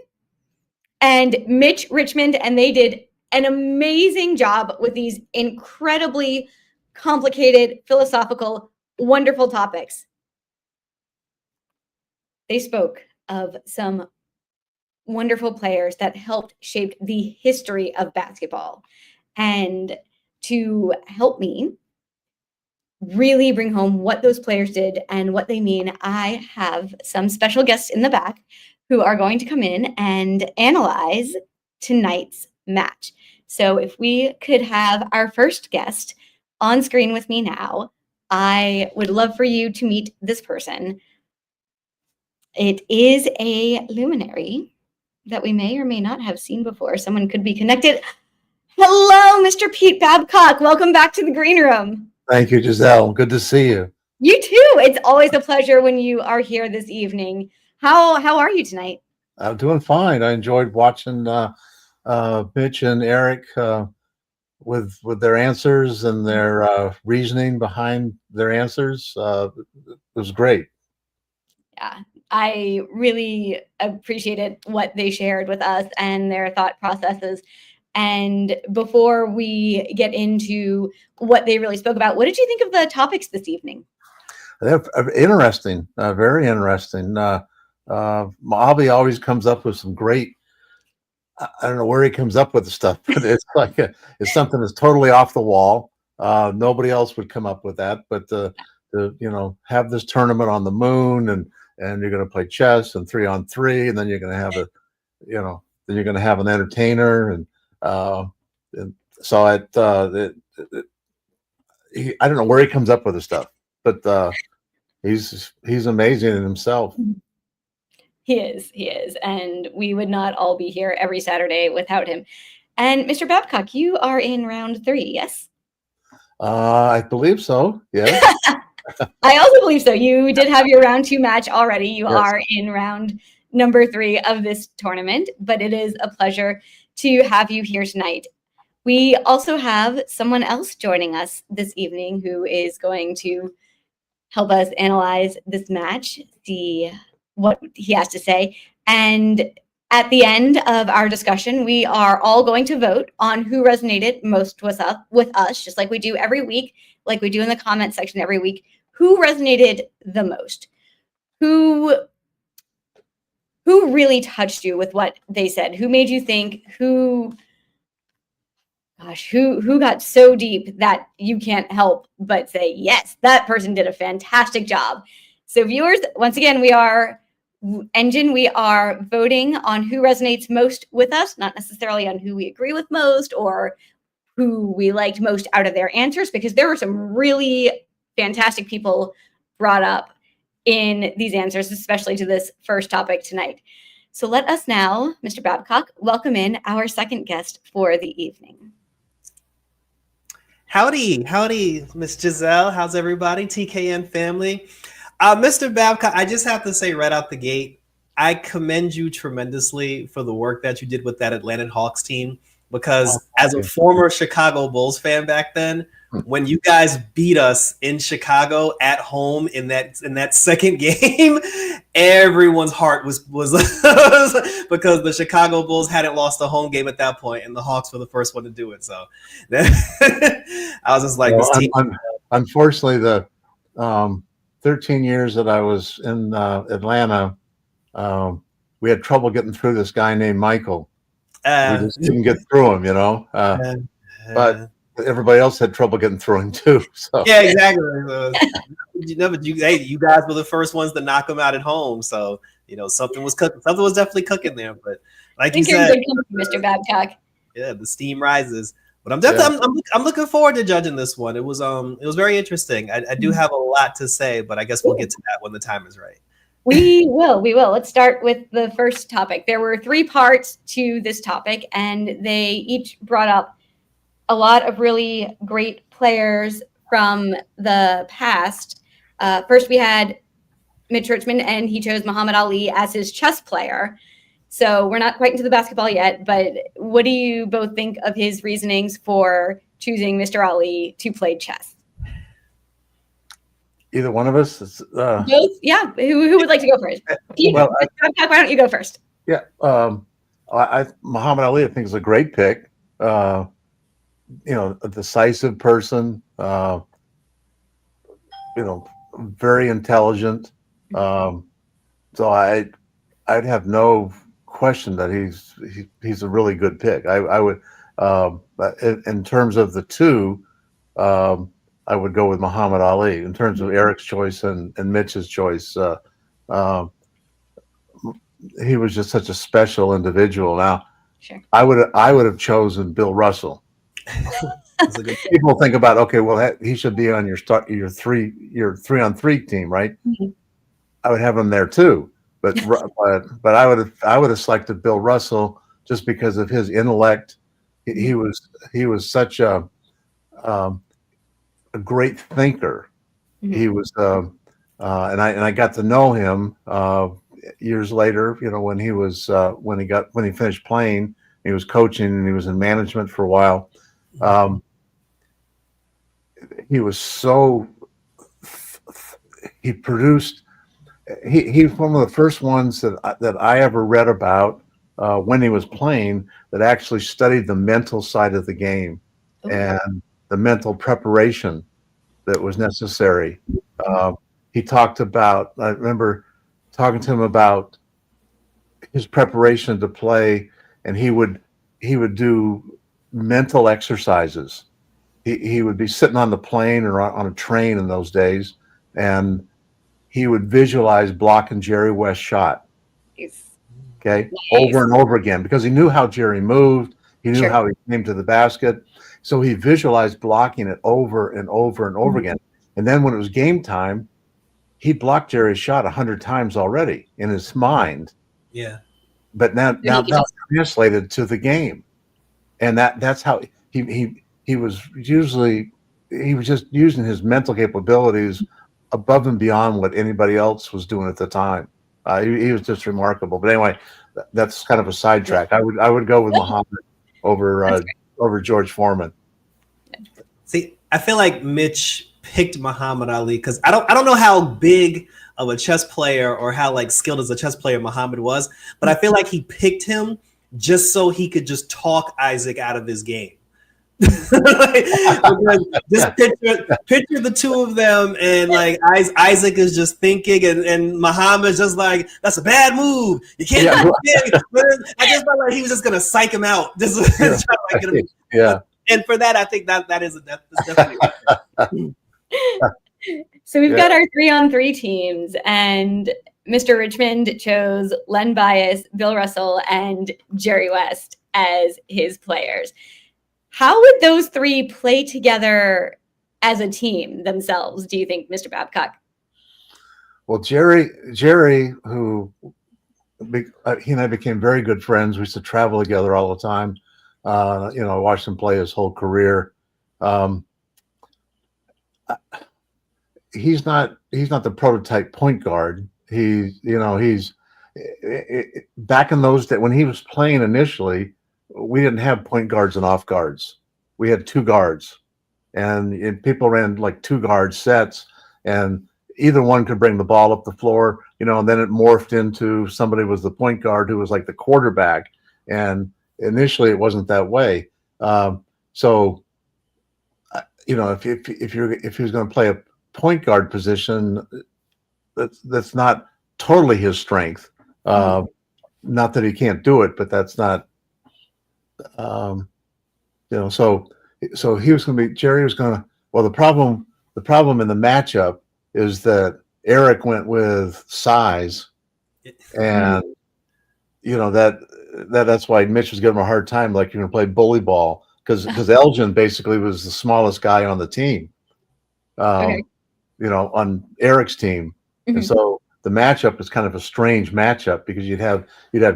and Mitch Richmond, and they did an amazing job with these incredibly complicated, philosophical, wonderful topics. They spoke of some wonderful players that helped shape the history of basketball. And to help me really bring home what those players did and what they mean, I have some special guests in the back who are going to come in and analyze tonight's match. So if we could have our first guest on screen with me now, I would love for you to meet this person. It is a luminary that we may or may not have seen before. Someone could be connected. Hello, Mr. Pete Babcock. Welcome back to the Green Room. Thank you, Giselle. Good to see you. You too. It's always a pleasure when you are here this evening. How are you tonight? I'm doing fine. I enjoyed watching Mitch and Eric with their answers and their reasoning behind their answers. It was great. Yeah, I really appreciated what they shared with us and their thought processes. And before we get into what they really spoke about, what did you think of the topics this evening? They're interesting, very interesting. Avi always comes up with some great. I don't know where he comes up with the stuff, but it's like it's something that's totally off the wall. Nobody else would come up with that. But to have this tournament on the moon, and you're going to play chess and 3-on-3, and then you're going to have then you're going to have an entertainer, and so I don't know where he comes up with the stuff, but he's amazing in himself. He is, and we would not all be here every Saturday without him. And Mr. Babcock, you are in round 3, yes? I believe so. Yes. I also believe so. You did have your round 2 match already. You Yes. are in round number 3 of this tournament, but it is a pleasure to have you here tonight. We also have someone else joining us this evening who is going to help us analyze this match, see what he has to say. And at the end of our discussion, we are all going to vote on who resonated most with us, just like we do every week, like we do in the comment section every week. Who resonated the most? Who really touched you with what they said? Who made you think? Who got so deep that you can't help but say, yes, that person did a fantastic job. So viewers, once again, we are voting on who resonates most with us, not necessarily on who we agree with most or who we liked most out of their answers, because there were some really fantastic people brought up in these answers, especially to this first topic tonight. So let us now, Mr. Babcock, welcome in our second guest for the evening. Howdy, Miss Giselle. How's everybody? TKN family. Mr. Babcock, I just have to say right out the gate, I commend you tremendously for the work that you did with that Atlanta Hawks team, because as a former Chicago Bulls fan back then, when you guys beat us in Chicago at home in that second game, everyone's heart was because the Chicago Bulls hadn't lost a home game at that point, and the Hawks were the first one to do it. So I was just like, this team. Unfortunately, the 13 years that I was in Atlanta, we had trouble getting through this guy named Michael. We just didn't get through him, but everybody else had trouble getting through him too. So yeah, exactly. But you guys were the first ones to knock them out at home, so something was cooking. Something was definitely cooking there. But like you said, Mr. Babcock. Yeah, the steam rises. But I'm definitely I'm looking forward to judging this one. It was very interesting. I do have a lot to say, but I guess we'll get to that when the time is right. We will. Let's start with the first topic. There were 3 parts to this topic, and they each brought up a lot of really great players from the past. First, we had Mitch Richmond, and he chose Muhammad Ali as his chess player. So we're not quite into the basketball yet, but what do you both think of his reasonings for choosing Mr. Ali to play chess? Either one of us? Both? Yeah. Who would like to go first? Why don't you go first? Yeah. Muhammad Ali, I think, is a great pick. A decisive person, very intelligent. So I'd have no question that he's a really good pick. I would, in terms of the two, I would go with Muhammad Ali. In terms of Eric's choice and Mitch's choice, he was just such a special individual. Now, sure. I would have chosen Bill Russell. People think about, okay, well, he should be on your 3-on-3 team, right? Mm-hmm. I would have him there too, but I would have selected Bill Russell just because of his intellect. He was such a great thinker. Mm-hmm. He was, and I got to know him years later. When he finished playing, he was coaching and he was in management for a while. He was so he produced. He's one of the first ones that I ever read about when he was playing that actually studied the mental side of the game and the mental preparation that was necessary. He talked about. I remember talking to him about his preparation to play, and he would do mental exercises. He would be sitting on the plane or on a train in those days, and he would visualize blocking Jerry West's shot. Okay, over and over again, because he knew how Jerry moved. He knew how he came to the basket. So he visualized blocking it over and over and over again. And then when it was game time, he blocked Jerry's shot 100 times already in his mind. Yeah. But now translated to the game. And that's how he was just using his mental capabilities above and beyond what anybody else was doing at the time. He was just remarkable. But anyway, that's kind of a sidetrack. I would go with Muhammad over George Foreman. See, I feel like Mitch picked Muhammad Ali because I don't know how big of a chess player or how like skilled as a chess player Muhammad was, but I feel like he picked him just so he could just talk Isaac out of his game. Just picture the two of them, and like Isaac is just thinking, and Muhammad's just like, "That's a bad move. You can't." I just felt like he was just gonna psych him out. Just try to like, get him. Yeah. And for that, I think that's definitely. So we've got our 3-on-3 teams, and Mr. Richmond chose Len Bias, Bill Russell, and Jerry West as his players. How would those three play together as a team themselves, do you think, Mr. Babcock? Well, Jerry, who he and I became very good friends. We used to travel together all the time. I watched him play his whole career. He's not the prototype point guard. He's back in those days when he was playing initially, we didn't have point guards and off guards. We had two guards, and people ran like two guard sets, and either one could bring the ball up the floor, and then it morphed into somebody was the point guard who was like the quarterback. And initially it wasn't that way. So if he was going to play a point guard position, that's not totally his strength. Not that he can't do it, but that's not. So he was going to be. Jerry was going to. Well, the problem in the matchup is that Eric went with size, and that's why Mitch was giving him a hard time. Like, you're going to play bully ball because Elgin basically was the smallest guy on the team. On Eric's team, and so the matchup is kind of a strange matchup because you'd have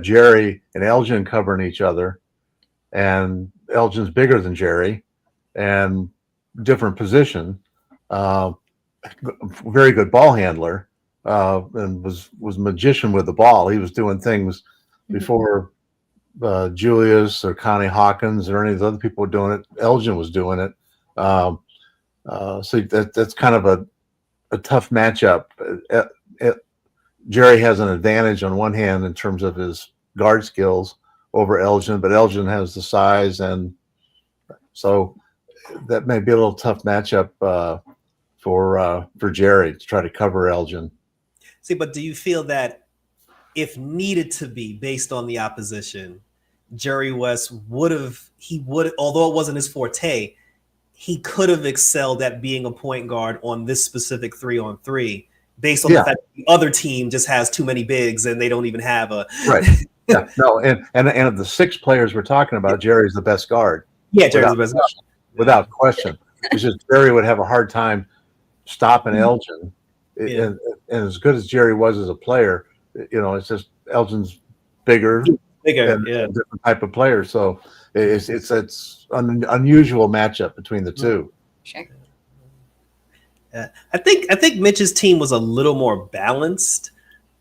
Jerry and Elgin covering each other, and Elgin's bigger than Jerry, and different position. Very good ball handler, and was magician with the ball. He was doing things before Julius or Connie Hawkins or any of the other people were doing it. Elgin was doing it. So that's kind of a tough matchup. Jerry has an advantage on one hand in terms of his guard skills over Elgin, but Elgin has the size, and so that may be a little tough matchup for Jerry to try to cover Elgin. See, but do you feel that if needed to be based on the opposition, Jerry West would, although it wasn't his forte, he could have excelled at being a point guard on this specific 3-on-3 based on the fact that the other team just has too many bigs and they don't even have a right. Yeah, no, and of the 6 players we're talking about, Jerry's the best guard. Yeah, Jerry's the best guard. Without question. It's just Jerry would have a hard time stopping Elgin. And as good as Jerry was as a player, it's just Elgin's bigger and a different type of player. So it's an unusual matchup between the two. Sure. I think Mitch's team was a little more balanced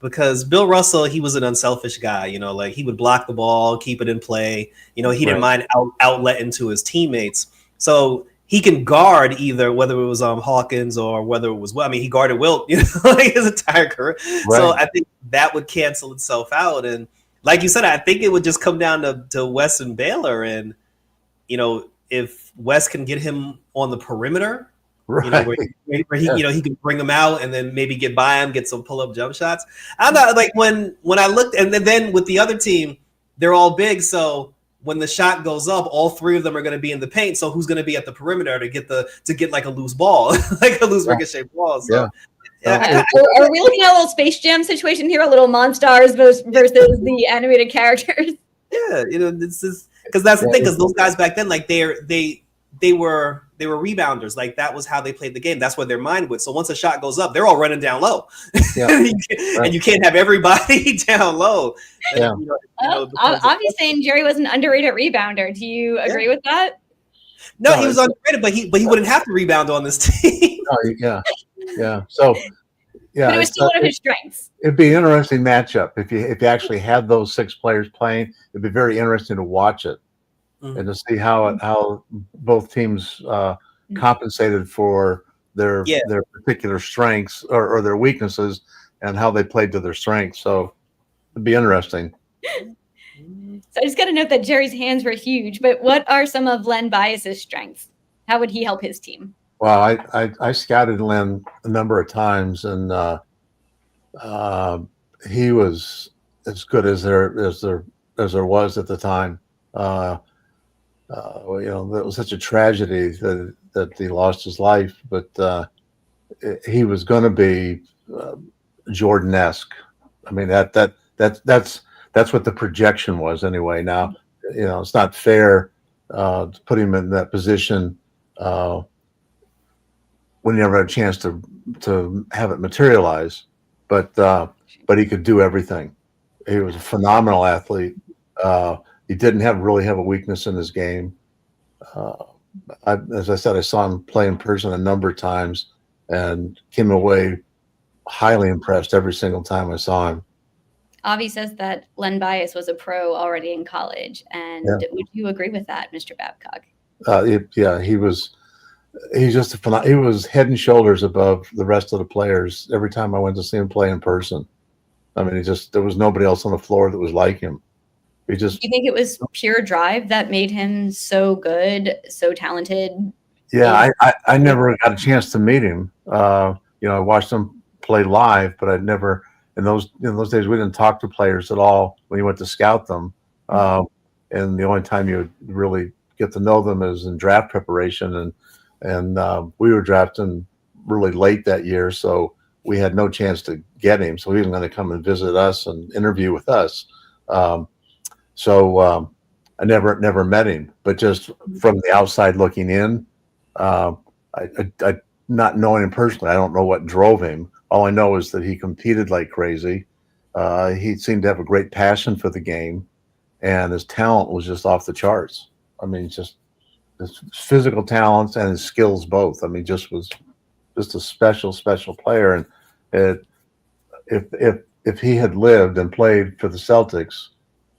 because Bill Russell, he was an unselfish guy. Like he would block the ball, keep it in play. He didn't mind outletting to his teammates. So he can guard either, whether it was Hawkins or whether it was he guarded Wilt, like his entire career. Right. So I think that would cancel itself out. And like you said, I think it would just come down to Wes and Baylor. And if Wes can get him on the perimeter, right, where he can bring him out and then maybe get by him, get some pull up jump shots. I'm not like when I looked, and then with the other team, they're all big, so when the shot goes up, all three of them are going to be in the paint. So who's going to be at the perimeter to get like a loose ball, like a loose ricochet ball? So, are we looking at a little Space Jam situation here? A little Monstars versus the animated characters? Yeah, this is because that's the thing. Because those guys back then, like they were rebounders. Like that was how they played the game. That's what their mind was. So once a shot goes up, they're all running down low, and you can't have everybody down low. Yeah. Avi's saying Jerry was an underrated rebounder. Do you agree with that? No, he was underrated, but he wouldn't have to rebound on this team. Yeah. So, but it was still one of his strengths. It'd be an interesting matchup if you actually had those 6 players playing. It'd be very interesting to watch it and to see how both teams compensated for their particular strengths or their weaknesses and how they played to their strengths. So it'd be interesting. So I just got to note that Jerry's hands were huge, but what are some of Len Bias's strengths? How would he help his team? Well, I scouted Len a number of times, and he was as good as there was at the time. That was such a tragedy that he lost his life, but he was going to be Jordan-esque. I mean that's what the projection was anyway. Now, it's not fair to put him in that position when you never had a chance to have it materialize, but he could do everything. He was a phenomenal athlete. He didn't really have a weakness in his game. As I said, I saw him play in person a number of times and came away highly impressed every single time I saw him. Avi says that Len Bias was a pro already in college, and would you agree with that, Mr. Babcock? He was. He's just he was head and shoulders above the rest of the players every time I went to see him play in person. I mean, there was nobody else on the floor that was like him. Do you think it was pure drive that made him so good, so talented? Yeah, I never got a chance to meet him. I watched him play live, but I'd never in those days we didn't talk to players at all when you went to scout them. And the only time you would really get to know them is in draft preparation, and we were drafting really late that year, so we had no chance to get him. So he was going to come and visit us and interview with us. So I never met him, but just from the outside looking in, I not knowing him personally, I don't know what drove him. All I know is that he competed like crazy. He seemed to have a great passion for the game, and his talent was just off the charts. I mean, just his physical talents and his skills both. I mean, was just a special player. And if he had lived and played for the Celtics,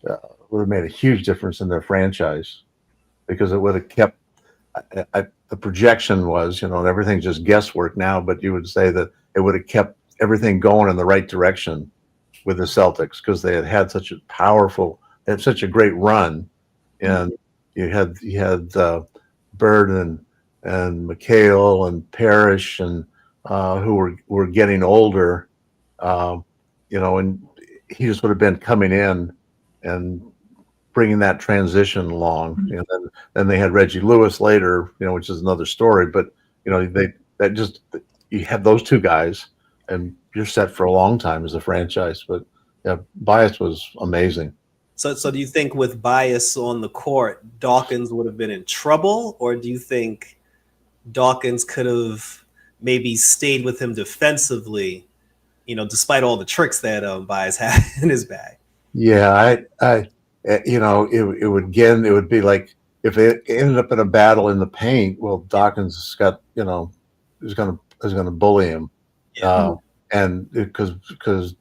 it would have made a huge difference in their franchise, because it would have kept. The projection was, and everything's just guesswork now, but you would say that it would have kept everything going in the right direction with the Celtics, because they had such a great run, and you had Bird and McHale and Parrish and who were getting older, and he just would have been coming in and bringing that transition along. Then they had Reggie Lewis later, which is another story. But you have those two guys, and you're set for a long time as a franchise. But yeah, Bias was amazing. So do you think with Bias on the court, Dawkins would have been in trouble, or do you think Dawkins could have maybe stayed with him defensively, despite all the tricks that Bias had in his bag? Yeah, it would be like if it ended up in a battle in the paint. Well, Dawkins got is going to bully him, and because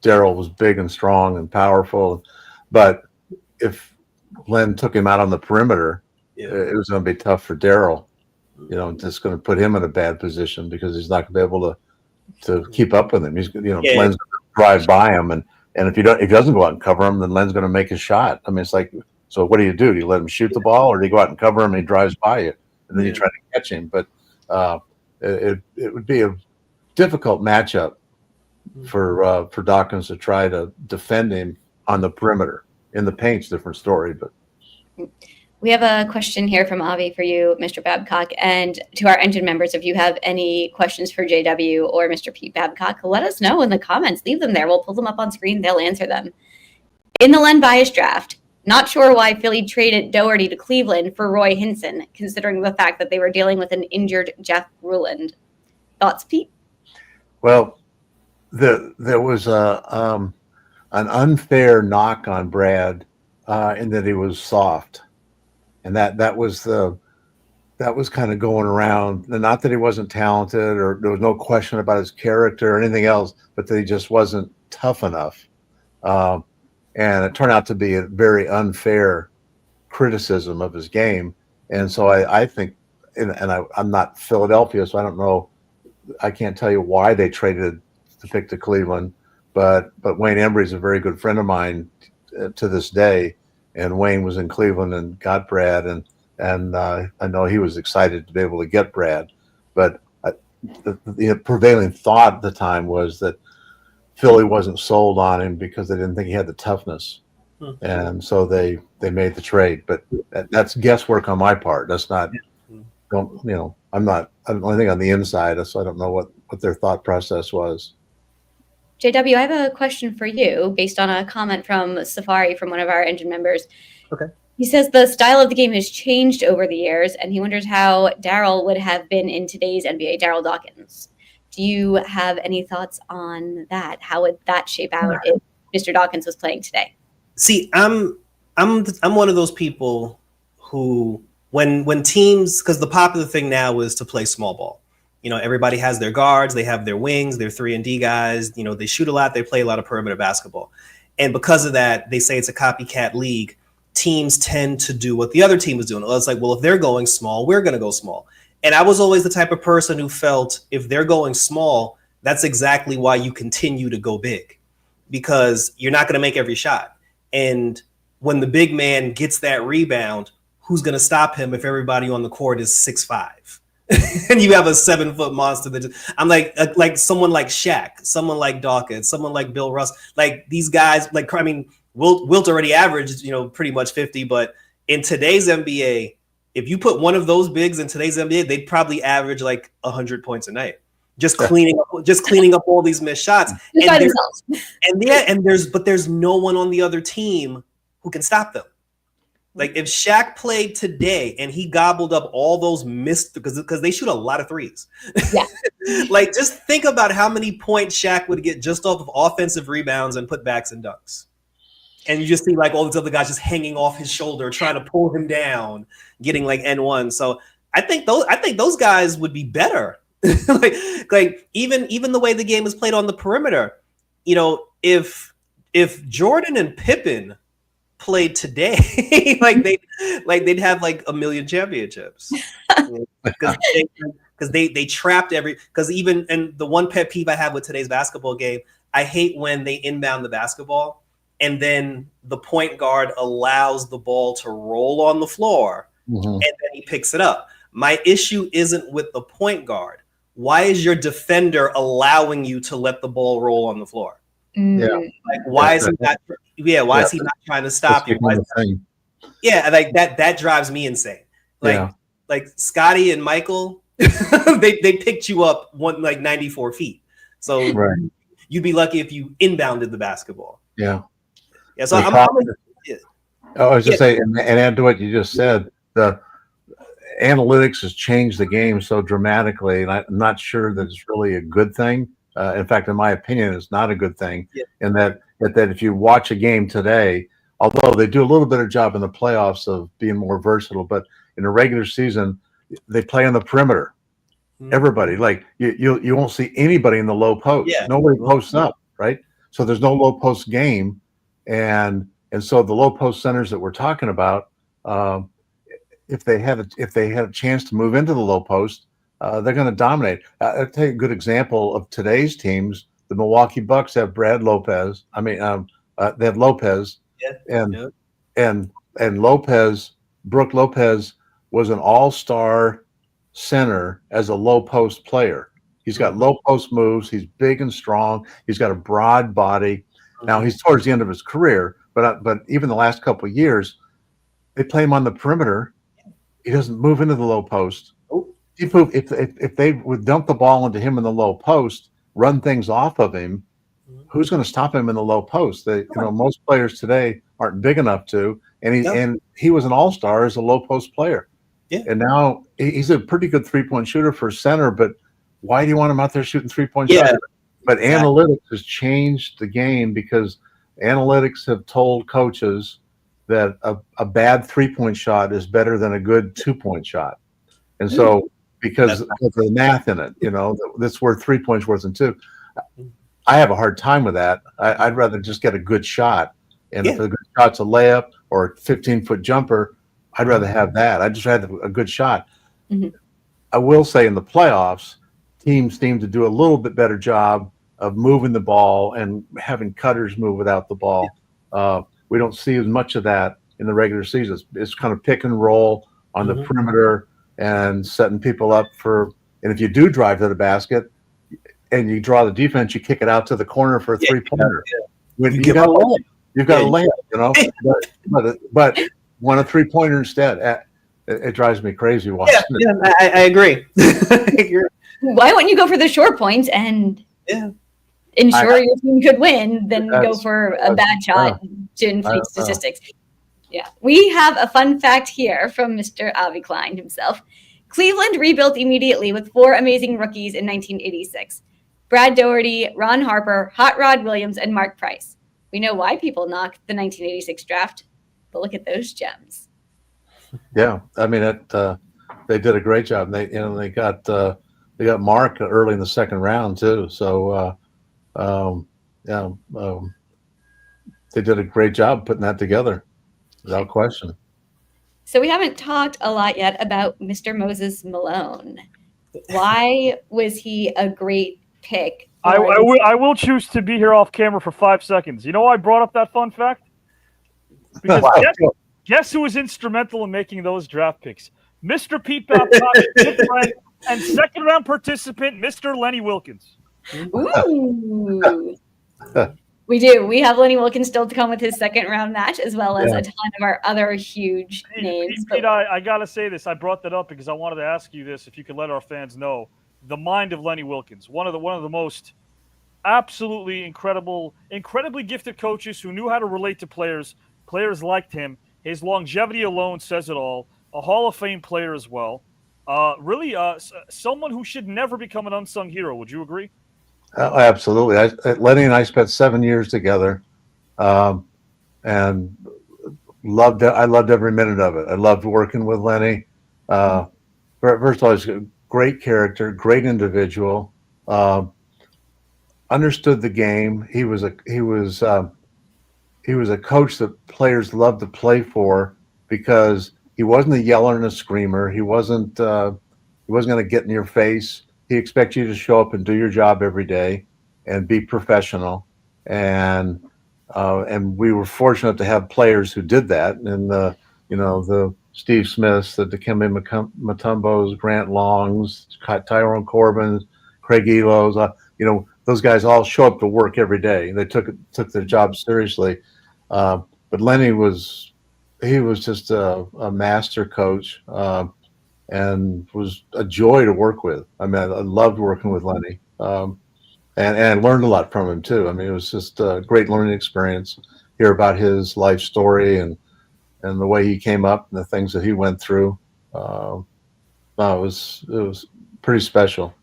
Daryl was big and strong and powerful, but if Len took him out on the perimeter, it was going to be tough for Daryl. you know, just going to put him in a bad position because he's not going to be able to keep up with him. He's, you know, Len's going to drive by him, and if he doesn't go out and cover him, then Len's going to make his shot. I mean, it's like, so what do you do? Do you let him shoot the ball, or do you go out and cover him and he drives by you, and then you try to catch him? But it would be a difficult matchup for Dawkins to try to defend him on the perimeter. In the paint's a different story, but. We have a question here from Avi for you, Mr. Babcock, and to our engine members, if you have any questions for JW or Mr. Pete Babcock, let us know in the comments. Leave them there. We'll pull them up on screen. They'll answer them. In the Len Bias draft, not sure why Philly traded Doherty to Cleveland for Roy Hinson, considering the fact that they were dealing with an injured Jeff Ruland. Thoughts, Pete? Well, there was an unfair knock on Brad in that he was soft. And that was kind of going around. Not that he wasn't talented, or there was no question about his character or anything else, but that he just wasn't tough enough. And it turned out to be a very unfair criticism of his game. And so I think, and I'm not Philadelphia, so I don't know. I can't tell you why they traded to pick to Cleveland, but Wayne Embry is a very good friend of mine to this day. And Wayne was in Cleveland and got Brad, and I know he was excited to be able to get Brad. But the prevailing thought at the time was that Philly wasn't sold on him because they didn't think he had the toughness, and so they made the trade. But that's guesswork on my part. That's not, I'm not. I don't know anything on the inside, so I don't know what their thought process was. JW, I have a question for you based on a comment from Safari from one of our engine members. Okay. He says the style of the game has changed over the years, and he wonders how Daryl would have been in today's NBA, Daryl Dawkins. Do you have any thoughts on that? How would that shape out if Mr. Dawkins was playing today? See, I'm one of those people who, when teams, because the popular thing now is to play small ball. You know, everybody has their guards, they have their wings, their 3-and-D guys, you know, they shoot a lot, they play a lot of perimeter basketball. And because of that, they say it's a copycat league. Teams tend to do what the other team is doing. It's like, well, if they're going small, we're going to go small. And I was always the type of person who felt if they're going small, that's exactly why you continue to go big, because you're not going to make every shot. And when the big man gets that rebound, who's going to stop him if everybody on the court is 6'5"? And you have a 7-foot monster that I'm like someone like Shaq, someone like Dawkins, someone like Bill Russ, like these guys, like, I mean, Wilt already averaged, you know, pretty much 50, but in today's NBA, if you put one of those bigs in today's NBA, they'd probably average like 100 points a night, just cleaning up all these missed shots. But there's no one on the other team who can stop them. Like if Shaq played today and he gobbled up all those missed, because they shoot a lot of threes. Yeah. Like just think about how many points Shaq would get just off of offensive rebounds and putbacks and dunks. And you just see like all these other guys just hanging off his shoulder, trying to pull him down, getting like N1. So I think those guys would be better. like even the way the game is played on the perimeter, you know, if Jordan and Pippen played today, they'd have like a million championships, because they trapped because even, and the one pet peeve I have with today's basketball game, I hate when they inbound the basketball and then the point guard allows the ball to roll on the floor, and then he picks it up. My issue isn't with the point guard. Why is your defender allowing you to let the ball roll on the floor? Yeah. Like, why is he not? Yeah, why is he not trying to stop you? Yeah, like that drives me insane. Like Scotty and Michael, they picked you up 94 feet. So you'd be lucky if you inbounded the basketball. Yeah. Yeah. So I was just saying, and add to what you just said, the analytics has changed the game so dramatically, and I'm not sure that it's really a good thing. In fact, in my opinion, it's not a good thing. Yeah. In that if you watch a game today, although they do a little bit of job in the playoffs of being more versatile, but in the regular season, they play on the perimeter. Everybody, like you won't see anybody in the low post. Yeah. Nobody posts up, right? So there's no low post game, and so the low post centers that we're talking about, if they had a chance to move into the low post, they're going to dominate. I'll tell you a good example of today's teams. The Milwaukee Bucks have Brad Lopez. I mean, they have Lopez, and Lopez, Brooke Lopez was an all-star center as a low post player. He's got low post moves. He's big and strong. He's got a broad body. Now he's towards the end of his career, but even the last couple of years, they play him on the perimeter. He doesn't move into the low post. If they would dump the ball into him in the low post, run things off of him, who's going to stop him in the low post? Most players today aren't big enough to. And he was an all-star as a low post player. Yeah. And now he's a pretty good three-point shooter for center, but why do you want him out there shooting three-point shots? But analytics has changed the game because analytics have told coaches that a bad three-point shot is better than a good two-point shot. And so because of the math in it, that's worth 3 points worth than two. I have a hard time with that. I'd rather just get a good shot. And if a good shot's a layup or a 15-foot jumper, I'd rather have that. I just had a good shot. I will say in the playoffs, teams seem to do a little bit better job of moving the ball and having cutters move without the ball. We don't see as much of that in the regular season. It's kind of pick and roll on the perimeter and setting people up for. And if you do drive to the basket and you draw the defense, you kick it out to the corner for a three-pointer. You got to lay it. You've got to lay it, but want a three-pointer instead. It drives me crazy watching it. I agree. Why wouldn't you go for the short points and ensure your team could win than go for a bad shot to inflate statistics? Yeah. We have a fun fact here from Mr. Avi Klein himself. Cleveland rebuilt immediately with 4 amazing rookies in 1986. Brad Doherty, Ron Harper, Hot Rod Williams, and Mark Price. We know why people knocked the 1986 draft, but look at those gems. Yeah, I mean, they did a great job. They got Mark early in the second round too. So, they did a great job putting that together, without question. So we haven't talked a lot yet about Mr. Moses Malone. Why was he a great pick? I will choose to be here off camera for 5 seconds. You know why I brought up that fun fact? Because guess who was instrumental in making those draft picks? Mr. Pete Babcock, and second-round participant, Mr. Lenny Wilkins. Ooh. We do. We have Lenny Wilkins still to come with his second-round match, as well as a ton of our other huge names. Pete, I got to say this. I brought that up because I wanted to ask you this, if you could let our fans know. The mind of Lenny Wilkins, one of the most absolutely incredibly gifted coaches who knew how to relate to players. Players liked him. His longevity alone says it all. A Hall of Fame player as well. Really, someone who should never become an unsung hero. Would you agree? Absolutely. Lenny and I spent 7 years together, and I loved every minute of it. I loved working with Lenny. First of all, he's a great character, great individual. Understood the game. He was a coach that players loved to play for because he wasn't a yeller and a screamer. He wasn't going to get in your face. He expects you to show up and do your job every day and be professional. And we were fortunate to have players who did that. And the Steve Smiths, the Dikembe Mutombos, Grant Longs, Tyrone Corbin, Craig Elos, those guys all show up to work every day. They took their job seriously. But Lenny was just a master coach. And was a joy to work with. I mean, I loved working with Lenny, and I learned a lot from him too. I mean, it was just a great learning experience. Hear about his life story and the way he came up and the things that he went through. It was pretty special.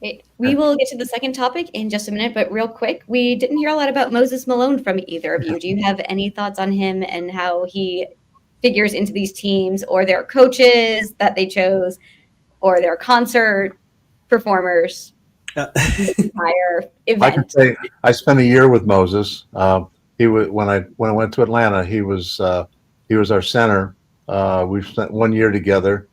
We will get to the second topic in just a minute, but real quick, we didn't hear a lot about Moses Malone from either of you. Do you have any thoughts on him and how he figures into these teams, or their coaches that they chose, or their concert performers? Entire event. I can say I spent a year with Moses. He was when I went to Atlanta. He was our center, We've spent 1 year together.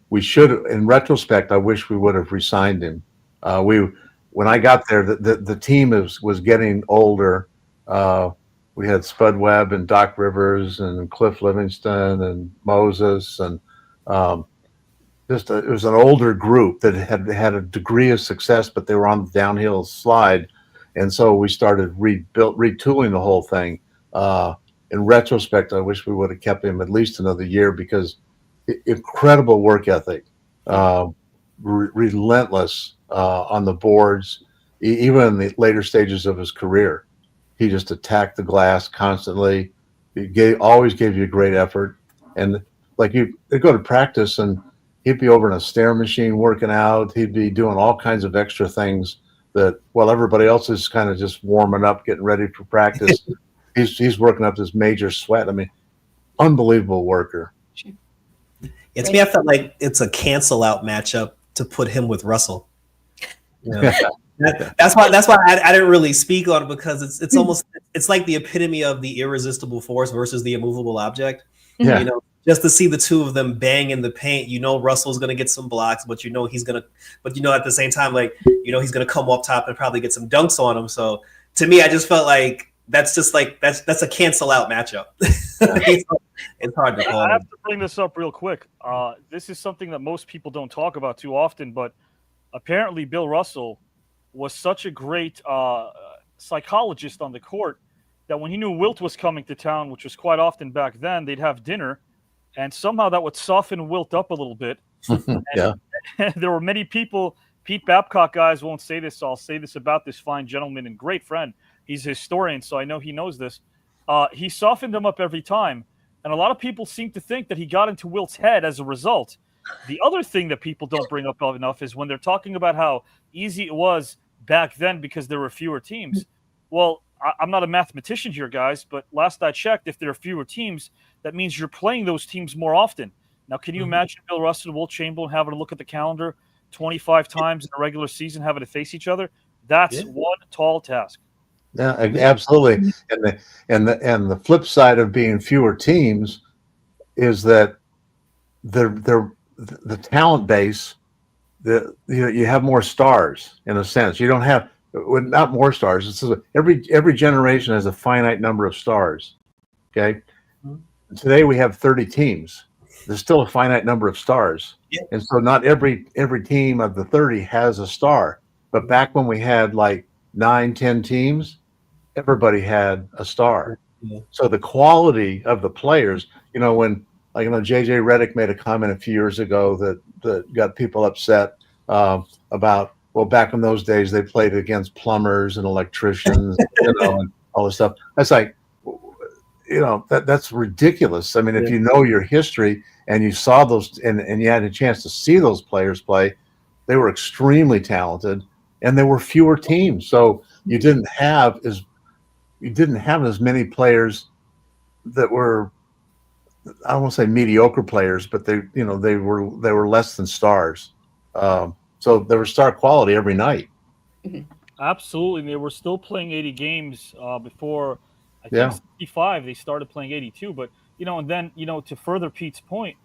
We should, in retrospect, I wish we would have resigned him. When I got there, the team was getting older. We had Spud Webb and Doc Rivers and Cliff Livingston and Moses, and it was an older group that had a degree of success, but they were on the downhill slide, and so we started retooling the whole thing. In retrospect, I wish we would have kept him at least another year, because incredible work ethic, relentless on the boards, even in the later stages of his career. He just attacked the glass constantly. He always gave you a great effort, and like they'd go to practice and he'd be over in a stair machine working out. He'd be doing all kinds of extra things that, while everybody else is kind of just warming up, getting ready for practice, he's working up this major sweat. I mean, unbelievable worker. Yeah, to me, I felt like it's a cancel out matchup to put him with Russell. You know? That's why I didn't really speak on it, because it's almost, it's like the epitome of the irresistible force versus the immovable object. Yeah. You know, just to see the two of them bang in the paint, you know, Russell's going to get some blocks, but you know, at the same time, like, you know, he's going to come up top and probably get some dunks on him. So to me, I just felt like that's a cancel out matchup. It's hard to call. I have to bring this up real quick. This is something that most people don't talk about too often, but apparently Bill Russell was such a great psychologist on the court that when he knew Wilt was coming to town, which was quite often back then, they'd have dinner, and somehow that would soften Wilt up a little bit. Yeah. There were many people, Pete Babcock guys won't say this, so I'll say this about this fine gentleman and great friend. He's a historian, so I know he knows this. He softened him up every time, and a lot of people seem to think that he got into Wilt's head as a result. The other thing that people don't bring up enough is when they're talking about how easy it was back then because there were fewer teams. Well, I'm not a mathematician here, guys, but last I checked, if there are fewer teams, that means you're playing those teams more often. Now, can you imagine Bill Russell and Wilt Chamberlain having to look at the calendar 25 times in a regular season, having to face each other? That's one tall task. Yeah, absolutely. And the flip side of being fewer teams is that the talent base, you have more stars in a sense. You don't have, not more stars. It's every generation has a finite number of stars. Okay. Today we have 30 teams. There's still a finite number of stars, and so not every team of the 30 has a star. But back when we had like 9-10 teams, everybody had a star. So the quality of the players, you know, when, like, you know, JJ Redick made a comment a few years ago that got people upset about, well, back in those days they played against plumbers and electricians, you know, and all this stuff. That's like, you know, that's ridiculous. I mean, if you know your history and you saw those and you had a chance to see those players play, they were extremely talented, and there were fewer teams, so you didn't have as many players that were, I don't want to say mediocre players, but they were less than stars. So there was star quality every night. Absolutely. And they were still playing 80 games before, I think, 65. They started playing 82. But, you know, and then, you know, to further Pete's point,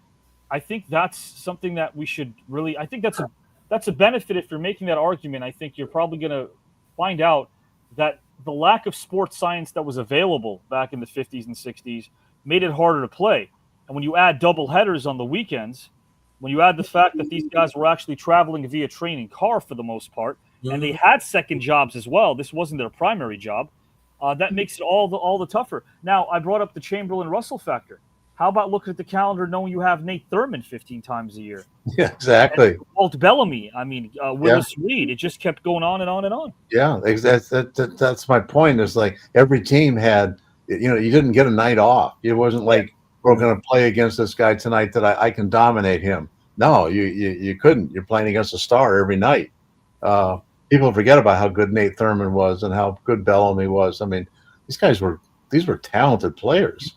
I think that's something that we should really, I think that's a benefit if you're making that argument. I think you're probably going to find out that the lack of sports science that was available back in the 50s and 60s made it harder to play. And when you add double headers on the weekends, when you add the fact that these guys were actually traveling via training car for the most part, and they had second jobs as well, this wasn't their primary job, that makes it all the tougher. Now, I brought up the Chamberlain-Russell factor. How about looking at the calendar knowing you have Nate Thurman 15 times a year? Yeah, exactly. And Walt Bellamy, I mean, Willis Reed. It just kept going on and on and on. Yeah, that's my point. Is like every team had, you know, you didn't get a night off. It wasn't like, we're going to play against this guy tonight that I can dominate him. No, you couldn't. You're playing against a star every night. People forget about how good Nate Thurman was and how good Bellamy was. I mean, these were talented players.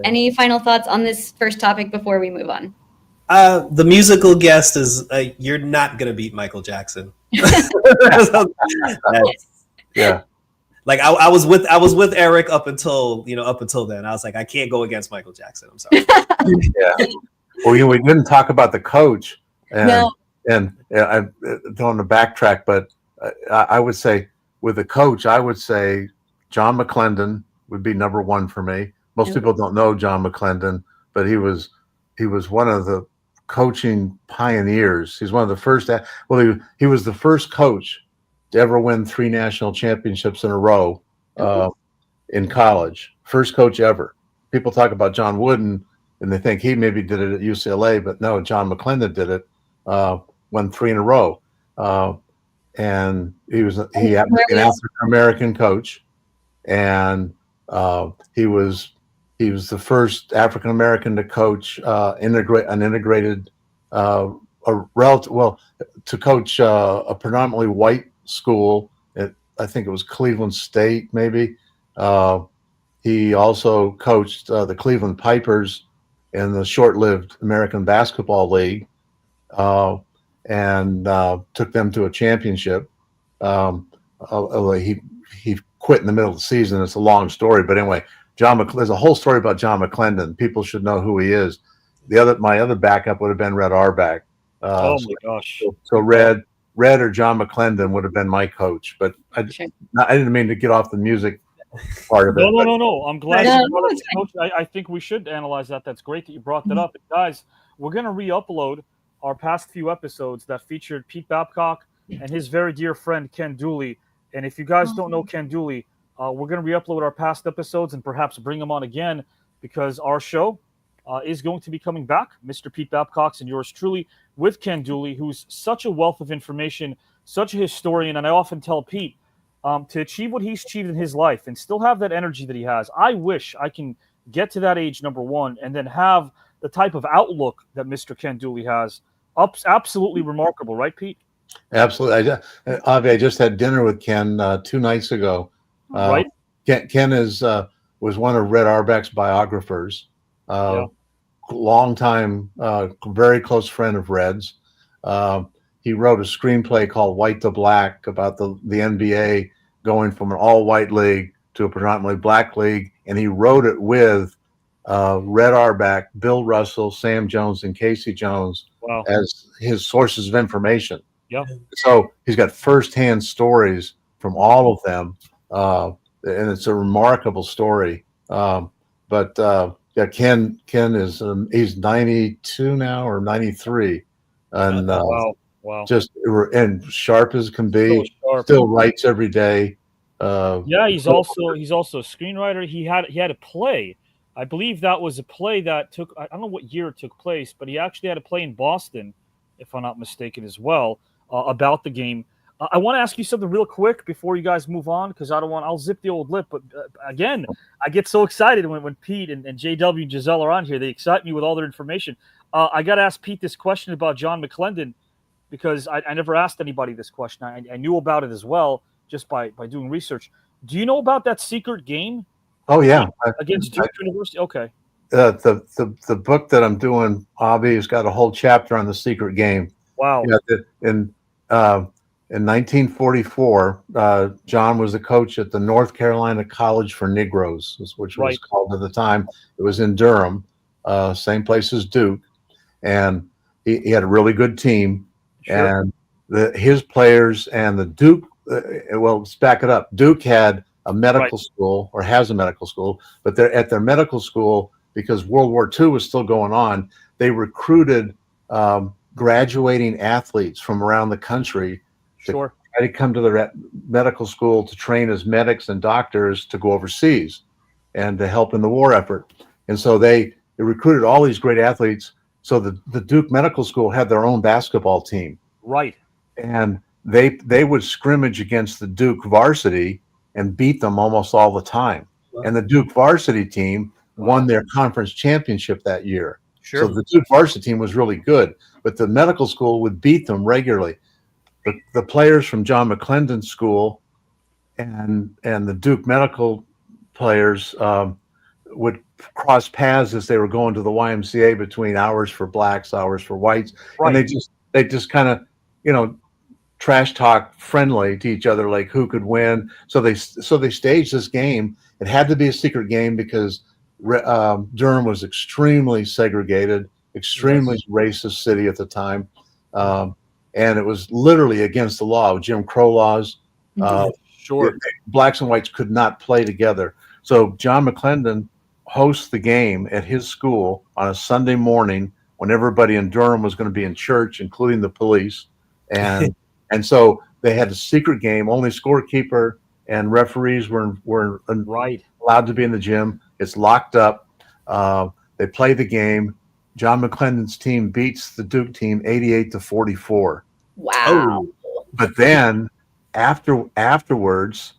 Any final thoughts on this first topic before we move on? The musical guest is you're not going to beat Michael Jackson. Yeah. Like I was with Eric up until then. I was like, I can't go against Michael Jackson. I'm sorry. Yeah. Well, we didn't talk about the coach, and No. I don't want to backtrack, but I would say with the coach, I would say John McClendon would be number one for me. Most people don't know John McClendon, but he was one of the coaching pioneers. He's one of the first. Well, he was the first coach to ever win 3 national championships in a row in college. First coach ever. People talk about John Wooden and they think he maybe did it at UCLA, but no, John McClendon did it. Won 3 in a row, and he happened to be an African American coach, and he was the first African American to coach to coach a predominantly white school. I think it was Cleveland State, maybe. He also coached the Cleveland Pipers in the short-lived American Basketball League, and took them to a championship. He quit in the middle of the season. It's a long story, but anyway, there's a whole story about John McClendon. People should know who he is. My other backup would have been Red Auerbach. Oh my gosh! So Red or John McClendon would have been my coach, but I didn't mean to get off the music part of it. No. I'm glad you brought up the coach. I think we should analyze that. That's great that you brought that up. And guys, we're going to re-upload our past few episodes that featured Pete Babcock and his very dear friend Ken Dooley. And if you guys don't know Ken Dooley, we're going to re-upload our past episodes and perhaps bring him on again, because our show is going to be coming back. Mr. Pete Babcock's and yours truly with Ken Dooley, who's such a wealth of information, such a historian. And I often tell Pete, to achieve what he's achieved in his life and still have that energy that he has, I wish I can get to that age, number one, and then have the type of outlook that Mr. Ken Dooley has. Absolutely remarkable, right, Pete? Absolutely. Avi, I just had dinner with Ken 2 nights ago. Right. Ken was one of Red Auerbach's biographers. Long time, very close friend of Red's. He wrote a screenplay called White to Black about the NBA going from an all-white league to a predominantly black league, and he wrote it with Red Auerbach, Bill Russell, Sam Jones, and Casey Jones as his sources of information. Yeah. So he's got firsthand stories from all of them, and it's a remarkable story. Ken is he's 92 now or 93, and wow. Just and sharp as can be. Still writes every day. He's also a screenwriter. He had a play. I believe that was a play that took, I don't know what year it took place, but he actually had a play in Boston, if I'm not mistaken, as well, about the game. I want to ask you something real quick before you guys move on, because I'll zip the old lip. But again, I get so excited when Pete and JW and Giselle are on here. They excite me with all their information. I got to ask Pete this question about John McClendon, because I never asked anybody this question. I knew about it as well just by doing research. Do you know about that secret game? Oh yeah, against Duke University. Okay. The book that I'm doing, Avi, has got a whole chapter on the secret game. Wow. In 1944, John was the coach at the North Carolina College for Negroes, which was called at the time. It was in Durham, same place as Duke, and he had a really good team. Sure. And his players and the Duke. Let's back it up. Duke had a medical school, or has a medical school, but they're at their medical school because World War II was still going on. They recruited graduating athletes from around the country to try to come to the medical school to train as medics and doctors to go overseas and to help in the war effort. And so they recruited all these great athletes. So the Duke Medical School had their own basketball team. Right. And they would scrimmage against the Duke varsity and beat them almost all the time. Wow. And the Duke varsity team won their conference championship that year. Sure. So the Duke varsity team was really good, but the medical school would beat them regularly. The players from John McClendon's school and the Duke medical players would cross paths as they were going to the YMCA between hours for blacks, hours for whites. And they just kind of, trash talk friendly to each other, like who could win. So they staged this game. It had to be a secret game because Durham was extremely segregated, extremely racist city at the time, and it was literally against the law, Jim Crow laws. Sure, blacks and whites could not play together. So John McClendon hosts the game at his school on a Sunday morning when everybody in Durham was going to be in church, including the police, and so they had a secret game. Only scorekeeper and referees were allowed to be in the gym. It's locked up. They play the game. John McClendon's team beats the Duke team 88-44. Wow. But then afterwards,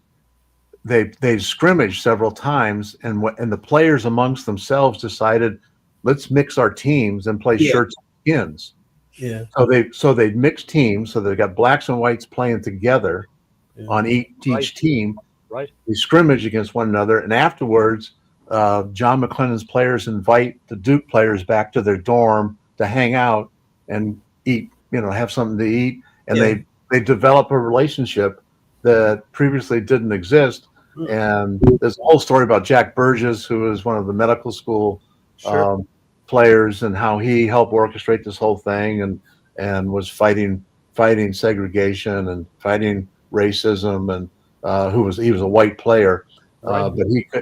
they scrimmaged several times, and the players amongst themselves decided, let's mix our teams and play shirts and skins. Yeah. So they mixed teams. So they got blacks and whites playing together on each team. Right. They scrimmage against one another, and afterwards, John McClendon's players invite the Duke players back to their dorm to hang out and eat. Have something to eat, and they develop a relationship that previously didn't exist. And there's a whole story about Jack Burgess, who was one of the medical school players, and how he helped orchestrate this whole thing and was fighting segregation and fighting racism, and he was a white player, but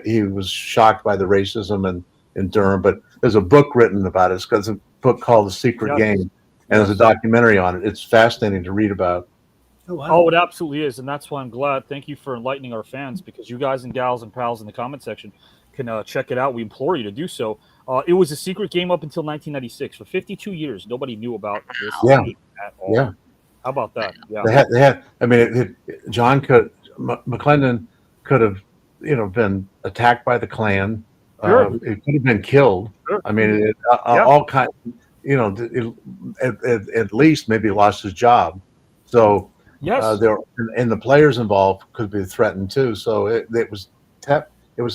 he was shocked by the racism in Durham. But there's a book written about it. It's a book called The Secret Game, and there's a documentary on it. It's fascinating to read about. Oh, wow. Oh, it absolutely is, and that's why I'm glad. Thank you for enlightening our fans, because you guys and gals and pals in the comment section can check it out. We implore you to do so. It was a secret game up until 1996. For 52 years, nobody knew about this game at all. Yeah. How about that? Yeah. They had. I mean, McClendon could have, been attacked by the Klan. Sure. It could have been killed. Sure. I mean, all kinds. At least maybe lost his job. So. Yes. And the players involved could be threatened too. So it was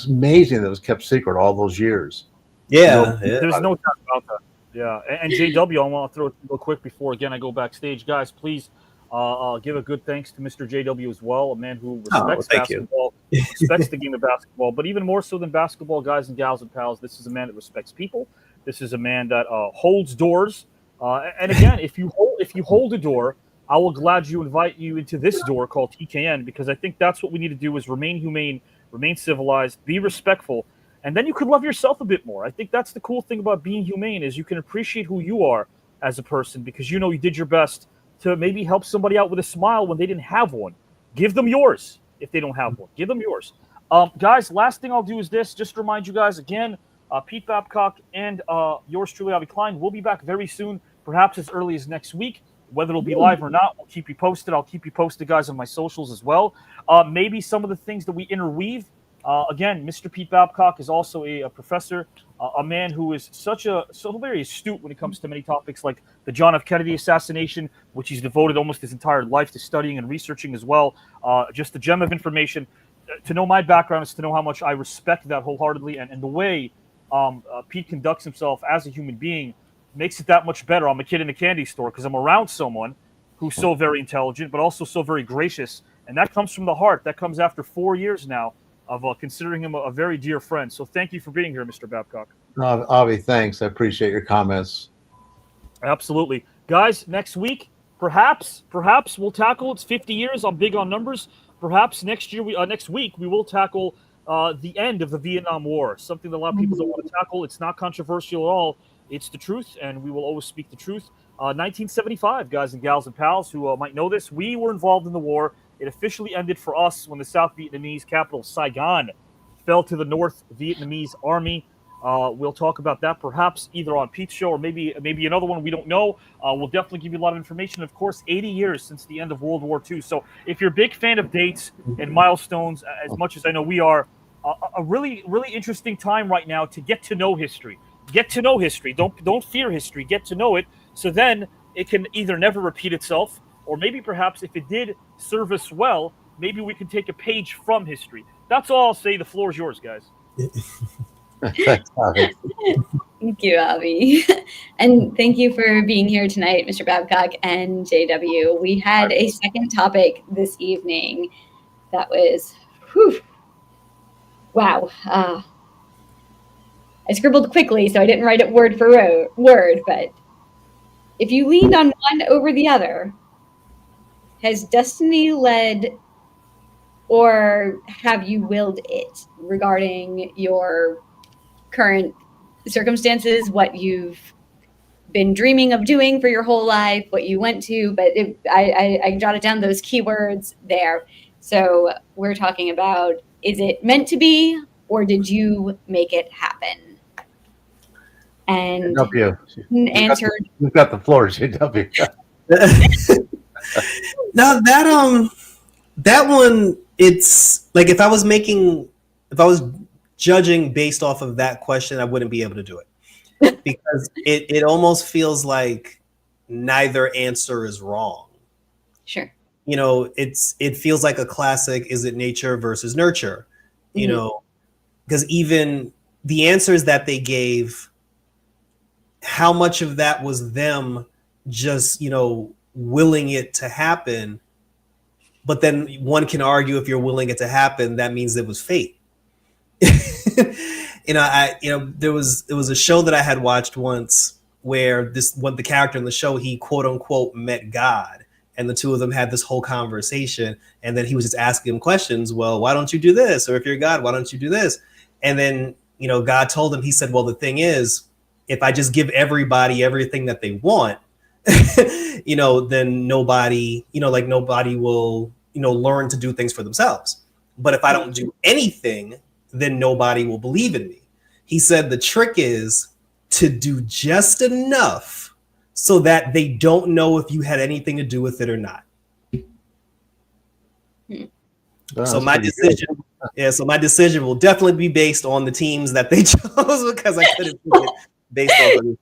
amazing that it was kept secret all those years. Yeah, there's no doubt about that. Yeah, and JW, I want to throw it real quick before again I go backstage, guys. Please give a good thanks to Mr. JW as well, a man who respects basketball, respects the game of basketball, but even more so than basketball, guys and gals and pals. This is a man that respects people. This is a man that holds doors. And again, if you hold a door, I will gladly invite you into this door called TKN, because I think that's what we need to do, is remain humane, remain civilized, be respectful, and then you could love yourself a bit more. I think that's the cool thing about being humane, is you can appreciate who you are as a person, because you did your best to maybe help somebody out with a smile when they didn't have one. Give them yours if they don't have one. Give them yours. Guys, last thing I'll do is this. Just to remind you guys again, Pete Babcock and yours truly, Avi Klein, will be back very soon, perhaps as early as next week. Whether it'll be live or not, we'll keep you posted. I'll keep you posted, guys, on my socials as well. Maybe some of the things that we interweave. Again, Mr. Pete Babcock is also a professor, a man who is so very astute when it comes to many topics like the John F. Kennedy assassination, which he's devoted almost his entire life to studying and researching as well. Just a gem of information. To know my background is to know how much I respect that wholeheartedly, and the way Pete conducts himself as a human being makes it that much better. I'm a kid in a candy store because I'm around someone who's so very intelligent, but also so very gracious. And that comes from the heart. That comes after 4 years now of considering him a very dear friend. So thank you for being here, Mr. Babcock. Avi, thanks. I appreciate your comments. Absolutely. Guys, next week, perhaps we'll tackle, it's 50 years. I'm big on numbers. Perhaps next week, we will tackle the end of the Vietnam War, something that a lot of people don't want to tackle. It's not controversial at all. It's the truth, and we will always speak the truth. 1975, guys and gals and pals who might know this, we were involved in the war. It officially ended for us when the South Vietnamese capital, Saigon, fell to the North Vietnamese army. We'll talk about that perhaps either on Pete's show or maybe another one. We don't know. We'll definitely give you a lot of information. Of course, 80 years since the end of World War II. So if you're a big fan of dates and milestones, as much as I know we are, a really, really interesting time right now to get to know history. Get to know history. Don't fear history. Get to know it. So then it can either never repeat itself, or maybe perhaps if it did serve us well, maybe we can take a page from history. That's all I'll say. The floor is yours, guys. Thanks, Avi. Thank you, Avi. And thank you for being here tonight, Mr. Babcock and JW. We had a second topic this evening that was, wow. I scribbled quickly, so I didn't write it word for word, but if you leaned on one over the other, has destiny led or have you willed it regarding your current circumstances, what you've been dreaming of doing for your whole life, what you went to, but I jotted down those keywords there. So we're talking about, is it meant to be or did you make it happen? And answered. We've got the floor, JW. Now that one, it's like if I was judging based off of that question, I wouldn't be able to do it because it almost feels like neither answer is wrong. Sure. You know, it feels like a classic, is it nature versus nurture? You know, because even the answers that they gave, how much of that was them just, you know, willing it to happen? But then one can argue if you're willing it to happen, that means it was fate. There was a show that I had watched once where the character in the show, he quote unquote met God, and the two of them had this whole conversation, and then he was just asking him questions. Well, why don't you do this? Or if you're God, why don't you do this? And then, you know, God told him, he said, well, the thing is, if I just give everybody everything that they want, you know, then nobody will, you know, learn to do things for themselves. But if I don't do anything, then nobody will believe in me. He said the trick is to do just enough so that they don't know if you had anything to do with it or not. So my decision will definitely be based on the teams that they chose because I couldn't do it based on it.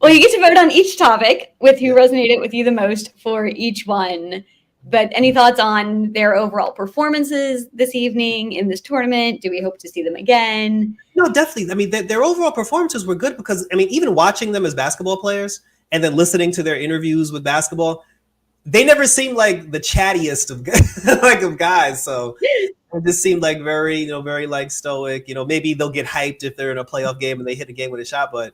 Well, you get to vote on each topic with who resonated with you the most for each one. But any thoughts on their overall performances this evening in this tournament? Do we hope to see them again? No, definitely. I mean, their overall performances were good because, I mean, even watching them as basketball players and then listening to their interviews with basketball, they never seemed like the chattiest of guys. So it just seemed like very like stoic. You know, maybe they'll get hyped if they're in a playoff game and they hit a game with a shot, but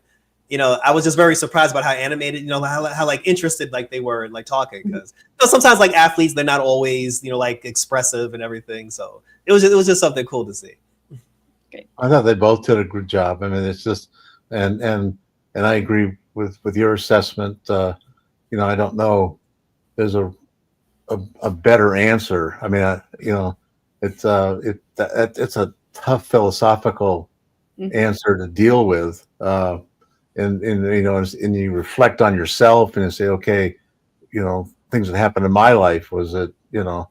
you know, I was just very surprised about how animated, you know, how like interested like they were in like talking, because sometimes like athletes, they're not always, you know, like expressive and everything. So it was just something cool to see. I thought they both did a good job. I mean, it's just and I agree with your assessment. You know, I don't know. There's a better answer. I mean, you know, it's a tough philosophical answer to deal with. And you know, and you reflect on yourself and you say, okay, you know, things that happened in my life, was it, you know,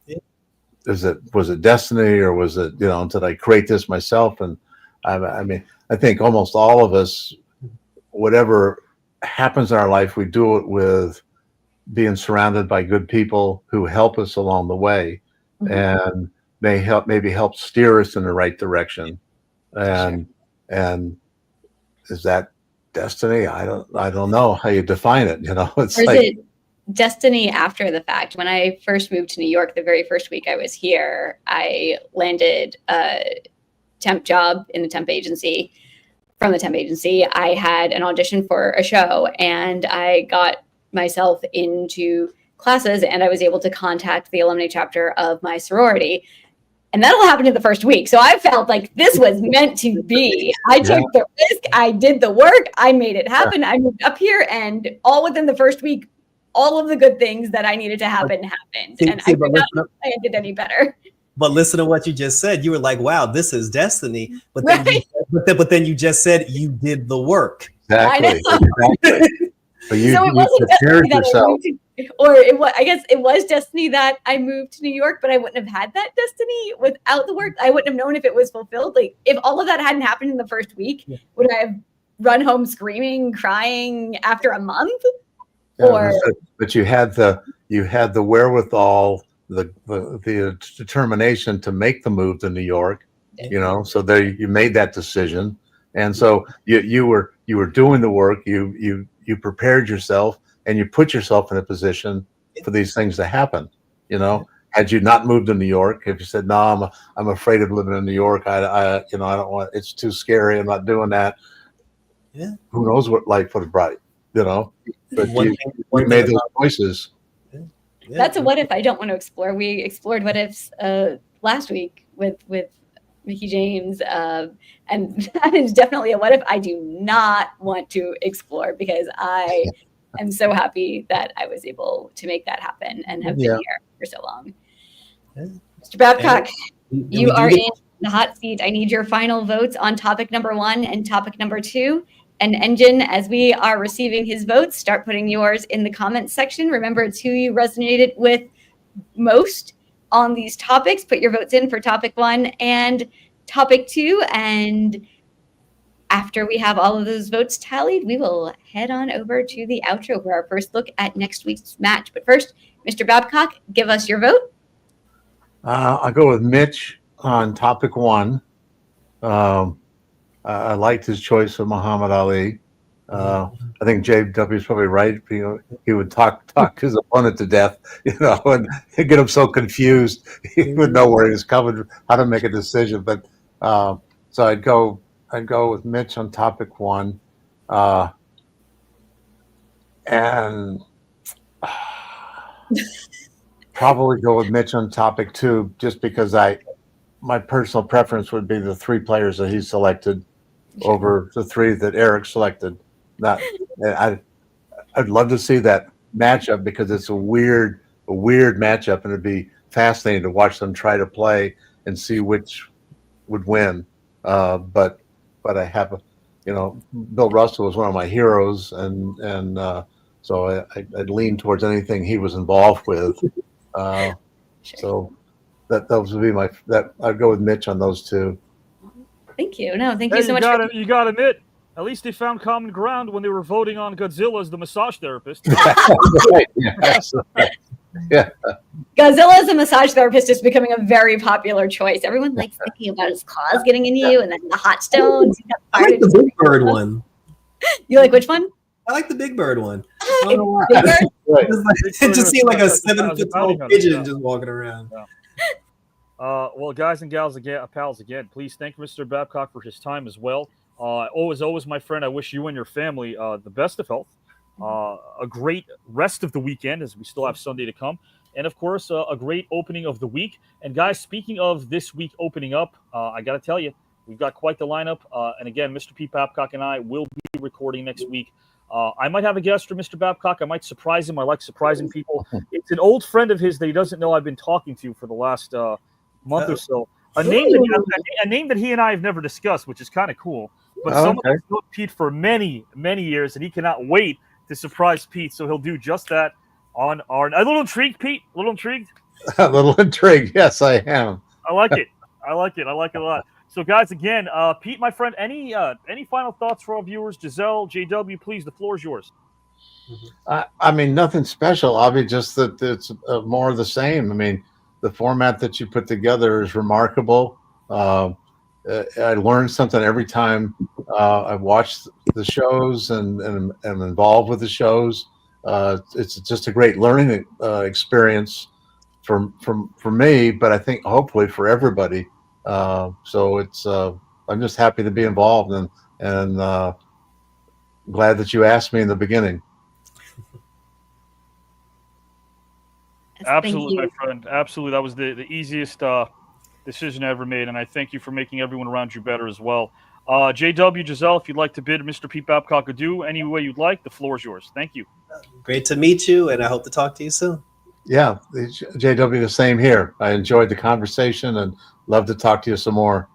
was it destiny, or was it, you know, did I create this myself? And I mean, I think almost all of us, whatever happens in our life, we do it with being surrounded by good people who help us along the way and maybe help steer us in the right direction. And is that destiny? I don't know how you define it. You know, it's or is it destiny after the fact? When I first moved to New York, the very first week I was here, I landed a temp job in the temp agency. From the temp agency, I had an audition for a show, and I got myself into classes, and I was able to contact the alumni chapter of my sorority. And that all happened in the first week. So I felt like this was meant to be. I took the risk. I did the work. I made it happen. I moved up here, and all within the first week, all of the good things that I needed to happen happened. And I could not have planned it any better. But listen to what you just said. You were like, wow, this is destiny. But then you just said you did the work. Exactly. But so it wasn't destiny that I moved to, or it was, I guess it was destiny that I moved to New York, but I wouldn't have had that destiny without the work. I wouldn't have known if it was fulfilled. Like if all of that hadn't happened in the first week, would I have run home screaming, crying after a month? But you had the wherewithal, the determination to make the move to New York, you know, so there you made that decision. And so you were you were doing the work, you prepared yourself, and you put yourself in a position for these things to happen. You know, had you not moved to New York, if you said, "No, I'm afraid of living in New York. I don't want. It's too scary. I'm not doing that." Yeah. Who knows what life would have brought you? You know, but One you thing made those about- choices. That's a what if I don't want to explore. We explored what ifs last week with Mickey James, and that is definitely a what if I do not want to explore, because I am so happy that I was able to make that happen and have been here for so long. Mr. Babcock, you are in the hot seat. I need your final votes on topic number 1 and topic number 2. And Engine, as we are receiving his votes, start putting yours in the comments section. Remember, it's who you resonated with most on these topics. Put your votes in for topic 1 and topic 2. And after we have all of those votes tallied, we will head on over to the outro for our first look at next week's match. But first, Mr. Babcock, give us your vote. I'll go with Mitch on topic 1. I liked his choice of Muhammad Ali. I think JW is probably right. You know, he would talk his opponent to death, you know, and get him so confused he would know where he was coming, how to make a decision. But so I'd go with Mitch on topic 1, and probably go with Mitch on topic 2, just because my personal preference would be the 3 players that he selected over the 3 that Eric selected. I'd love to see that matchup, because it's a weird matchup, and it'd be fascinating to watch them try to play and see which would win. But I have, Bill Russell was one of my heroes, and so I'd lean towards anything he was involved with. So those would be I'd go with Mitch on those 2. Thank you. No, thank you so much. You got to admit, at least they found common ground when they were voting on Godzilla as the massage therapist. Right. Yeah. Godzilla as a massage therapist is becoming a very popular choice. Everyone likes thinking about his claws getting in you, and then the hot stones. I like the Big Bird one. You like which one? I like the Big Bird one. Big Bird? It just seemed like a 7-foot-tall pigeon just walking around. Well, guys and gals, pals, again, please thank Mr. Babcock for his time as well. Always, my friend, I wish you and your family the best of health, a great rest of the weekend, as we still have Sunday to come, and of course, a great opening of the week. And guys, speaking of this week opening up, I got to tell you, we've got quite the lineup. And again, Mr. Pete Babcock and I will be recording next week. I might have a guest for Mr. Babcock. I might surprise him. I like surprising people. It's an old friend of his that he doesn't know I've been talking to for the last month or so. A name that he and I have never discussed, which is kind of cool. But someone that's known Pete for many, many years, and he cannot wait to surprise Pete. So he'll do just that on our. A little intrigued, Pete. A little intrigued. A little intrigued. Yes, I am. I like it. I like it a lot. So, guys, again, Pete, my friend, any final thoughts for our viewers? Giselle, JW, please, the floor is yours. I mean, nothing special, Avi, just that it's more of the same. I mean, the format that you put together is remarkable. I learned something every time I watch the shows and am involved with the shows. It's just a great learning experience for me, but I think hopefully for everybody. So it's I'm just happy to be involved and glad that you asked me in the beginning. Absolutely, my friend. Absolutely. That was the easiest decision I ever made, and I thank you for making everyone around you better as well. JW, Giselle, if you'd like to bid Mr. Pete Babcock adieu any way you'd like, the floor is yours. Thank you. Great to meet you, and I hope to talk to you soon. Yeah, JW, the same here. I enjoyed the conversation and love to talk to you some more.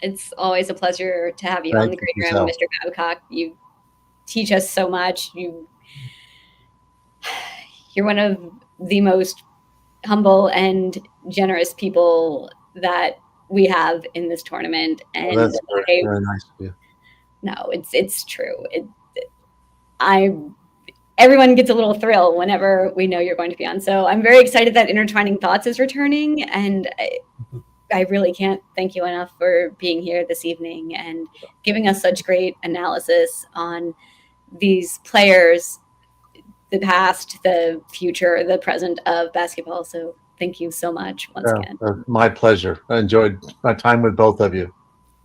It's always a pleasure to have you on the Green Room, Mr. Babcock. You teach us so much. You're one of the most humble and generous people that we have in this tournament. And that's very nice of you. No, it's true. Everyone gets a little thrill whenever we know you're going to be on. So I'm very excited that Intertwining Thoughts is returning. And really can't thank you enough for being here this evening and giving us such great analysis on these players, the past, the future, the present of basketball. So thank you so much once again. My pleasure. I enjoyed my time with both of you.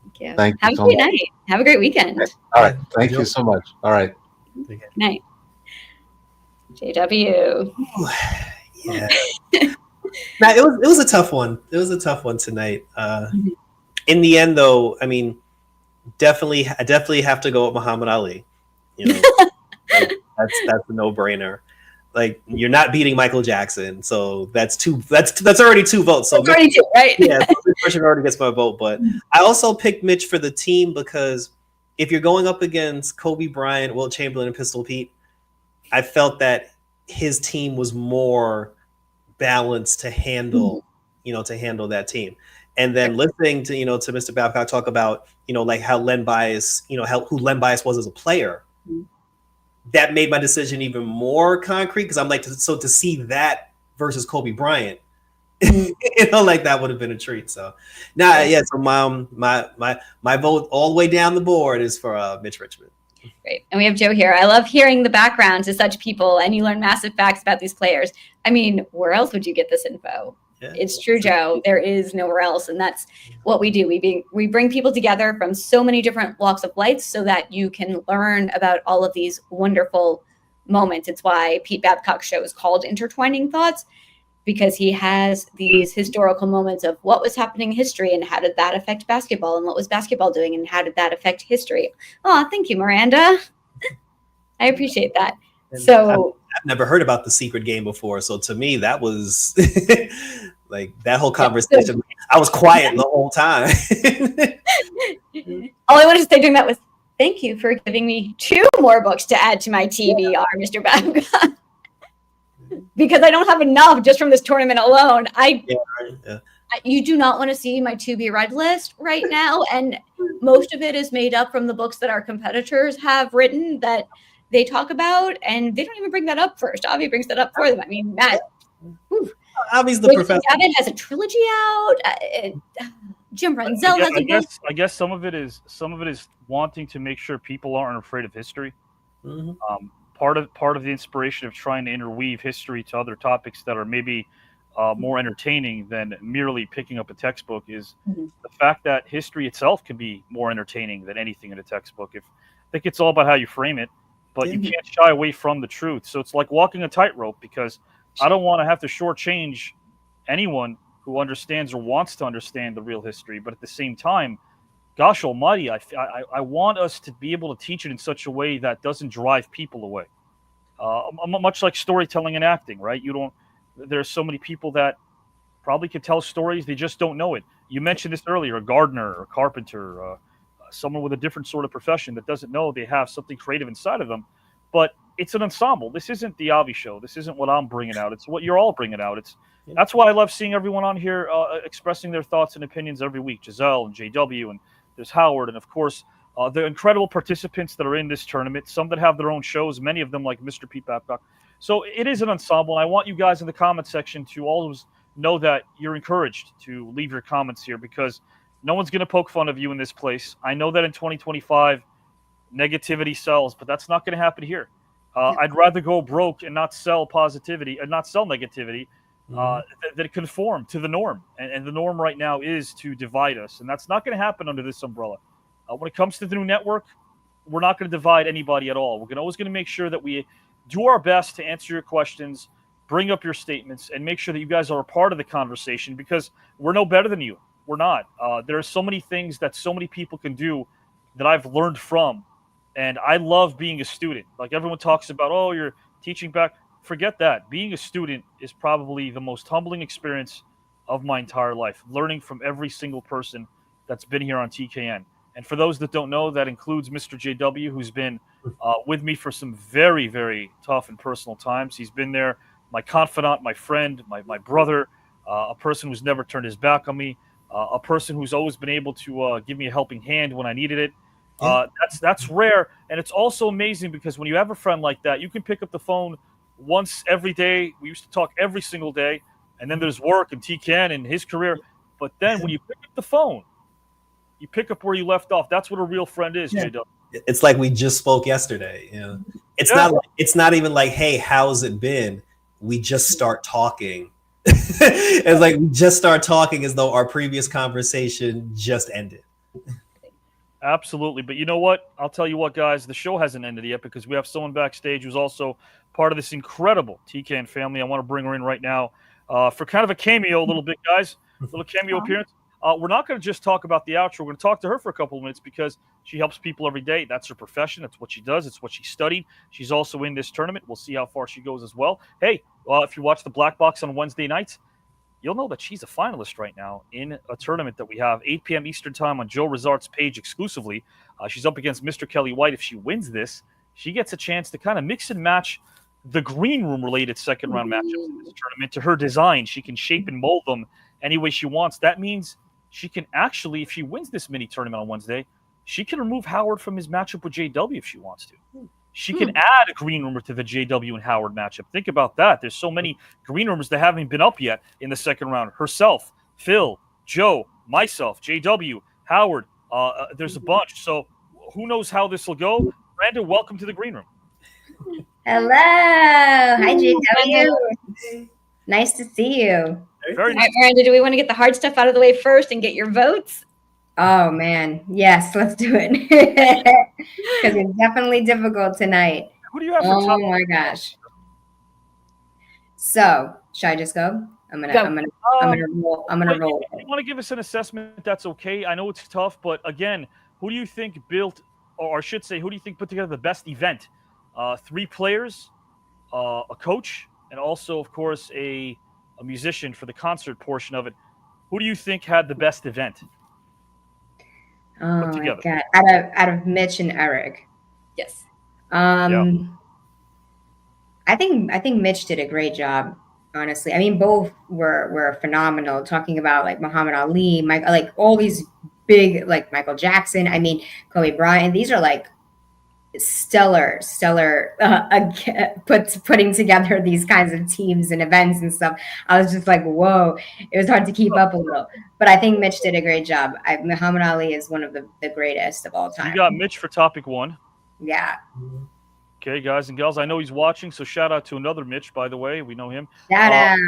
Thank you. Thank Have you a so great much. night. Have a great weekend. All right. Thank you so much. All right. Good night. JW. Yeah. Now, it was a tough one. It was a tough one tonight. In the end, though, I mean, I definitely have to go with Muhammad Ali. You know, like, that's a no-brainer. Like, you're not beating Michael Jackson, so that's already 2 votes. So that's already 2, right? Yeah, so this person already gets my vote. But I also picked Mitch for the team because if you're going up against Kobe Bryant, Wilt Chamberlain, and Pistol Pete, I felt that his team was more balanced to handle, to handle that team. And then listening to, to Mr. Babcock talk about, like how Len Bias, who Len Bias was as a player, that made my decision even more concrete because I'm like, so to see that versus Kobe Bryant, like that would have been a treat. So so my vote all the way down the board is for Mitch Richmond. Great. And we have Joe here. I love hearing the background to such people, and you learn massive facts about these players. I mean, where else would you get this info? Yeah. It's true, Joe. There is nowhere else. And that's what we do. We bring people together from so many different walks of life so that you can learn about all of these wonderful moments. It's why Pete Babcock's show is called Intertwining Thoughts, because he has these historical moments of what was happening in history and how did that affect basketball and what was basketball doing and how did that affect history. Oh, thank you, Miranda. I appreciate that. And so I've never heard about the secret game before. So to me, that was like that whole conversation. I was quiet the whole time. All I wanted to say during that was, thank you for giving me 2 more books to add to my TBR, Mr. Babcock. Because I don't have enough just from this tournament alone. You do not want to see my to be read list right now. And most of it is made up from the books that our competitors have written that they talk about. And they don't even bring that up first. Avi brings that up for them. I mean, Matt. Avi's the professor. Gavin has a trilogy out. Jim Renzel has a book. I guess some of it is wanting to make sure people aren't afraid of history. Mm-hmm. Part of the inspiration of trying to interweave history to other topics that are maybe more entertaining than merely picking up a textbook is the fact that history itself can be more entertaining than anything in a textbook. I think it's all about how you frame it, but you can't shy away from the truth. So it's like walking a tightrope, because I don't want to have to shortchange anyone who understands or wants to understand the real history. But at the same time, gosh almighty, I want us to be able to teach it in such a way that doesn't drive people away. Much like storytelling and acting, right? There's so many people that probably could tell stories, they just don't know it. You mentioned this earlier, a gardener or a carpenter, someone with a different sort of profession that doesn't know they have something creative inside of them. But it's an ensemble. This isn't the Avi show. This isn't what I'm bringing out. It's what you're all bringing out. That's why I love seeing everyone on here expressing their thoughts and opinions every week. Giselle and JW, and there's Howard, and of course, the incredible participants that are in this tournament, some that have their own shows, many of them like Mr. Pete Babcock. So it is an ensemble, and I want you guys in the comment section to always know that you're encouraged to leave your comments here, because no one's going to poke fun of you in this place. I know that in 2025, negativity sells, but that's not going to happen here. I'd rather go broke and not sell positivity and not sell negativity that conform to the norm. And the norm right now is to divide us, and that's not going to happen under this umbrella. When it comes to the new network, we're not going to divide anybody at all. We're always going to make sure that we do our best to answer your questions, bring up your statements, and make sure that you guys are a part of the conversation, because we're no better than you. We're not. There are so many things that so many people can do that I've learned from, and I love being a student. Like everyone talks about, oh, you're teaching back. Forget that. Being a student is probably the most humbling experience of my entire life, learning from every single person that's been here on TKN. And for those that don't know, that includes Mr. JW, who's been with me for some very, very tough and personal times. He's been there, my confidant, my friend, my brother, a person who's never turned his back on me, a person who's always been able to give me a helping hand when I needed it. That's rare. And it's also amazing because when you have a friend like that, you can pick up the phone once every day. We used to talk every single day. And then there's work and TKN and his career. But then when you pick up the phone, you pick up where you left off. That's what a real friend is, Yeah. JW. It's like we just spoke yesterday. You know, it's not even like, hey, how's it been? We just start talking. It's like we just start talking as though our previous conversation just ended. Absolutely. But you know what? I'll tell you what, guys, the show hasn't ended yet because we have someone backstage who's also part of this incredible TKN family. I want to bring her in right now for kind of a cameo a little bit, guys. A little cameo appearance. We're not going to just talk about the outro. We're going to talk to her for a couple of minutes because she helps people every day. That's her profession. That's what she does. It's what she studied. She's also in this tournament. We'll see how far she goes as well. Hey, if you watch the Black Box on Wednesday nights, you'll know that she's a finalist right now in a tournament that we have 8 p.m. Eastern time on Joe Rizart's page exclusively. She's up against Mr. Kelly White. If she wins this, she gets a chance to kind of mix and match the green room related second round matchups in this tournament to her design. She can shape and mold them any way she wants. That means she can actually, if she wins this mini tournament on Wednesday, she can remove Howard from his matchup with JW if she wants to. She can add a green rumor to the JW and Howard matchup. Think about that. There's so many green rumors that haven't been up yet in the second round. Herself, Phil, Joe, myself, JW, Howard. There's a bunch. So who knows how this will go? Brandon, welcome to the green room. Hello. Hi, JW. Nice to see you. All right, Miranda, do we want to get the hard stuff out of the way first and get your votes? Oh, man. Yes, let's do it. Because it's definitely difficult tonight. Who do you have for Oh, top? my gosh. So, should I just go? I'm gonna roll. If you want to give us an assessment, that's okay. I know it's tough, but again, who do you think built, or I should say, who do you think put together the best event? 3 players, a coach, and also, of course, a musician for the concert portion of it. Who do you think had the best event? Oh put together? my God! Out of Mitch and Eric. Yes. I think Mitch did a great job. Honestly, I mean, both were phenomenal. Talking about like Muhammad Ali, like all these big, like Michael Jackson. I mean, Kobe Bryant. These are like stellar putting together these kinds of teams and events and stuff. I was just like, whoa, it was hard to keep up a little, but I think Mitch did a great job. Muhammad Ali is one of the greatest of all time. You got Mitch for topic 1. Yeah. Okay, guys and gals, I know he's watching, so shout out to another Mitch, by the way. We know him. Shout out.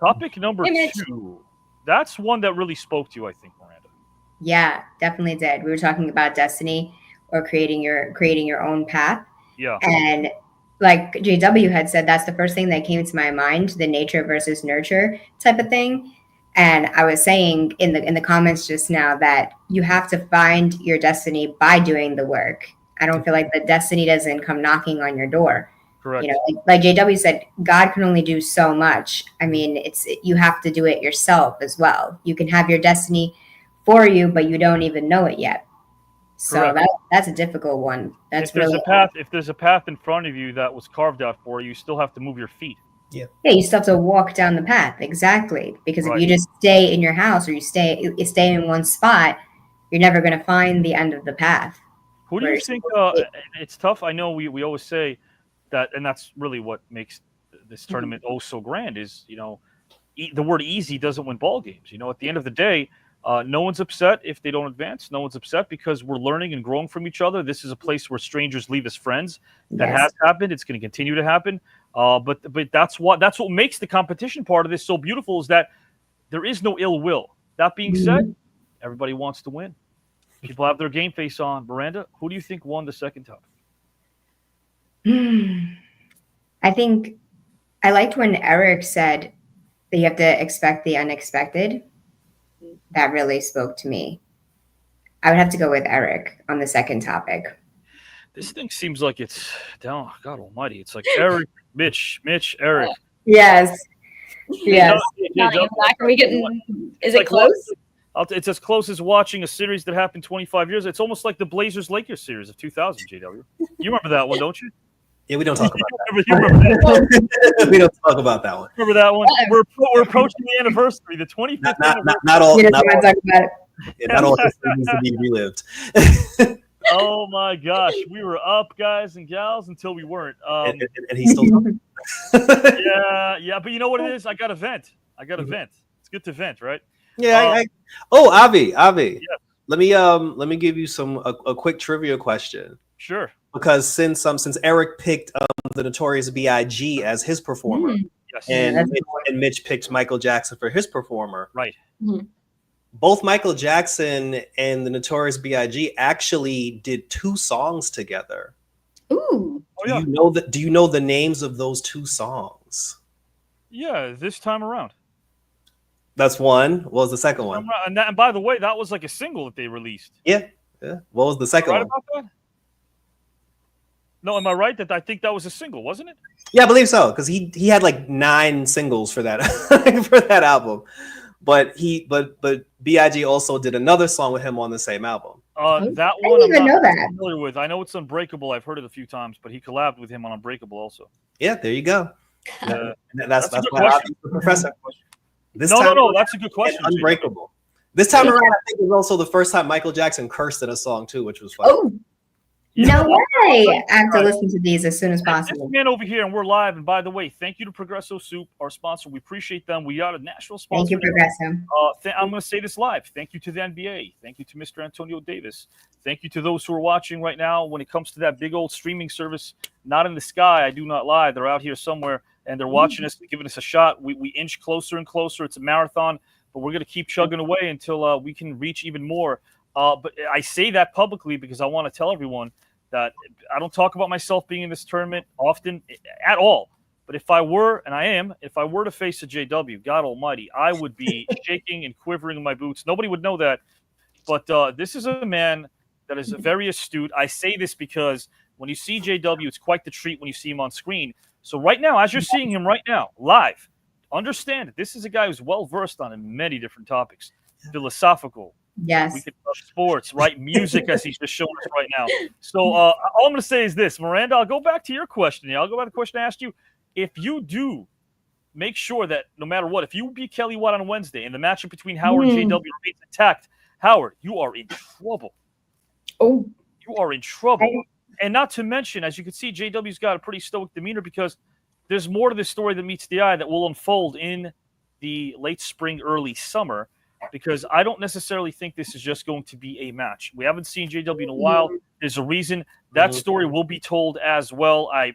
Topic number 2. That's one that really spoke to you, I think, Miranda. Yeah, definitely did. We were talking about destiny or creating your own path. Yeah. And like JW had said, that's the first thing that came to my mind, the nature versus nurture type of thing. And I was saying in the comments just now that you have to find your destiny by doing the work. I don't feel like the destiny doesn't come knocking on your door. Correct. You know, like JW said, God can only do so much. I mean, you have to do it yourself as well. You can have your destiny for you, but you don't even know it yet. So that's a difficult one. That's if there's really a path. If there's a path in front of you that was carved out for you, you still have to move your feet. Yeah, you still have to walk down the path. Exactly. Because if you just stay in your house or you stay in one spot, you're never going to find the end of the path. Who do you think? It's tough. I know we always say that, and that's really what makes this tournament so grand. Is the word easy doesn't win ball games. At the end of the day, no one's upset if they don't advance. No one's upset because we're learning and growing from each other. This is a place where strangers leave as friends. That has happened. It's going to continue to happen. But that's what makes the competition part of this so beautiful is that there is no ill will. That being said, everybody wants to win. People have their game face on. Miranda, who do you think won the second topic? I think I liked when Eric said that you have to expect the unexpected. That really spoke to me. I would have to go with Eric on the second topic. This thing seems like it's down. God almighty. It's like Eric, Mitch, Eric. Yes. Yes. Are we getting, is it close? It's as close as watching a series that happened 25 years. It's almost like the Blazers-Lakers series of 2000, JW. You remember that one, don't you? Yeah, we don't talk about that. You remember that? We don't talk about that one. Remember that one? We're approaching the anniversary, the 25th anniversary. Not all. Not all history needs to be relived. Oh my gosh, we were up, guys and gals, until we weren't. And he's still talking. Yeah, but you know what it is? I got to vent. It's good to vent, right? Yeah. Avi. Yeah. Let me give you a quick trivia question. Sure. Because since Eric picked the Notorious B.I.G. as his performer, yes, and Mitch picked Michael Jackson for his performer, right? Both Michael Jackson and the Notorious B.I.G. actually did 2 songs together. Ooh. Do you know the names of those 2 songs? Yeah, this time around. That's one. What was the second one? And by the way, that was like a single that they released. Yeah. What was the second one? About that? No, am I right that I think that was a single, wasn't it? Yeah, I believe so, because he had like 9 singles for that for that album. But B.I.G. also did another song with him on the same album. That I one didn't even know that. familiar with. I know it's Unbreakable. I've heard it a few times, but he collabed with him on Unbreakable also. Yeah, there you go. That's a good why question. the professor. No, that's a good question. Unbreakable. This time around, I think it was also the first time Michael Jackson cursed in a song too, which was fun. Oh, no way! I have to listen to these as soon as possible. This man over here, and we're live. And by the way, thank you to Progresso Soup, our sponsor. We appreciate them. We are a national sponsor. Thank you, Progresso. I'm going to say this live. Thank you to the NBA. Thank you to Mr. Antonio Davis. Thank you to those who are watching right now. When it comes to that big old streaming service, not in the sky, I do not lie. They're out here somewhere, and they're watching us, giving us a shot. We inch closer and closer. It's a marathon, but we're going to keep chugging away until we can reach even more. But I say that publicly because I want to tell everyone that I don't talk about myself being in this tournament often at all. But if I were, and I am, if I were to face a JW, God almighty, I would be shaking and quivering in my boots. Nobody would know that. But this is a man that is very astute. I say this because when you see JW, it's quite the treat when you see him on screen. So right now, as you're seeing him right now, live, understand that this is a guy who's well-versed on many different topics. Philosophical. Yes. We could talk sports, right? Music, as he's just showing us right now. So all I'm going to say is this, Miranda, I'll go back to your question. I'll go back to the question I asked you. If you do make sure that no matter what, if you beat Kelly Watt on Wednesday and the matchup between Howard and JW remains intact, Howard, you are in trouble. Oh. You are in trouble. And not to mention, as you can see, JW's got a pretty stoic demeanor because there's more to this story than meets the eye that will unfold in the late spring, early summer. Because I don't necessarily think this is just going to be a match. We haven't seen JW in a while. There's a reason. That story will be told as well. I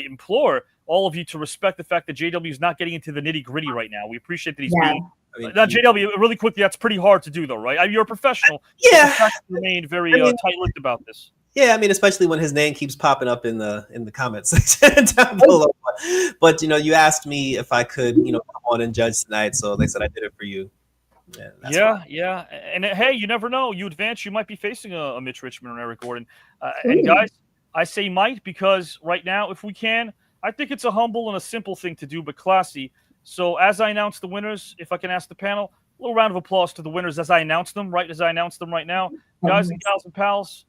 implore all of you to respect the fact that JW is not getting into the nitty-gritty right now. We appreciate that he's being... Now, JW, really quickly, that's pretty hard to do, though, right? You're a professional. Yeah. You remain very tight-lipped about this. Yeah, I mean, especially when his name keeps popping up in the comments section down below. But, you asked me if I could, come on and judge tonight, so they said I did it for you. Yeah. And hey, you never know. You advance, you might be facing a Mitch Richmond or Eric Gordon. And guys, I say might because right now, if we can, I think it's a humble and a simple thing to do, but classy. So as I announce the winners, if I can ask the panel, a little round of applause to the winners as I announce them right now. Guys and gals and pals,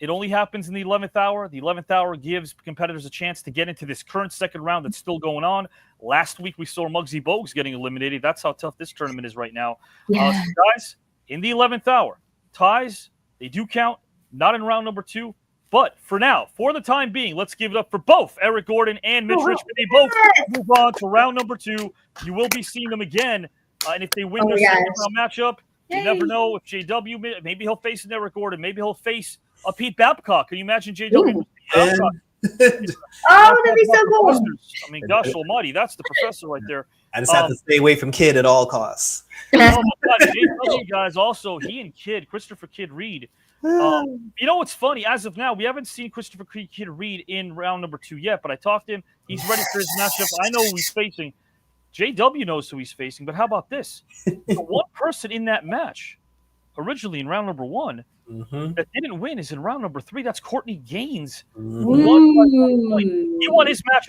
it only happens in the 11th hour. The 11th hour gives competitors a chance to get into this current second round that's still going on. Last week, we saw Muggsy Bogues getting eliminated. That's how tough this tournament is right now. So guys, in the 11th hour, ties, they do count, not in round number 2. But for now, for the time being, let's give it up for both Eric Gordon and Mitch Richmond. They both move on to round number 2. You will be seeing them again. And if they win their second round matchup, you never know if JW, maybe he'll face an Eric Gordon. Maybe he'll face a Pete Babcock. Can you imagine JW? Oh, that'd be so cool. I mean, gosh almighty, that's the professor right there. I just have to stay away from Kid at all costs. Oh my God, JW guys, also, he and Christopher Kid Reed. You know what's funny? As of now, we haven't seen Christopher Kid Reed in round number 2 yet, but I talked to him. He's ready for his matchup. I know who he's facing. JW knows who he's facing, but how about this? The one person in that match, originally in round number 1, that didn't win is in round number 3. That's Courtney Gaines. He won his match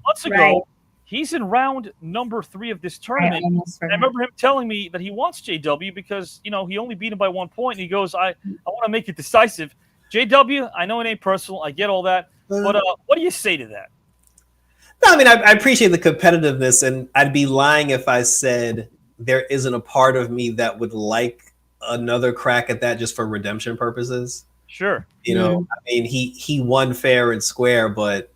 months ago. He's in round number 3 of this tournament. I remember him telling me that he wants JW because, he only beat him by 1 point. And he goes, I want to make it decisive. JW, I know it ain't personal. I get all that. But what do you say to that? No, I mean, I appreciate the competitiveness, and I'd be lying if I said there isn't a part of me that would like another crack at that just for redemption purposes. Sure. I mean, he won fair and square, but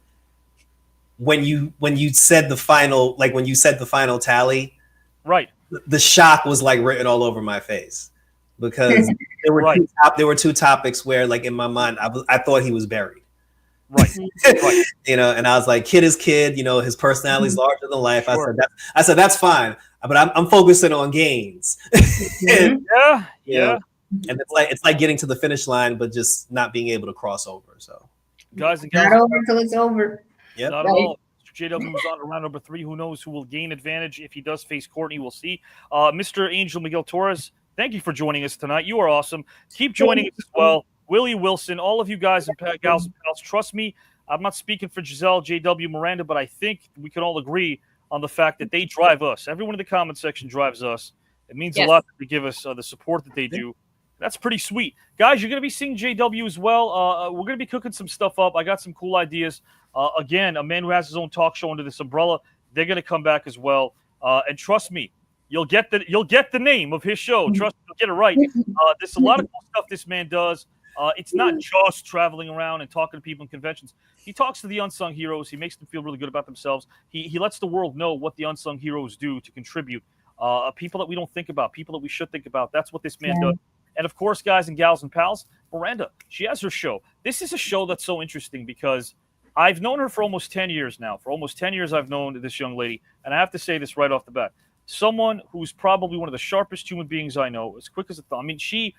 when you said the final, like when you said the final tally, right, the shock was like written all over my face because there were two topics where, like, in my mind, I thought he was buried. Right. You know, and I was like, kid is kid. You know, his personality is larger than life. Sure. I said that's fine, but I'm focusing on gains. And, yeah. And it's like getting to the finish line, but just not being able to cross over. So, guys and gals, Not over until it's over. Yep. Not at all. Mr. JW moves on to round number 3. Who knows who will gain advantage if he does face Courtney? We'll see. Mr. Angel Miguel Torres, thank you for joining us tonight. You are awesome. Keep joining us as well. Willie Wilson, all of you guys and gals and pals, trust me, I'm not speaking for Giselle, JW, Miranda, but I think we can all agree on the fact that they drive us. Everyone in the comment section drives us. It means a lot that they give us the support that they do. That's pretty sweet. Guys, you're going to be seeing JW as well. We're going to be cooking some stuff up. I got some cool ideas. Again, a man who has his own talk show under this umbrella. They're going to come back as well. And trust me, you'll get the name of his show. Trust me, you'll get it right. There's a lot of cool stuff this man does. It's not just traveling around and talking to people in conventions. He talks to the unsung heroes. He makes them feel really good about themselves. He lets the world know what the unsung heroes do to contribute. People that we don't think about, people that we should think about. That's what this man does. And of course, guys and gals and pals, Miranda, she has her show. This is a show that's so interesting because I've known her for almost 10 years now. For almost 10 years, I've known this young lady. And I have to say this right off the bat. Someone who's probably one of the sharpest human beings I know, as quick as a thumb. I mean, she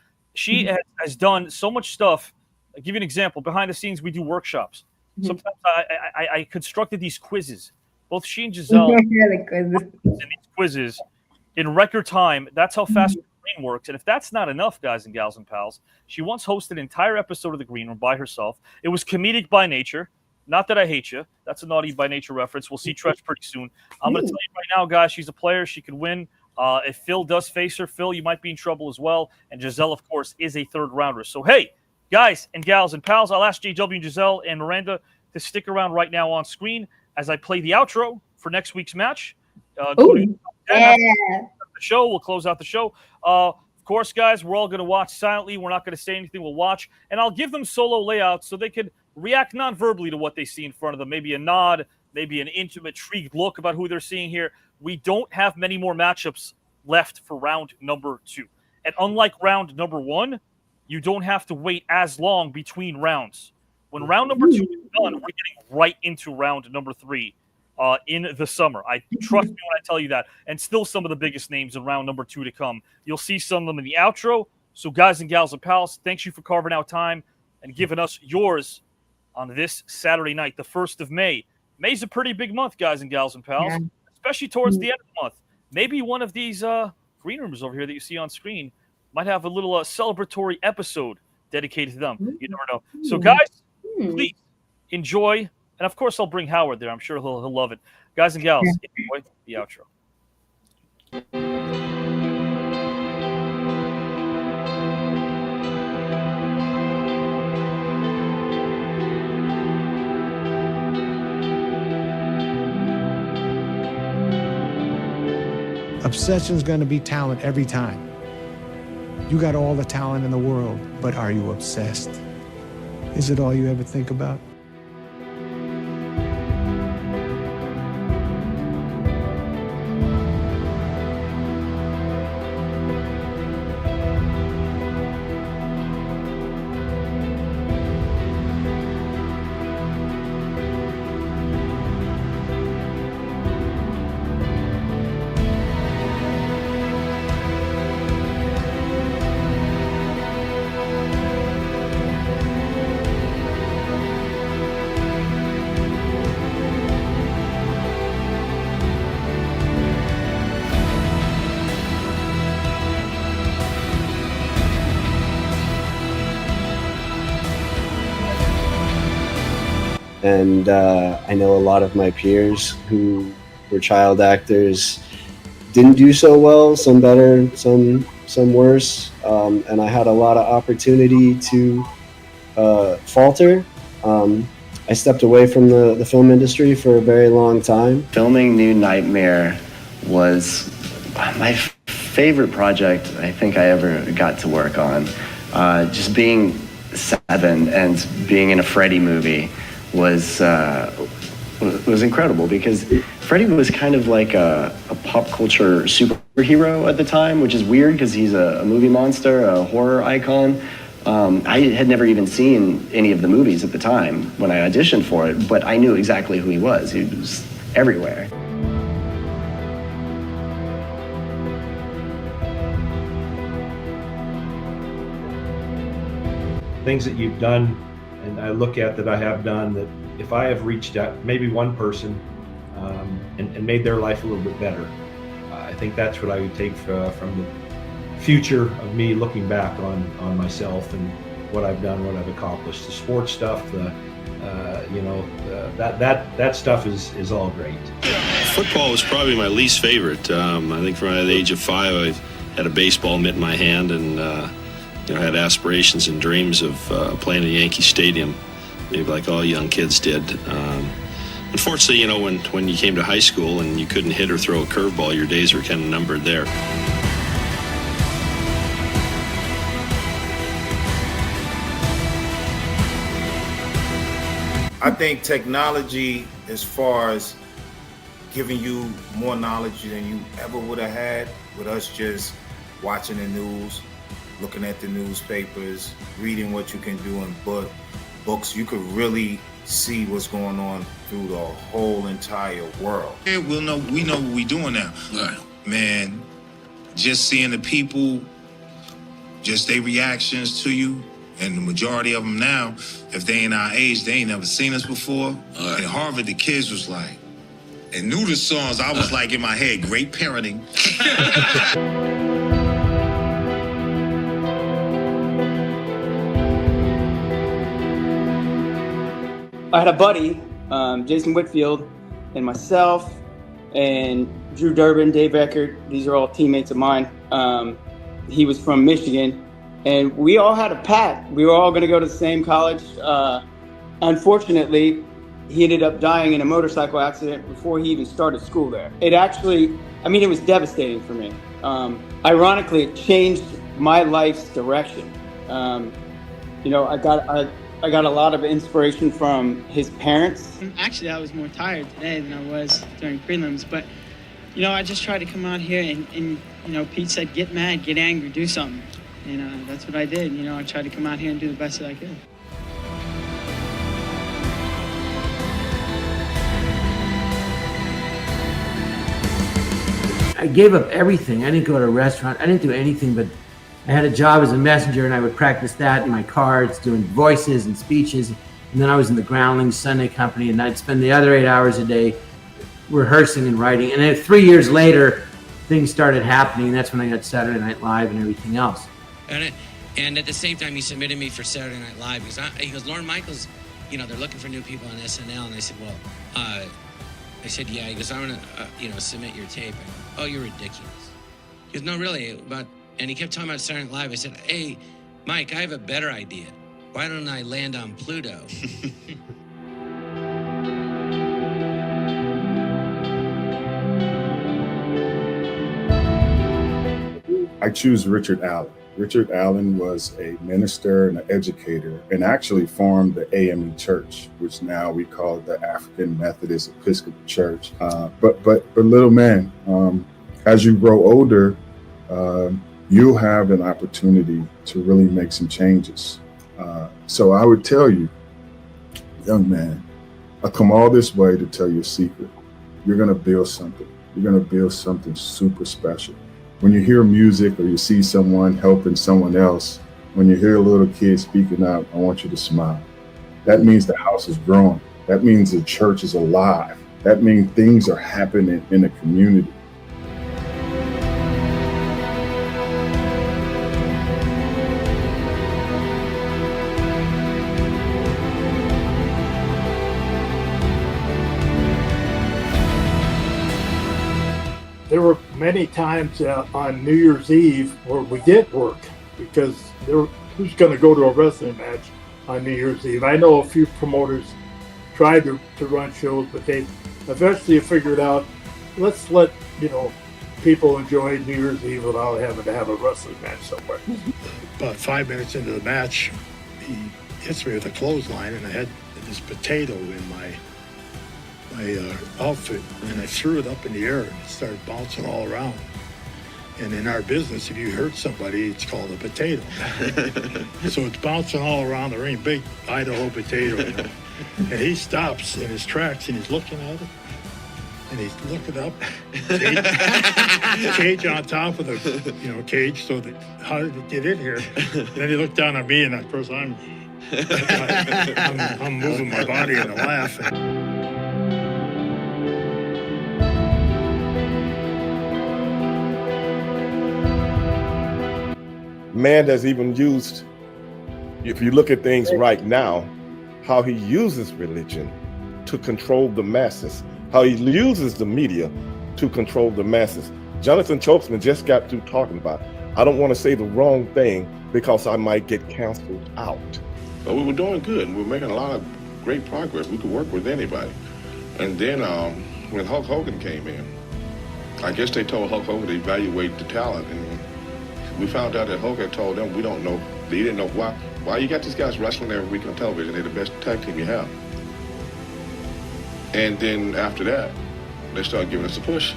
has done so much stuff. I'll give you an example. Behind the scenes, we do workshops. Sometimes I constructed these quizzes. Both she and Giselle in these quizzes in record time. That's how fast the Green works. And if that's not enough, guys and gals and pals, she once hosted an entire episode of The Green Room by herself. It was comedic by nature. Not that I hate you. That's a Naughty by Nature reference. We'll see Tresh pretty soon. I'm going to tell you right now, guys, she's a player. She could win. If Phil does face her, Phil, you might be in trouble as well. And Giselle, of course, is a third rounder. So, hey, guys and gals and pals, I'll ask JW and Giselle and Miranda to stick around right now on screen as I play the outro for next week's match. The show. We'll close out the show. Of course, guys, we're all going to watch silently. We're not going to say anything. We'll watch. And I'll give them solo layouts so they could react non-verbally to what they see in front of them. Maybe a nod, maybe an intimate, intrigued look about who they're seeing here. We don't have many more matchups left for round number 2. And unlike round number 1, you don't have to wait as long between rounds. When round number 2 is done, we're getting right into round number 3 in the summer. I trust me when I tell you that. And still some of the biggest names in round number 2 to come. You'll see some of them in the outro. So guys and gals and pals, thanks you for carving out time and giving us yours on this Saturday night, the 1st of May. May's a pretty big month, guys and gals and pals, especially towards the end of the month. Maybe one of these green rooms over here that you see on screen might have a little celebratory episode dedicated to them. You never know. So, guys, please enjoy. And, of course, I'll bring Howard there. I'm sure he'll love it. Guys and gals, enjoy the outro. Obsession's going to be talent every time. You got all the talent in the world, but are you obsessed? Is it all you ever think about? And I know a lot of my peers who were child actors didn't do so well, some better, some worse. And I had a lot of opportunity to falter. I stepped away from the film industry for a very long time. Filming New Nightmare was my favorite project I think I ever got to work on. Just being 7 and being in a Freddy movie was incredible because Freddy was kind of like a pop culture superstar superhero at the time, which is weird because he's a movie monster, a horror icon. I had never even seen any of the movies at the time when I auditioned for it, but I knew exactly who he was. He was everywhere. Things that you've done, and I look at that I have done, that if I have reached out maybe one person and made their life a little bit better, I think that's what I would take from the future of me looking back on myself and what I've done, what I've accomplished. The sports stuff, that stuff is all great. Football was probably my least favorite. I think from the age of 5, I had a baseball mitt in my hand, and I had aspirations and dreams of playing at Yankee Stadium, maybe like all young kids did. Unfortunately, when you came to high school and you couldn't hit or throw a curveball, your days were kind of numbered there. I think technology, as far as giving you more knowledge than you ever would have had, with us just watching the news, looking at the newspapers, reading what you can do in books, you could really see what's going on through the whole entire world. Yeah, we know what we're doing now. Right. Man, just seeing the people, just their reactions to you, and the majority of them now, if they ain't our age, they ain't never seen us before. Right. In Harvard, the kids was like, and knew the songs, I was like in my head, great parenting. I had a buddy, Jason Whitfield, and myself, and Drew Durbin, Dave Eckert. These are all teammates of mine. He was from Michigan, and we all had a pact. We were all going to go to the same college. Unfortunately, he ended up dying in a motorcycle accident before he even started school there. It was devastating for me. Ironically, it changed my life's direction. I got a lot of inspiration from his parents. Actually, I was more tired today than I was during prelims, but I just tried to come out here and Pete said, get mad, get angry, do something. And that's what I did. I tried to come out here and do the best that I could. I gave up everything. I didn't go to a restaurant. I didn't do anything, but I had a job as a messenger, and I would practice that in my cards, doing voices and speeches. And then I was in the Groundlings Sunday Company, and I'd spend the other 8 hours a day rehearsing and writing. And then 3 years later, things started happening. And that's when I got Saturday Night Live and everything else. And at the same time, he submitted me for Saturday Night Live because he goes, Lorne Michaels, they're looking for new people on SNL. And I said, well, I said, yeah. He goes, I want to, submit your tape. I go, oh, you're ridiculous. He goes, no, really. And he kept talking about Saturday Night Live. I said, hey, Mike, I have a better idea. Why don't I land on Pluto? I choose Richard Allen. Richard Allen was a minister and an educator, and actually formed the AME Church, which now we call the African Methodist Episcopal Church. But little man, as you grow older, you'll have an opportunity to really make some changes. So I would tell you, young man, I come all this way to tell you a secret. You're gonna build something. You're gonna build something super special. When you hear music or you see someone helping someone else, when you hear a little kid speaking out, I want you to smile. That means the house is growing. That means the church is alive. That means things are happening in the community. There were many times on New Year's Eve where we did work because who's going to go to a wrestling match on New Year's Eve? I know a few promoters tried to run shows, but they eventually figured out, let's let people enjoy New Year's Eve without having to have a wrestling match somewhere. About 5 minutes into the match, he hits me with a clothesline, and I had this potato in my outfit, and I threw it up in the air and it started bouncing all around. And in our business, if you hurt somebody, it's called a potato. So it's bouncing all around the ring, big Idaho potato, you know. And he stops in his tracks and he's looking at it. And he's looking up, cage on top of the, cage. So that, how did it get in here? And then he looked down at me, and of course I'm moving my body and I'm laughing. Man has even used, if you look at things right now, how he uses religion to control the masses, how he uses the media to control the masses. Jonathan Chokesman just got through talking about, I don't want to say the wrong thing because I might get canceled out. But we were doing good. We were making a lot of great progress. We could work with anybody. And then when Hulk Hogan came in, I guess they told Hulk Hogan to evaluate the talent. And we found out that Hulk had told them, we don't know, they didn't know why you got these guys wrestling every week on television. They're the best tag team you have. And then after that, they started giving us a push.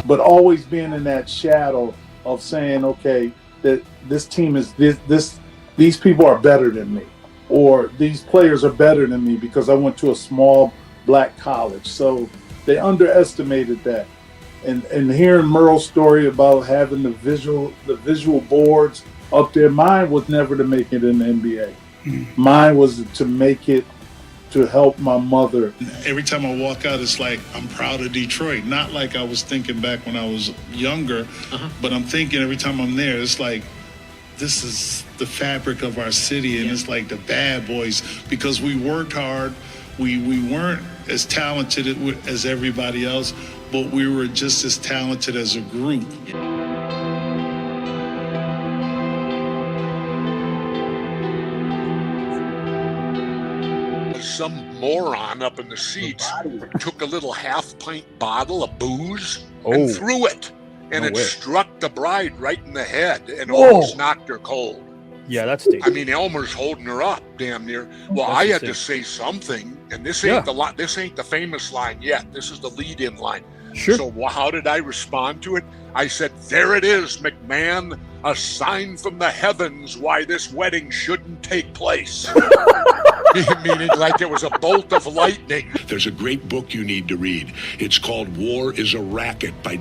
But always being in that shadow of saying, okay, that this team is these people are better than me, or these players are better than me because I went to a small black college. So they underestimated that. And hearing Merle's story about having the visual boards up there, mine was never to make it in the NBA. Mine was to make it to help my mother. Every time I walk out, it's like I'm proud of Detroit. Not like I was thinking back when I was younger, but I'm thinking every time I'm there, it's like, this is the fabric of our city, and it's like the bad boys, because we worked hard. We weren't as talented as everybody else, but we were just as talented as a group. Some moron up in the seats took a little half-pint bottle of booze Oh. and threw it, and No it way. struck the bride right in the head and Whoa. almost knocked her cold. Yeah, that's dangerous. I mean, Elmer's holding her up, damn near. Well, That's I had to insane. say something, and this Yeah. ain't this ain't the famous line yet. This is the lead-in line. Sure. So how did I respond to it? I said, "There it is, McMahon, a sign from the heavens why this wedding shouldn't take place." Meaning like it was a bolt of lightning. There's a great book you need to read. It's called War is a Racket by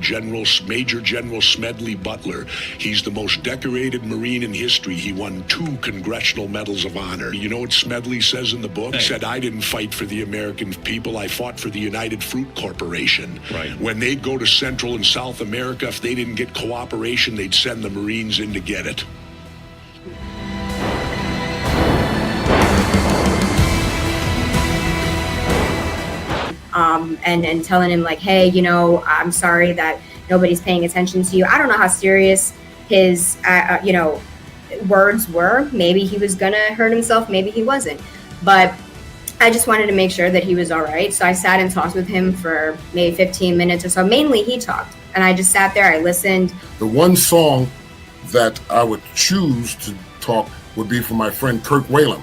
Major General Smedley Butler. He's the most decorated Marine in history. He won 2 Congressional Medals of Honor. You know what Smedley says in the book? He said, I didn't fight for the American people. I fought for the United Fruit Corporation. Right. When they'd go to Central and South America, if they didn't get cooperation, they'd send the Marines in to get it. And telling him like, hey, I'm sorry that nobody's paying attention to you. I don't know how serious his, words were. Maybe he was gonna hurt himself, maybe he wasn't. But I just wanted to make sure that he was all right. So I sat and talked with him for maybe 15 minutes or so. Mainly he talked, and I just sat there, I listened. The one song that I would choose to talk would be for my friend Kirk Whalum.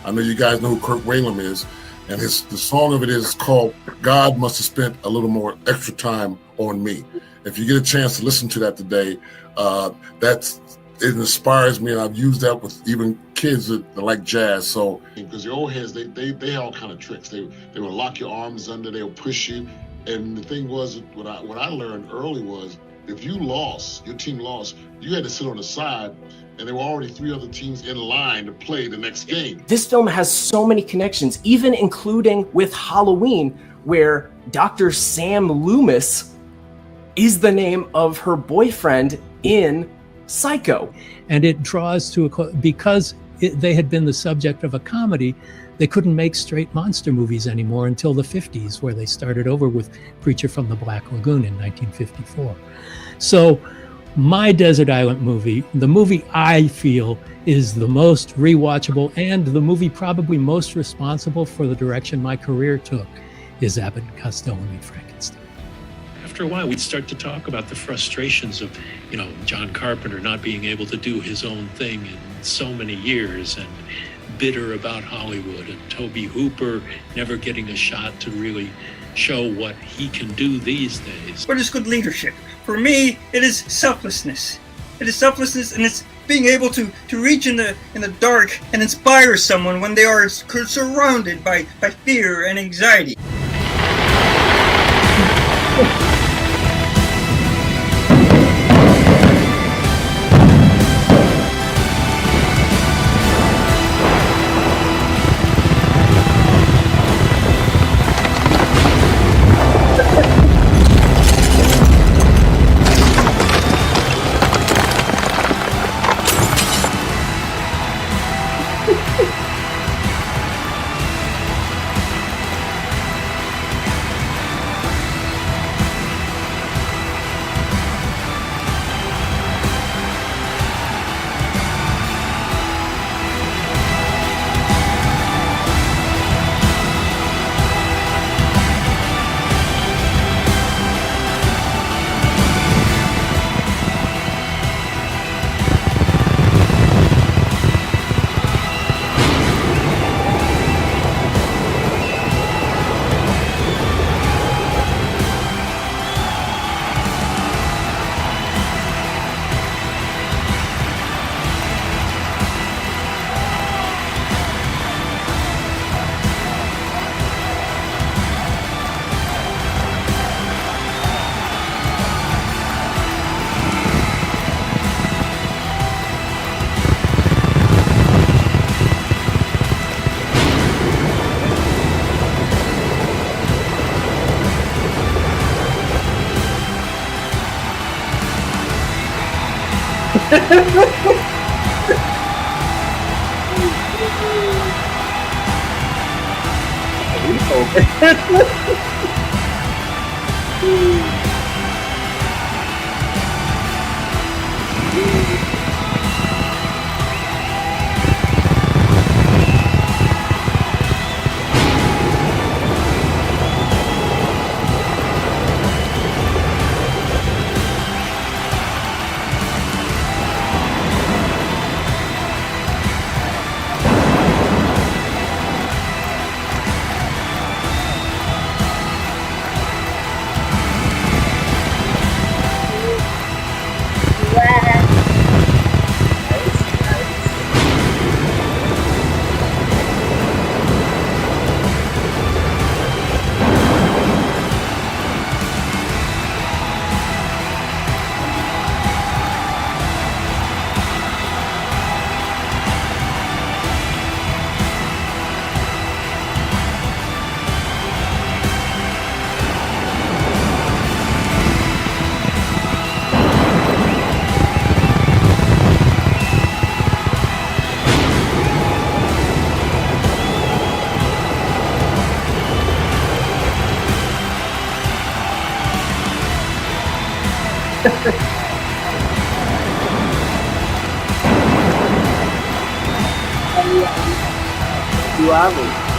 I know you guys know who Kirk Whalum is, and the song of it is called God Must Have Spent a Little More Extra Time on Me. If you get a chance to listen to that today, it inspires me, and I've used that with even kids that like jazz. So because the old heads, they had all kind of tricks. They would lock your arms under, they would push you. And the thing was, what I learned early was, if you lost, your team lost, you had to sit on the side, and there were already 3 other teams in line to play the next game. This film has so many connections, even including with Halloween, where Dr. Sam Loomis is the name of her boyfriend in Psycho. And it draws to because they had been the subject of a comedy, they couldn't make straight monster movies anymore until the 50s, where they started over with Preacher from the Black Lagoon in 1954. So my Desert Island movie, the movie I feel is the most rewatchable and the movie probably most responsible for the direction my career took, is Abbott and Costello Meet Frankenstein. After a while, we'd start to talk about the frustrations of, John Carpenter not being able to do his own thing in so many years, and bitter about Hollywood and Toby Hooper never getting a shot to really show what he can do these days. What is good leadership? For me, it is selflessness. It is selflessness, and it's being able to reach in the dark and inspire someone when they are surrounded by fear and anxiety. You Avi.